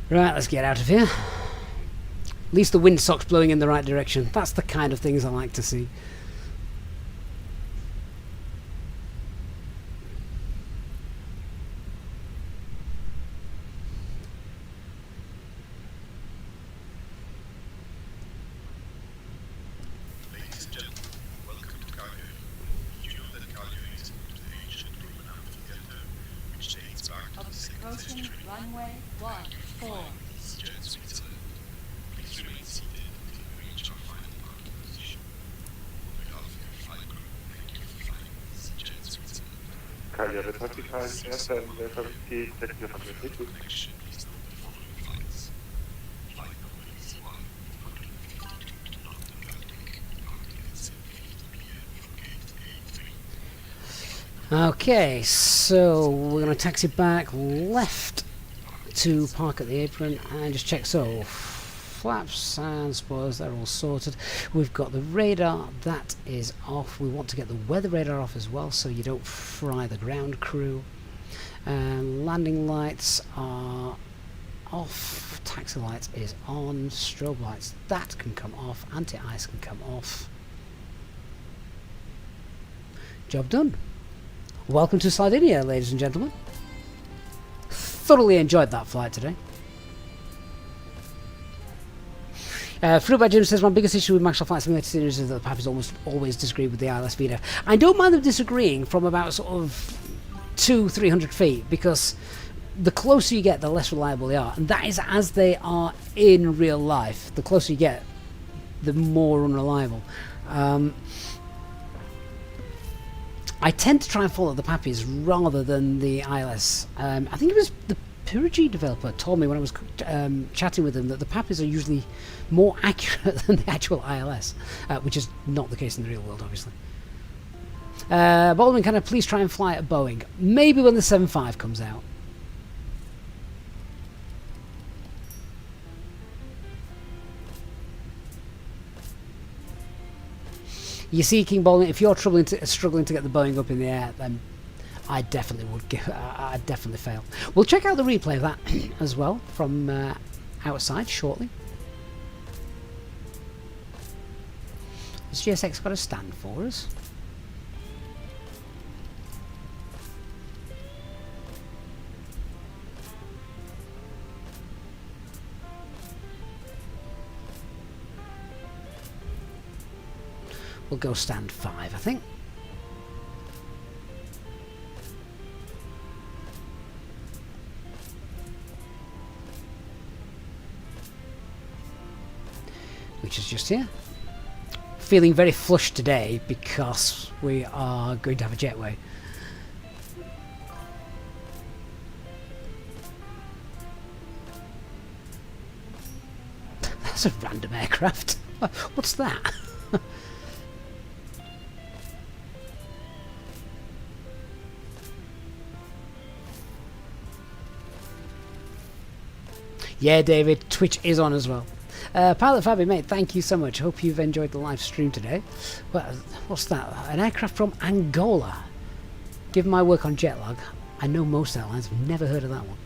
Right, let's get out of here. At least the windsock's blowing in the right direction. That's the kind of things I like to see. Ladies and gentlemen, welcome to Cagliari. You know that Cagliari is home to the ancient Roman amphitheater, which dates back to the 2nd century. Runway 14. Easyjet, Switzerland. Please remain seated until we reach our final parking position. On behalf of your flight crew, thank you for flying Easyjet, Switzerland. Cagliari 25, yes, and FST, Takeoff. Connection, please note the following flights. Flight number EZ1, 152 to London Gatwick, departing at 7:50 p.m. from gate A3. Okay, so we're going to taxi back left to park at the apron and just check. So flaps and spoilers, they're all sorted. We've got the radar, that is off. We want to get the weather radar off as well so you don't fry the ground crew. Landing lights are off, taxi lights is on, strobe lights, that can come off, anti-ice can come off. Job done. Welcome to Sardinia, ladies and gentlemen. Thoroughly enjoyed that flight today. Fruitbat Jim says, my biggest issue with Microsoft Flight Simulator series is that the PAP is almost always disagree with the ILS VDEF. I don't mind them disagreeing from about sort of 200-300 feet, because the closer you get, the less reliable they are. And that is as they are in real life. The closer you get, the more unreliable. I tend to try and follow the PAPIs rather than the ILS. I think it was the Purgy developer told me when I was chatting with them that the PAPIs are usually more accurate than the actual ILS, which is not the case in the real world, obviously. Baldwin, can I please try and fly at Boeing? Maybe when the 7.5 comes out. you're seeking Boeing. If you're struggling to get the Boeing up in the air, then I definitely would I'd definitely fail. We'll check out the replay of that as well from outside shortly. Has GSX got a stand for us? We'll go stand 5, I think. Which is just here. Feeling very flushed today because we are going to have a jetway. That's a random aircraft. What's that? Yeah, David, Twitch is on as well. Pilot Fabi, mate, thank you so much. Hope you've enjoyed the live stream today. What's that? An aircraft from Angola. Given my work on jet lag, I know most airlines. I've never heard of that one.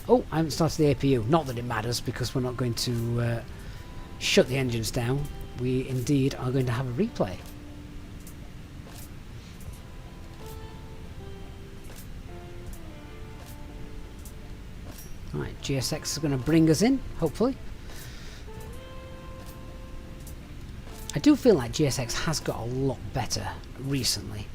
Oh, I haven't started the APU. Not that it matters, because we're not going to shut the engines down. We indeed are going to have a replay. Right, GSX is going to bring us in, hopefully. I do feel like GSX has got a lot better recently.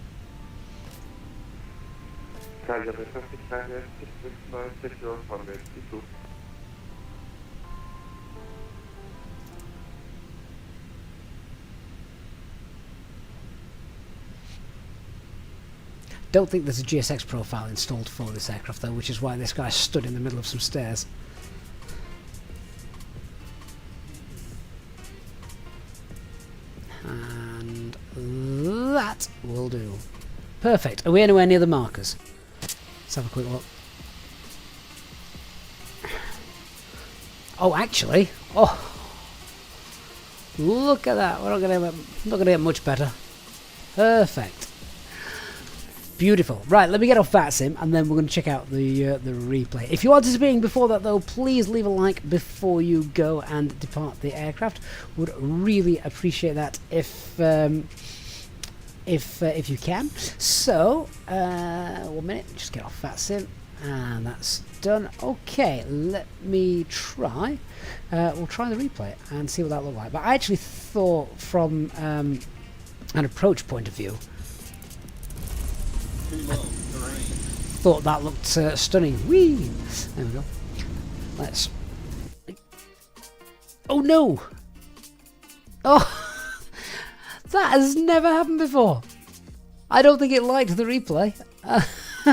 Don't think there's a GSX profile installed for this aircraft though, which is why this guy stood in the middle of some stairs. And that will do. Perfect. Are we anywhere near the markers? Let's have a quick look. Oh, actually, look at that. We're not gonna get much better. Perfect. Beautiful. Right, let me get off VATSIM and then we're going to check out the replay. If you are disappearing before that though, please leave a like before you go and depart the aircraft. Would really appreciate that if you can. So 1 minute, just get off VATSIM and that's done. Okay, let me try. We'll try the replay and see what that looked like. But I actually thought from an approach point of view, thought that looked stunning. Whee! There we go. Let's. Oh no! Oh, that has never happened before. I don't think it liked the replay.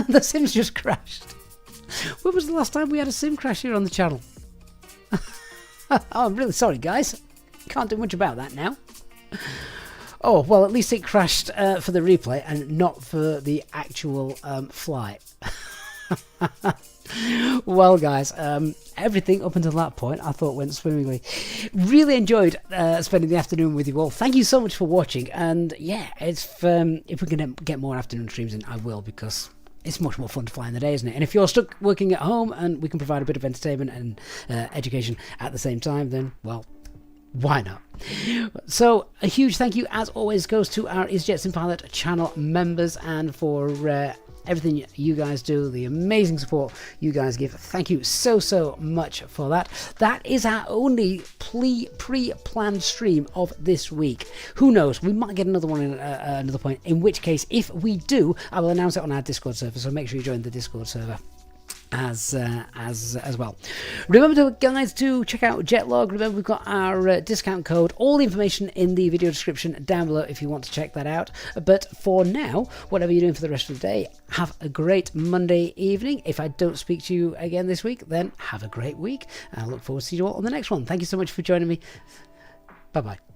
The sim's just crashed. When was the last time we had a sim crash here on the channel? Oh, I'm really sorry, guys. Can't do much about that now. Oh, well, at least it crashed for the replay and not for the actual flight. Well, guys, everything up until that point I thought went swimmingly. Really enjoyed spending the afternoon with you all. Thank you so much for watching. And yeah, if we can get more afternoon streams in, I will, because it's much more fun to fly in the day, isn't it? And if you're stuck working at home and we can provide a bit of entertainment and education at the same time, then, well, why not? So a huge thank you as always goes to our Easyjet Sim Pilot channel members, and for everything you guys do, the amazing support you guys give. Thank you so much for that. That is our only pre-planned stream of this week. Who knows, we might get another one in another point, in which case, if we do, I will announce it on our Discord server, so make sure you join the Discord server as well. Remember, guys, to check out Jetlog. Remember, we've got our discount code, all the information in the video description down below if you want to check that out. But for now, whatever you're doing for the rest of the day, have a great Monday evening. If I don't speak to you again this week, then have a great week, and I look forward to seeing you all on the next one. Thank you so much for joining me. Bye bye.